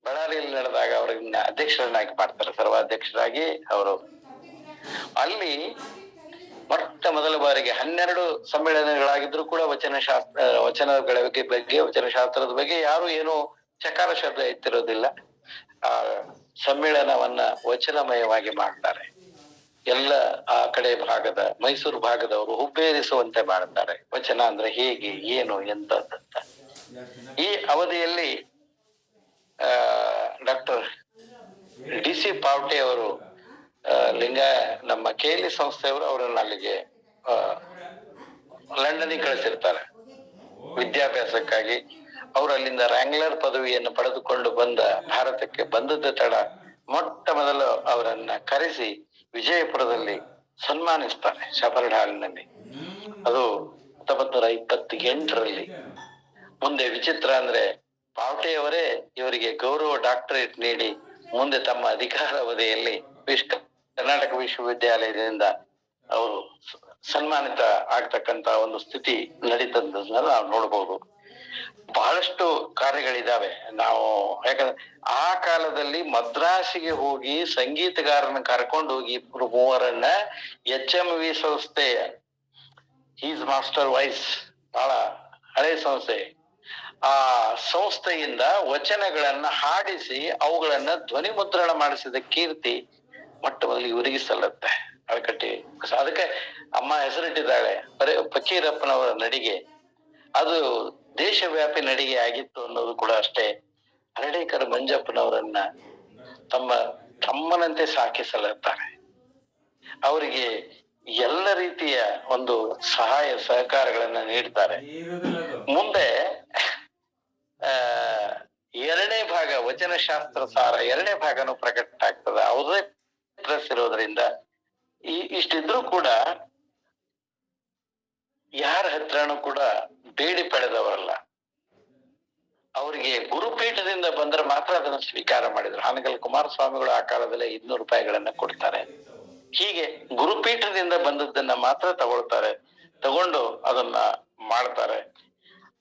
ಬಳ್ಳಾರಿಯಲ್ಲಿ ನಡೆದಾಗ ಅವ್ರನ್ನ ಅಧ್ಯಕ್ಷರನ್ನಾಗಿ ಮಾಡ್ತಾರೆ, ಸರ್ವಾಧ್ಯಕ್ಷರಾಗಿ ಅವರು. ಅಲ್ಲಿ ಮೊಟ್ಟ ಮೊದಲ ಬಾರಿಗೆ 12 ಸಮ್ಮೇಳನಗಳಾಗಿದ್ರು ಕೂಡ ವಚನಗಳ ಬಗ್ಗೆ ವಚನಶಾಸ್ತ್ರದ ಬಗ್ಗೆ ಯಾರು ಏನು ಚಕಾರ ಶಬ್ದ ಎತ್ತಿರೋದಿಲ್ಲ. ಆ ಸಮ್ಮೇಳನವನ್ನ ವಚನಮಯವಾಗಿ ಮಾಡ್ತಾರೆ. ಎಲ್ಲ ಆ ಕಡೆ ಭಾಗದ ಮೈಸೂರು ಭಾಗದವರು ಹುಬ್ಬೇರಿಸುವಂತೆ ಮಾಡ್ತಾರೆ. ವಚನ ಅಂದ್ರೆ ಹೇಗೆ, ಏನು, ಎಂತಂತ. ಈ ಅವಧಿಯಲ್ಲಿ ಡಾಕ್ಟರ್ ಡಿ.ಸಿ. ಪಾವಟೆ ಅವರು ನಮ್ಮ KLE ಸಂಸ್ಥೆಯವರು ಅವರನ್ನ ಅಲ್ಲಿಗೆ ಲಂಡನ್ನಿಗೆ ಕಳಿಸಿರ್ತಾರೆ ವಿದ್ಯಾಭ್ಯಾಸಕ್ಕಾಗಿ. ಅವರು ಅಲ್ಲಿಂದ ರ್ಯಾಂಗ್ಲರ್ ಪದವಿಯನ್ನು ಪಡೆದುಕೊಂಡು ಭಾರತಕ್ಕೆ ಬಂದದ್ದ ತಡ ಮೊಟ್ಟ ಮೊದಲು ಅವರನ್ನ ಕರೆಸಿ ವಿಜಯಪುರದಲ್ಲಿ ಸನ್ಮಾನಿಸ್ತಾರೆ ಶಪರ್ಡ್ ಹಾಲ್ನಲ್ಲಿ. ಅದು 1928ರಲ್ಲಿ. ಮುಂದೆ ವಿಚಿತ್ರ ಅಂದ್ರೆ ಪಾವಟೆಯವರೇ ಇವರಿಗೆ ಗೌರವ ಡಾಕ್ಟರೇಟ್ ನೀಡಿ ಮುಂದೆ ತಮ್ಮ ಅಧಿಕಾರ ಅವಧಿಯಲ್ಲಿ ಕರ್ನಾಟಕ ವಿಶ್ವವಿದ್ಯಾಲಯದಿಂದ ಅವರು ಸನ್ಮಾನಿತ ಆಗ್ತಕ್ಕಂತ ಒಂದು ಸ್ಥಿತಿ ನಡೀತದನ್ನ ನಾವು ನೋಡ್ಬೋದು. ಬಹಳಷ್ಟು ಕಾರ್ಯಗಳಿದಾವೆ. ನಾವು ಯಾಕಂದ್ರೆ ಆ ಕಾಲದಲ್ಲಿ ಮದ್ರಾಸಿಗೆ ಹೋಗಿ ಸಂಗೀತಗಾರನ ಕರ್ಕೊಂಡು ಹೋಗಿ ಇಬ್ರು ಮೂವರನ್ನ HMV ಸಂಸ್ಥೆಯ ಹೀಸ್ ಮಾಸ್ಟರ್ ವಾಯ್ಸ್, ಬಹಳ ಹಳೆ ಸಂಸ್ಥೆ, ಆ ಸಂಸ್ಥೆಯಿಂದ ವಚನಗಳನ್ನ ಹಾಡಿಸಿ ಅವುಗಳನ್ನ ಧ್ವನಿ ಮುದ್ರಣ ಮಾಡಿಸಿದ ಕೀರ್ತಿ ಮೊಟ್ಟ ಮೊದಲು ಇವರಿಗೆ ಸಲ್ಲತ್ತೆ. ಅಳಕಟ್ಟಿ ಅದಕ್ಕೆ ಅಮ್ಮ ಹೆಸರಿಟ್ಟಿದ್ದಾಳೆ ಫಕೀರಪ್ಪನವರ ನಡಿಗೆ. ಅದು ದೇಶವ್ಯಾಪಿ ನಡಿಗೆ ಆಗಿತ್ತು ಅನ್ನೋದು ಕೂಡ ಅಷ್ಟೇ. ಹರಡೇಕರ್ ಮಂಜಪ್ಪನವರನ್ನ ತಮ್ಮನಂತೆ ಸಾಕಿ ಸಲ್ಲುತ್ತಾರೆ. ಅವರಿಗೆ ಎಲ್ಲ ರೀತಿಯ ಒಂದು ಸಹಾಯ ಸಹಕಾರಗಳನ್ನ ನೀಡ್ತಾರೆ. ಮುಂದೆ 2ನೇ ಭಾಗ ವಚನಶಾಸ್ತ್ರ ಸಾರ 2ನೇ ಭಾಗನೂ ಪ್ರಕಟ ಆಗ್ತದೆ. ಅವ್ರದೇ ಪ್ರೆಸ್ ಇರೋದ್ರಿಂದ ಇಷ್ಟಿದ್ರು ಕೂಡ ಯಾರ ಹತ್ರನೂ ಕೂಡ ಬೇಡಿ ಪಡೆದವರಲ್ಲ. ಅವರಿಗೆ ಗುರುಪೀಠದಿಂದ ಬಂದ್ರೆ ಮಾತ್ರ ಅದನ್ನು ಸ್ವೀಕಾರ ಮಾಡಿದ್ರು. ಹಾನಗಲ್ ಕುಮಾರಸ್ವಾಮಿಗಳು ಆ ಕಾಲದಲ್ಲಿ 200 ರೂಪಾಯಿಗಳನ್ನ ಕೊಡ್ತಾರೆ. ಹೀಗೆ ಗುರುಪೀಠದಿಂದ ಬಂದದ್ದನ್ನ ಮಾತ್ರ ತಗೊಂಡು ಅದನ್ನ ಮಾಡ್ತಾರೆ.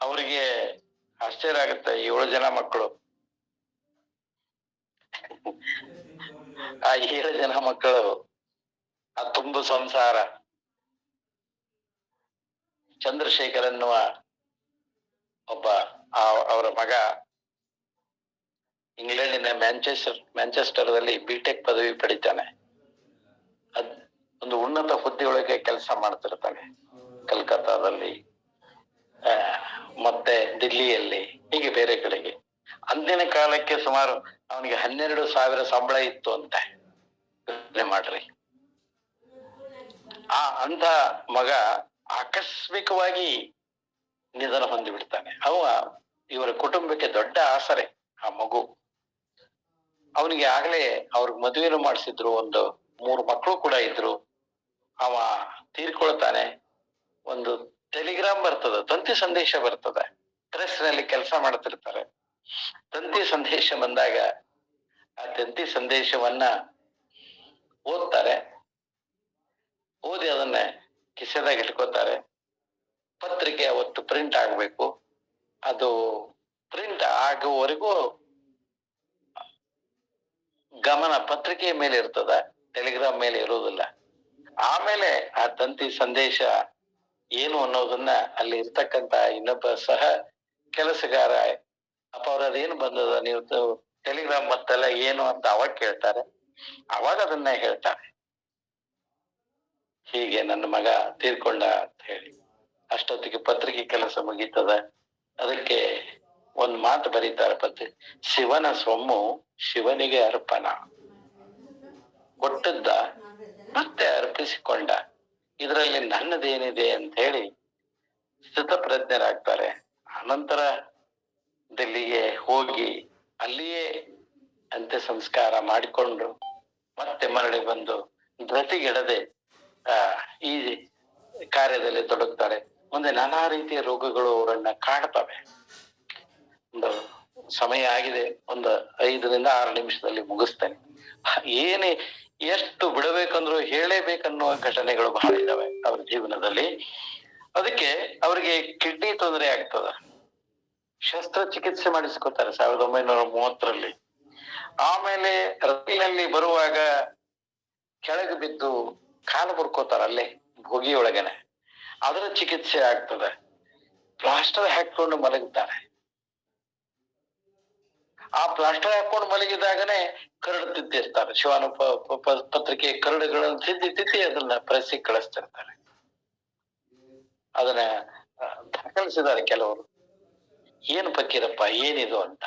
ಅವರಿಗೆ ಆಶ್ಚರ್ಯ ಆಗುತ್ತೆ. 7 ಜನ ಮಕ್ಕಳು. ಆ 7 ಜನ ಮಕ್ಕಳು ಆ ತುಂಬು ಸಂಸಾರ. ಚಂದ್ರಶೇಖರ್ ಅನ್ನುವ ಒಬ್ಬ ಅವರ ಮಗ ಇಂಗ್ಲೆಂಡಿನ ಮ್ಯಾಂಚೆಸ್ಟರ್ದಲ್ಲಿ BTech ಪದವಿ ಪಡಿತಾನೆ. ಒಂದು ಉನ್ನತ ಹುದ್ದೆಯೊಳಗೆ ಕೆಲಸ ಮಾಡ್ತಿರ್ತಾನೆ. ಕಲ್ಕತ್ತಾದಲ್ಲಿ, ಮತ್ತೆ ದಿಲ್ಲಿಯಲ್ಲಿ, ಹೀಗೆ ಬೇರೆ ಕಡೆಗೆ. ಅಂದಿನ ಕಾಲಕ್ಕೆ ಸುಮಾರು ಅವನಿಗೆ 12,000 ಸಂಬಳ ಇತ್ತು ಅಂತ ಮಾಡ್ರಿ. ಅಂತ ಮಗ ಆಕಸ್ಮಿಕವಾಗಿ ನಿಧನ ಹೊಂದಿ ಬಿಡ್ತಾನೆ. ಇವರ ಕುಟುಂಬಕ್ಕೆ ದೊಡ್ಡ ಆಸರೆ ಆ ಮಗು. ಅವನಿಗೆ ಆಗ್ಲೇ ಅವ್ರಿಗೆ ಮದುವೆನೂ ಮಾಡಿಸಿದ್ರು, 3 ಮಕ್ಕಳು ಕೂಡ ಇದ್ರು. ಅವ ತೀರ್ಕೊಳ್ತಾನೆ. ಒಂದು ಟೆಲಿಗ್ರಾಮ್ ಬರ್ತದೆ, ತಂತಿ ಸಂದೇಶ ಬರ್ತದೆ. ಪ್ರೆಸ್ ನಲ್ಲಿ ಕೆಲಸ ಮಾಡ್ತಿರ್ತಾರೆ. ತಂತಿ ಸಂದೇಶ ಬಂದಾಗ ಆ ತಂತಿ ಸಂದೇಶವನ್ನ ಓದ್ತಾರೆ. ಓದಿ ಅದನ್ನ ಕಿಸೆದಾಗ ಇಟ್ಕೋತಾರೆ. ಪತ್ರಿಕೆ ಅವತ್ತು ಪ್ರಿಂಟ್ ಆಗ್ಬೇಕು. ಅದು ಪ್ರಿಂಟ್ ಆಗುವವರೆಗೂ ಗಮನ ಪತ್ರಿಕೆಯ ಮೇಲೆ ಇರ್ತದ, ಟೆಲಿಗ್ರಾಮ್ ಮೇಲೆ ಇರುವುದಿಲ್ಲ. ಆಮೇಲೆ ಆ ತಂತಿ ಸಂದೇಶ ಏನು ಅನ್ನೋದನ್ನ ಅಲ್ಲಿ ಇರ್ತಕ್ಕಂತ ಇನ್ನೊಬ್ಬ ಸಹ ಕೆಲಸಗಾರ, ಅಪ್ಪ ಅವ್ರ ಅದೇನು ಬಂದದ, ನೀವು ಟೆಲಿಗ್ರಾಮ್ ಮತ್ತೆಲ್ಲ ಏನು ಅಂತ ಅವಾಗ ಕೇಳ್ತಾರೆ. ಅವಾಗ ಅದನ್ನ ಹೇಳ್ತಾರೆ, ಹೀಗೆ ನನ್ನ ಮಗ ತೀರ್ಕೊಂಡ ಅಂತ ಹೇಳಿ. ಅಷ್ಟೊತ್ತಿಗೆ ಪತ್ರಿಕೆ ಕೆಲಸ ಮುಗೀತದ. ಅದಕ್ಕೆ ಒಂದು ಮಾತು ಬರೀತಾರೆ ಪತ್ರಿಕೆ, ಶಿವನ ಸೊಮ್ಮು ಶಿವನಿಗೆ ಅರ್ಪಣ, ಕೊಟ್ಟದ್ದ ಮತ್ತೆ ಅರ್ಪಿಸಿಕೊಂಡ, ಇದರಲ್ಲಿ ನನ್ನದೇನಿದೆ ಅಂತ ಹೇಳಿ ಸ್ಥಿತಪ್ರಜ್ಞರಾಗ್ತಾರೆ. ಅನಂತರ ದಿಲ್ಲಿಗೆ ಹೋಗಿ ಅಲ್ಲಿಯೇ ಅಂತ್ಯ ಸಂಸ್ಕಾರ ಮಾಡಿಕೊಂಡು ಮತ್ತೆ ಮರಳಿ ಬಂದು ಧೃತಿಗೆಡದೆ ಈ ಕಾರ್ಯದಲ್ಲಿ ತೊಡಗ್ತಾರೆ. ಮುಂದೆ ನಾನಾ ರೀತಿಯ ರೋಗಗಳು ಅವರನ್ನ ಕಾಡ್ತವೆ. ಒಂದು ಸಮಯ ಆಗಿದೆ, ಒಂದು 5-6 ನಿಮಿಷದಲ್ಲಿ ಮುಗಿಸ್ತೇನೆ. ಎಷ್ಟು ಬಿಡಬೇಕಂದ್ರು ಹೇಳೇಬೇಕನ್ನುವ ಘಟನೆಗಳು ಬಹಳ ಇದಾವೆ ಅವ್ರ ಜೀವನದಲ್ಲಿ. ಅದಕ್ಕೆ ಅವರಿಗೆ ಕಿಡ್ನಿ ತೊಂದರೆ ಆಗ್ತದ. ಶಸ್ತ್ರಚಿಕಿತ್ಸೆ ಮಾಡಿಸ್ಕೊತಾರೆ 1930ರಲ್ಲಿ. ಆಮೇಲೆ ರೈಲಿನಲ್ಲಿ ಬರುವಾಗ ಕೆಳಗೆ ಬಿದ್ದು ಕಾಲು ಮುರ್ಕೋತಾರ, ಅಲ್ಲೇ ಭೋಗಿಯೊಳಗನೆ. ಅದರ ಚಿಕಿತ್ಸೆ ಆಗ್ತದೆ. ಪ್ಲಾಸ್ಟರ್ ಹಾಕೊಂಡು ಮಲಗುತ್ತಾರೆ. ಆ ಪ್ಲಾಸ್ಟರ್ ಹಾಕೊಂಡು ಮಲಗಿದಾಗನೇ ಕರಡು ತಿದ್ದಿರ್ತಾರೆ. ಶಿವಾನು ಪತ್ರಿಕೆ ಕರಡುಗಳನ್ನು ತಿದ್ದಿ ಅದನ್ನ ಪ್ರೆಸ್ಸಿಗೆ ಕಳಿಸ್ತಿರ್ತಾರೆ. ಅದನ್ನ ದಾಖಲಿಸಿದ್ದಾರೆ ಕೆಲವರು. ಏನು ಫಕೀರಪ್ಪ ಏನಿದು ಅಂತ.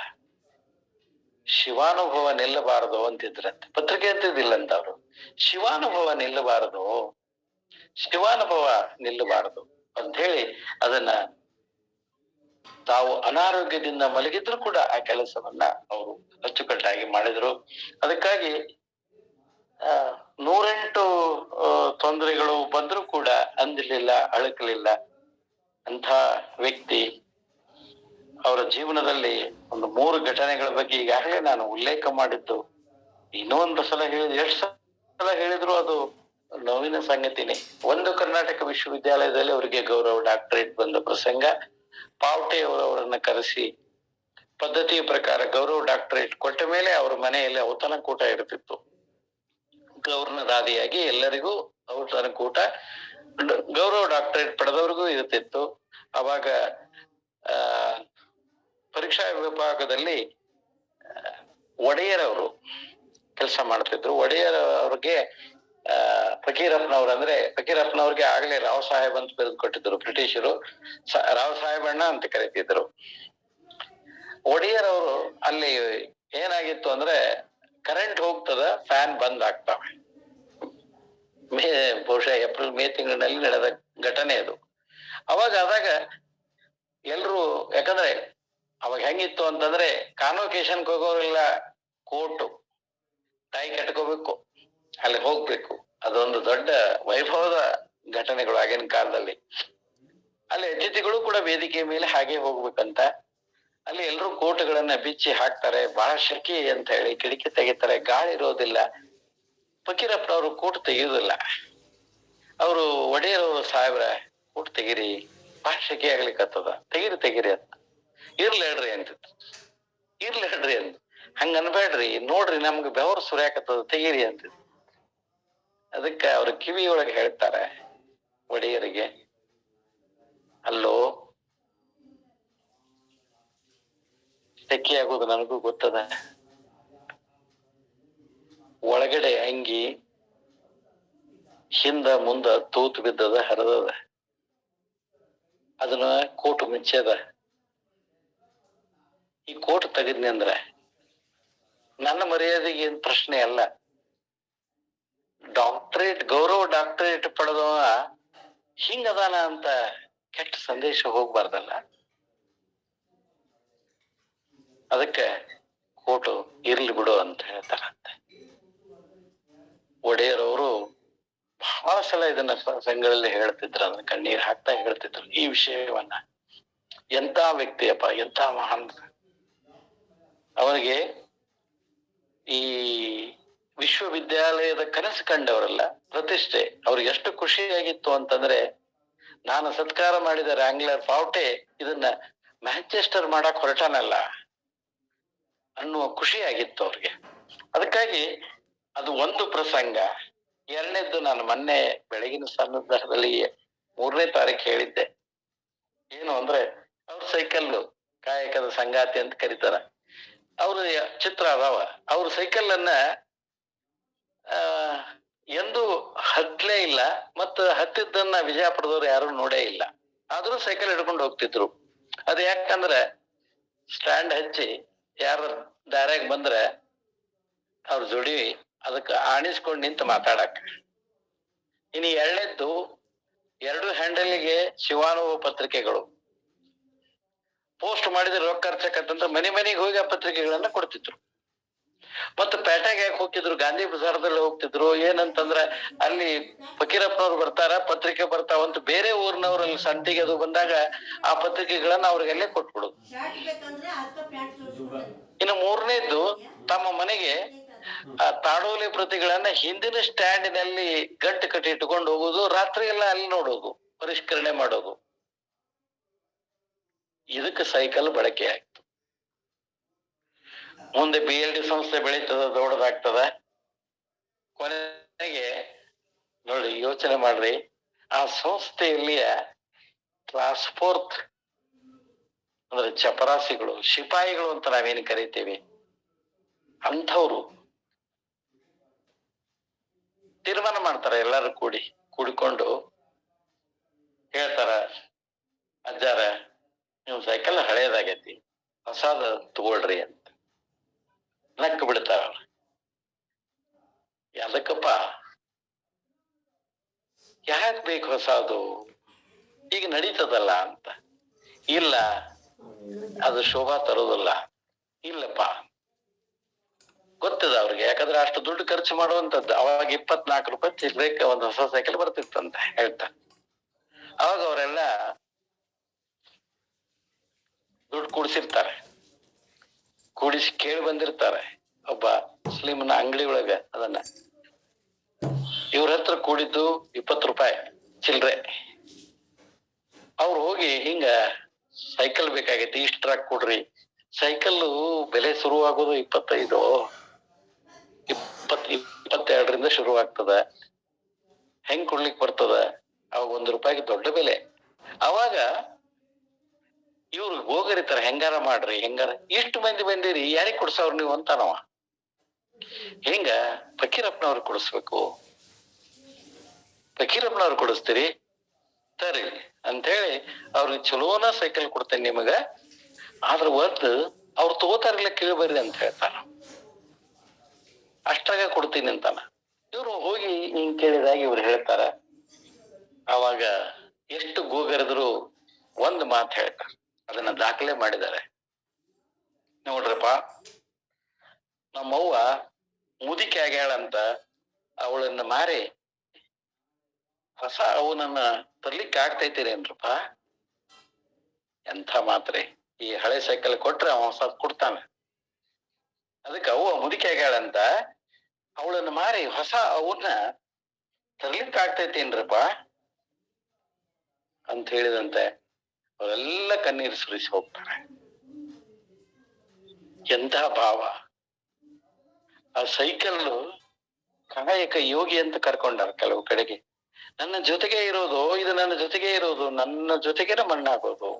ಶಿವಾನುಭವ ನಿಲ್ಲಬಾರದು ಅಂತಿದ್ರಂತೆ. ಪತ್ರಿಕೆ ಅಂತಿದ್ದಿಲ್ಲ ಅಂತ ಅವರು. ಶಿವಾನುಭವ ನಿಲ್ಲಬಾರದು, ಶಿವಾನುಭವ ನಿಲ್ಲಬಾರದು ಅಂತ ಹೇಳಿ ಅದನ್ನ ತಾವು ಅನಾರೋಗ್ಯದಿಂದ ಮಲಗಿದ್ರು ಕೂಡ ಆ ಕೆಲಸವನ್ನ ಅವರು ಅಚ್ಚುಕಟ್ಟಾಗಿ ಮಾಡಿದ್ರು. ಅದಕ್ಕಾಗಿ 108 ತೊಂದರೆಗಳು ಬಂದ್ರೂ ಕೂಡ ಅಂದಿರ್ಲಿಲ್ಲ, ಅಳಕಲಿಲ್ಲ. ಅಂಥ ವ್ಯಕ್ತಿ. ಅವರ ಜೀವನದಲ್ಲಿ ಒಂದು 3 ಘಟನೆಗಳ ಬಗ್ಗೆ ಈಗಾಗಲೇ ನಾನು ಉಲ್ಲೇಖ ಮಾಡಿದ್ದು. ಇನ್ನೊಂದು ಸಲ ಹೇಳಿದ್, ಎಷ್ಟು ಸಲ ಹೇಳಿದ್ರು ಅದು ನೋವಿನ ಸಂಗತಿನೇ. ಒಂದು ಕರ್ನಾಟಕ ವಿಶ್ವವಿದ್ಯಾಲಯದಲ್ಲಿ ಅವರಿಗೆ ಗೌರವ ಡಾಕ್ಟರೇಟ್ ಬಂದ ಪ್ರಸಂಗ. ಪಾವಟೆ ಅವರನ್ನ ಕರೆಸಿ ಪದ್ಧತಿಯ ಪ್ರಕಾರ ಗೌರವ ಡಾಕ್ಟರೇಟ್ ಕೊಟ್ಟ ಮೇಲೆ ಅವರ ಮನೆಯಲ್ಲಿ ಔತಣಕೂಟ ಇರ್ತಿತ್ತು. ಗವರ್ನರ್ ಆದಿಯಾಗಿ ಎಲ್ಲರಿಗೂ ಔತಣಕೂಟ, ಗೌರವ ಡಾಕ್ಟರೇಟ್ ಪಡೆದವ್ರಿಗೂ ಇರ್ತಿತ್ತು. ಅವಾಗ ಪರೀಕ್ಷಾ ವಿಭಾಗದಲ್ಲಿ ಒಡೆಯರ್ ಕೆಲಸ ಮಾಡ್ತಿದ್ರು. ಒಡೆಯರ್ ಅವ್ರಿಗೆ ಫಕೀರಪ್ಪನವ್ರು ಅಂದ್ರೆ ಫಕೀರಪ್ಪನವ್ರಿಗೆ ಆಗ್ಲೇ ರಾವ್ ಸಾಹೇಬ್ ಅಂತ ಬರೆದು ಕೊಟ್ಟಿದ್ರು ಬ್ರಿಟಿಷರು. ರಾವ್ ಸಾಹೇಬಣ್ಣ ಅಂತ ಕರೀತಿದ್ರು. ಒಡೆಯರ್ ಅವರು ಅಲ್ಲಿ ಏನಾಗಿತ್ತು ಅಂದ್ರೆ, ಕರೆಂಟ್ ಹೋಗ್ತದ, ಫ್ಯಾನ್ ಬಂದ್ ಆಗ್ತಾವೆ. ಬಹುಶಃ ಏಪ್ರಿಲ್ ಮೇ ತಿಂಗಳಿನಲ್ಲಿ ನಡೆದ ಘಟನೆ ಅದು. ಅವಾಗ ಆದಾಗ ಎಲ್ರು, ಯಾಕಂದ್ರೆ ಅವಾಗ ಹೆಂಗಿತ್ತು ಅಂತಂದ್ರೆ ಕಾನ್ವೊಕೇಶನ್ಗೆ ಹೋಗೋರೆಲ್ಲ ಕೋಟು ಟೈ ಕಟ್ಕೋಬೇಕು, ಅಲ್ಲಿ ಹೋಗ್ಬೇಕು. ಅದೊಂದು ದೊಡ್ಡ ವೈಭವದ ಘಟನೆಗಳು ಆಗಿನ ಕಾಲದಲ್ಲಿ. ಅಲ್ಲಿ ಅತಿಥಿಗಳು ಕೂಡ ವೇದಿಕೆ ಮೇಲೆ ಹಾಗೆ ಹೋಗ್ಬೇಕಂತ ಅಲ್ಲಿ ಎಲ್ರು ಕೋಟುಗಳನ್ನ ಬಿಚ್ಚಿ ಹಾಕ್ತಾರೆ. ಬಹಳ ಶೆಕೆ ಅಂತ ಹೇಳಿ ಕಿಟಕಿ ತೆಗಿತಾರೆ, ಗಾಳಿ ಇರೋದಿಲ್ಲ. ಫಕೀರಪ್ಪನವರು ಕೋಟ್ ತೆಗೆಯುವುದಿಲ್ಲ. ಅವರು ಒಡೆಯರವರು, ಸಾಹೇಬ್ರ ಕೋಟ್ ತೆಗಿರಿ, ಬಹಳ ಶೆಕೆ ಆಗ್ಲಿಕ್ಕತ್ತದ, ತೆಗಿರಿ ಅಂತ. ಇರ್ಲಿ ಹೇಳ್ರಿ ಅಂತ. ಹಂಗ ಅನ್ಬೇಡ್ರಿ, ನೋಡ್ರಿ ನಮ್ಗೆ ಬೆವರು ಸುರಿಯಾಕತ್ತದ, ತೆಗೀರಿ ಅಂತ. ಅದಕ್ಕ ಅವ್ರ ಕಿವಿಯೊಳಗೆ ಹೇಳ್ತಾರೆ ಒಡೆಯರಿಗೆ, ಅಲ್ಲೋ, ಸೆಕೆ ಆಗೋದು ನನಗೂ ಗೊತ್ತದ, ಒಳಗಡೆ ಅಂಗಿ ಹಿಂದ ಮುಂದ ತೂತು ಬಿದ್ದದ, ಹರಿದದ. ಅದನ್ನ ಕೋಟ್ ಮುಚ್ಚದ. ಈ ಕೋಟ್ ತೆಗದ್ನಿ ಅಂದ್ರ ನನ್ನ ಮರ್ಯಾದೆಗೆ ಏನ್ ಪ್ರಶ್ನೆ ಅಲ್ಲ. ಡಾಕ್ಟರೇಟ್, ಗೌರವ ಡಾಕ್ಟರೇಟ್ ಪಡೆದವ ಹಿಂಗದಾನ ಅಂತ ಕೆಟ್ಟ ಸಂದೇಶ ಹೋಗ್ಬಾರ್ದಲ್ಲ. ಅದಕ್ಕೆ ಕೋಟು ಇರ್ಲಿ ಬಿಡು ಅಂತ ಹೇಳ್ತಾರಂತೆ. ಒಡೆಯರವರು ಬಹಳ ಸಲ ಇದನ್ನ ಸಂಘಗಳಲ್ಲಿ ಹೇಳ್ತಿದ್ರು, ಅದನ್ನ ಕಣ್ಣೀರ್ ಹಾಕ್ತಾ ಹೇಳ್ತಿದ್ರು ಈ ವಿಷಯವನ್ನ. ಎಂತ ವ್ಯಕ್ತಿಯಪ್ಪ, ಎಂತ ಮಹಾನ್. ಅವನಿಗೆ ಈ ವಿಶ್ವವಿದ್ಯಾಲಯದ ಕನಸು ಕಂಡವರಲ್ಲ, ಪ್ರತಿಷ್ಠೆ. ಅವ್ರಿಗೆ ಎಷ್ಟು ಖುಷಿಯಾಗಿತ್ತು ಅಂತಂದ್ರೆ, ನಾನು ಸತ್ಕಾರ ಮಾಡಿದ ರ್ಯಾಂಗ್ಲರ್ ಪಾವಟೆ ಇದನ್ನ ಮ್ಯಾಂಚೆಸ್ಟರ್ ಮಾಡಕ್ ಹೊರಟಾನಲ್ಲ ಅನ್ನುವ ಖುಷಿಯಾಗಿತ್ತು ಅವ್ರಿಗೆ. ಅದಕ್ಕಾಗಿ ಅದು ಒಂದು ಪ್ರಸಂಗ. ಎರಡನೇದ್ದು, ನಾನು ಮೊನ್ನೆ ಬೆಳಗಿನ ಸಂದರ್ಭದಲ್ಲಿ 3ನೇ ತಾರೀಕು ಹೇಳಿದ್ದೆ. ಏನು ಅಂದ್ರೆ, ಅವ್ರ ಸೈಕಲ್ಲು ಕಾಯಕದ ಸಂಗಾತಿ ಅಂತ ಕರೀತಾರ. ಅವ್ರ ಚಿತ್ರ ಅದಾವ. ಅವ್ರ ಸೈಕಲ್ ಅನ್ನ ಎಂದು ಹತ್ಲೇ ಇಲ್ಲ, ಮತ್ತ ಹತ್ತಿದ್ದನ್ನ ವಿಜಯಪುರದವ್ರು ಯಾರು ನೋಡೇ ಇಲ್ಲ. ಆದ್ರೂ ಸೈಕಲ್ ಹಿಡ್ಕೊಂಡು ಹೋಗ್ತಿದ್ರು. ಅದ್ ಯಾಕಂದ್ರ ಸ್ಟ್ಯಾಂಡ್ ಹಚ್ಚಿ ಯಾರ ದಾರ್ಯಾಗ ಬಂದ್ರೆ ಅವ್ರ ಜೋಡಿ ಅದಕ್ಕೆ ಆಣಿಸ್ಕೊಂಡ್ ನಿಂತು ಮಾತಾಡಕ್. ಇನ್ನು ಎರಡನೇದ್ದು, 2 ಹ್ಯಾಂಡಲ್ಗೆ ಶಿವಾನುಭವ ಪತ್ರಿಕೆಗಳು ಪೋಸ್ಟ್ ಮಾಡಿದ್ರೆ ರೊಕ್ಕ ಖರ್ಚಕತ್ತಂತ ಮನೆ ಮನೆಗೆ ಹೋಗಿ ಆ ಪತ್ರಿಕೆಗಳನ್ನ ಕೊಡ್ತಿದ್ರು. ಮತ್ತು ಪೇಟೆಗೆ ಯಾಕೆ ಹೋಗ್ತಿದ್ರು, ಗಾಂಧಿ ಬಜಾರದಲ್ಲಿ ಹೋಗ್ತಿದ್ರು. ಏನಂತಂದ್ರ ಅಲ್ಲಿ ಫಕೀರಪ್ಪನವ್ರು ಬರ್ತಾರ, ಪತ್ರಿಕೆ ಬರ್ತಾವಂತ ಬೇರೆ ಊರಿನವ್ರಲ್ಲಿ ಸಂತಿಗೆ ಅದು ಬಂದಾಗ ಆ ಪತ್ರಿಕೆಗಳನ್ನ ಅವ್ರಿಗೆಲ್ಲೇ ಕೊಟ್ಬಿಡುದು. ಇನ್ನು 3ನೇದ್ದು, ತಮ್ಮ ಮನೆಗೆ ಆ ತಾಡೋಲೆ ಪ್ರತಿಗಳನ್ನ ಹಿಂದಿನ ಸ್ಟ್ಯಾಂಡಿನಲ್ಲಿ ಗಂಟು ಕಟ್ಟಿ ಇಟ್ಕೊಂಡು ಹೋಗುದು, ರಾತ್ರಿ ಎಲ್ಲ ಅಲ್ಲಿ ನೋಡೋದು, ಪರಿಷ್ಕರಣೆ ಮಾಡೋದು. ಇದಕ್ಕೆ ಸೈಕಲ್ ಬಳಕೆ ಆಯ್ತು. ಮುಂದೆ BLD ಸಂಸ್ಥೆ ಬೆಳೀತದ, ದೊಡ್ಡದಾಗ್ತದ. ಕೊನೆಗೆ ನೋಡಿ, ಯೋಚನೆ ಮಾಡ್ರಿ, ಆ ಸಂಸ್ಥೆಯಲ್ಲಿಯ ಟ್ರಾನ್ಸ್ಪೋರ್ಟ್ ಅಂದ್ರೆ ಚಪರಾಸಿಗಳು, ಶಿಪಾಯಿಗಳು ಅಂತ ನಾವೇನು ಕರಿತೀವಿ, ಅಂಥವ್ರು ತೀರ್ಮಾನ ಮಾಡ್ತಾರ. ಎಲ್ಲಾರು ಕೂಡಿಕೊಂಡು ಹೇಳ್ತಾರ, ಅಜ್ಜಾರ ನೀವು ಸೈಕಲ್ ಹಳೇದಾಗೈತಿ, ಹೊಸಾದ ತಗೊಳ್ರಿ ಅಂತ. ನಕ್ಕ ಬಿಡ್ತಾರ. ಯಾದಕ್ಕಪ್ಪ, ಯಾಕೆ ಬೇಕು ಹೊಸಾದು, ಈಗ ನಡೀತದಲ್ಲ ಅಂತ. ಇಲ್ಲ, ಅದು ಶೋಭಾ ತರೋದಲ್ಲ. ಇಲ್ಲಪ್ಪ, ಗೊತ್ತದ ಅವ್ರಿಗೆ, ಯಾಕಂದ್ರೆ ಅಷ್ಟು ದುಡ್ಡು ಖರ್ಚು ಮಾಡುವಂತದ್ದು. ಅವಾಗ 24 ರೂಪಾಯಿ ಚಿಲ್ಲರೆಗೆ ಒಂದು ಹೊಸ ಸೈಕಲ್ ಬರ್ತಿತ್ತಂತ ಹೇಳ್ತಾ. ಅವಾಗ ಅವರೆಲ್ಲ ದುಡ್ಡು ಕೂಡಿಸಿರ್ತಾರೆ, ಕೂಡಿಸಿ ಕೇಳಿ ಬಂದಿರ್ತಾರೆ. ಒಬ್ಬ ಮುಸ್ಲಿಮ್ನ ಅಂಗಡಿ ಒಳಗ ಅದನ್ನ ಇವ್ರ ಹತ್ರ ಕೂಡಿದ್ದು 20 ರೂಪಾಯಿ ಚಿಲ್ಲರೆ. ಅವ್ರು ಹೋಗಿ ಹಿಂಗ ಸೈಕಲ್ ಬೇಕಾಗೈತಿ, ಇಷ್ಟ್ರಾಕ್ ಕೊಡ್ರಿ. ಸೈಕಲ್ ಬೆಲೆ ಶುರುವಾಗೋದು 25, 22ರಿಂದ ಶುರುವಾಗ್ತದ. ಹೆಂಗ್ ಕೊಡ್ಲಿಕ್ ಬರ್ತದ? ಅವಾಗ 1 ರೂಪಾಯಿಗೆ ದೊಡ್ಡ ಬೆಲೆ. ಅವಾಗ ಇವ್ರು ಹೋಗರಿತಾರ, ಹೆಂಗಾರ ಮಾಡ್ರಿ, ಹೆಂಗಾರ. ಇಷ್ಟು ಮಂದಿ ಬಂದಿರಿ, ಯಾರಿಗ್ ಕೊಡ್ಸವ್ರ ನೀವು ಅಂತಾನವ. ಹಿಂಗ ಫಕೀರಪ್ಪನವ್ರು ಕೊಡಿಸ್ಬೇಕು. ಫಕೀರಪ್ಪನವ್ರು ಕೊಡಿಸ್ತೀರಿ ಸರಿ ಅಂತ ಹೇಳಿ ಅವ್ರಿಗೆ ಚಲೋನ ಸೈಕಲ್ ಕೊಡ್ತೇನೆ ನಿಮಗ, ಆದ್ರ ಒಂದು ಅವ್ರು ತಗೋತಾರಿಲ್ಲ, ಕೇಳ್ಬರ್ರಿ ಅಂತ ಹೇಳ್ತಾರ. ಅಷ್ಟಾಗ ಕೊಡ್ತೀನಿ ಅಂತಾನ. ಇವ್ರು ಹೋಗಿ ಹಿಂಗ್ ಕೇಳಿದಾಗ ಇವ್ರು ಹೇಳ್ತಾರ. ಅವಾಗ ಎಷ್ಟು ಗೋಗರಿದ್ರು ಒಂದು ಮಾತು ಹೇಳ್ತಾರ, ಅದನ್ನ ದಾಖಲೆ ಮಾಡಿದ್ದಾರೆ. ನೋಡ್ರಪ್ಪ, ನಮ್ಮವ್ವ ಮುದಿಕೆ ಆಗ್ಯಾಳಂತ ಅವಳನ್ನ ಮಾರಿ ಹೊಸ ಅವನನ್ನ ತರ್ಲಿಕ್ಕೆ ಆಗ್ತೈತಿರೇನ್ರಪ್ಪ? ಎಂಥ ಮಾತ್ರೆ. ಈ ಹಳೆ ಸೈಕಲ್ ಕೊಟ್ರೆ ಅವ ಹೊಸ ಕೊಡ್ತಾನ. ಅದಕ್ಕೆ ಅವ್ವ ಮುದಿಕೆ ಆಗ್ಯಾಳಂತ ಅವಳನ್ನ ಮಾರಿ ಹೊಸ ಅವನ್ನ ತರ್ಲಿಕ್ಕೆ ಆಗ್ತೈತೇನ್ರಪ್ಪ ಅಂತ ಹೇಳಿದಂತೆ ಅವರೆಲ್ಲ ಕಣ್ಣೀರು ಸುರಿಸಿ ಹೋಗ್ತಾರೆ. ಎಂಥ ಭಾವ! ಆ ಸೈಕಲ್ ಕಾಯಕ ಯೋಗಿ ಅಂತ ಕರ್ಕೊಂಡಾರ ಕೆಲವು ಕಡೆಗೆ. ನನ್ನ ಜೊತೆಗೆ ಇರೋದು, ಇದು ನನ್ನ ಜೊತೆಗೆ ಇರೋದು, ನನ್ನ ಜೊತೆಗೇನೆ ಮಣ್ಣಾಗೋದು.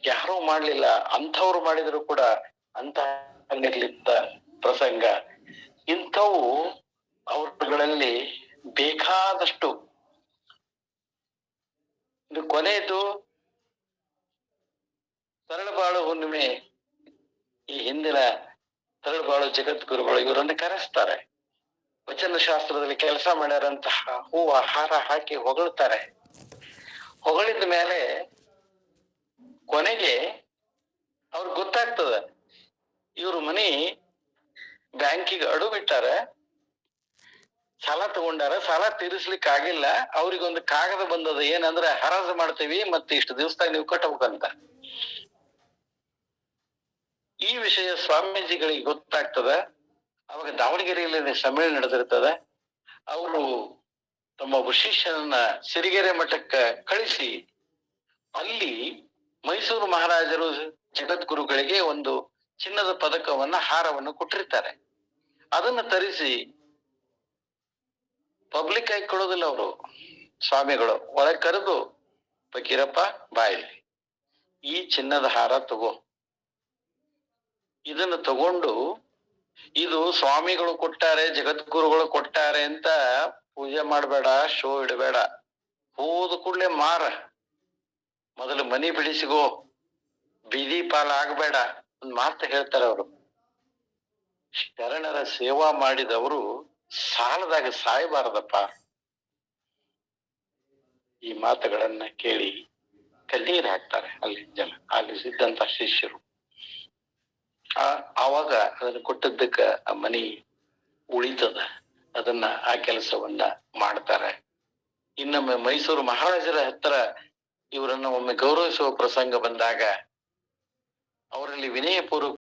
ಯಾರೂ ಮಾಡ್ಲಿಲ್ಲ, ಅಂಥವ್ರು ಮಾಡಿದ್ರು ಕೂಡ ಅಂತ ನಿರ್ಲಿಪ್ತ ಪ್ರಸಂಗ. ಇಂಥವು ಅವರುಗಳಲ್ಲಿ ಬೇಕಾದಷ್ಟು ಇದು ಕೊನೆಯದು ತರಳಬಾಳು ಹುಣ್ಣಿಮೆ. ಈ ಹಿಂದಿನ ತರಳಬಾಳು ಜಗದ್ಗುರುಗಳು ಇವರನ್ನು ಕರೆಸ್ತಾರೆ. ವಚನ ಶಾಸ್ತ್ರದಲ್ಲಿ ಕೆಲಸ ಮಾಡ್ಯಾರಂತಹ ಹೂವ ಹಾರ ಹಾಕಿ ಹೊಗಳ್ತಾರೆ. ಹೊಗಳಿದ ಮೇಲೆ ಕೊನೆಗೆ ಅವ್ರಿಗೆ ಗೊತ್ತಾಗ್ತದ ಇವ್ರ ಮನಿ ಬ್ಯಾಂಕಿಗೆ ಅಡು ಬಿಟ್ಟಾರ, ಸಾಲ ತಗೊಂಡಾರ, ಸಾಲ ತೀರಿಸ್ಲಿಕ್ಕೆ ಆಗಿಲ್ಲ. ಅವ್ರಿಗೊಂದು ಕಾಗದ ಬಂದದ, ಏನಂದ್ರೆ ಹರಾಜು ಮಾಡ್ತೀವಿ ಮತ್ತೆ ಇಷ್ಟು ದಿವಸದಾಗ ನೀವು ಕಟ್ಟಬೇಕಂತ. ಈ ವಿಷಯ ಸ್ವಾಮೀಜಿಗಳಿಗೆ ಗೊತ್ತಾಗ್ತದ. ಅವಾಗ ದಾವಣಗೆರೆಯಲ್ಲಿ ಸಮ್ಮೇಳನ ನಡೆದಿರ್ತದ. ಅವರು ತಮ್ಮ ಶಿಷ್ಯನನ್ನ ಸಿರಿಗೆರೆ ಮಠಕ್ಕೆ ಕಳಿಸಿ ಅಲ್ಲಿ ಮೈಸೂರು ಮಹಾರಾಜರು ಜಗದ್ಗುರುಗಳಿಗೆ ಒಂದು ಚಿನ್ನದ ಪದಕವನ್ನ ಹಾರವನ್ನು ಕೊಟ್ಟಿರ್ತಾರೆ. ಅದನ್ನ ತರಿಸಿ ಪಬ್ಲಿಕ್ ಆಗಿ ಕೊಡೋದಿಲ್ಲ ಅವರು ಸ್ವಾಮಿಗಳು, ಒಳಗೆ ಕರೆದು ಫಕೀರಪ್ಪ ಬಾಯಿ ಈ ಚಿನ್ನದ ಹಾರ ತಗೋ, ಇದನ್ನು ತಗೊಂಡು ಇದು ಸ್ವಾಮಿಗಳು ಕೊಟ್ಟಾರೆ ಜಗದ್ಗುರುಗಳು ಕೊಟ್ಟಾರೆ ಅಂತ ಪೂಜೆ ಮಾಡಬೇಡ, ಶೋ ಇಡಬೇಡ, ಹೋದ ಕೂಡ್ಲೆ ಮಾರ, ಮೊದಲು ಮನಿ ಬಿಡಿಸಿಗೋ, ಬೀದಿ ಪಾಲ ಆಗಬೇಡ. ಒಂದ್ ಮಾತು ಹೇಳ್ತಾರೆ ಅವರು, ಶರಣರ ಸೇವಾ ಮಾಡಿದವರು ಸಾಲದಾಗ ಸಾಯಬಾರದಪ್ಪ. ಈ ಮಾತುಗಳನ್ನ ಕೇಳಿ ಕಣ್ಣೀರ್ ಹಾಕ್ತಾರೆ ಅಲ್ಲಿ ಜನ, ಅಲ್ಲಿ ಸಿದ್ದಂತ ಶಿಷ್ಯರು. ಆವಾಗ ಅದನ್ನ ಕೊಟ್ಟದ್ದಕ್ಕ ಆ ಮನಿ ಉಳಿತದ, ಅದನ್ನ ಆ ಕೆಲಸವನ್ನ ಮಾಡ್ತಾರೆ. ಇನ್ನೊಮ್ಮೆ ಮೈಸೂರು ಮಹಾರಾಜರ ಹತ್ರ ಇವರನ್ನ ಒಮ್ಮೆ ಗೌರವಿಸುವ ಪ್ರಸಂಗ ಬಂದಾಗ ಅವರಲ್ಲಿ ವಿನಯಪೂರ್ವಕ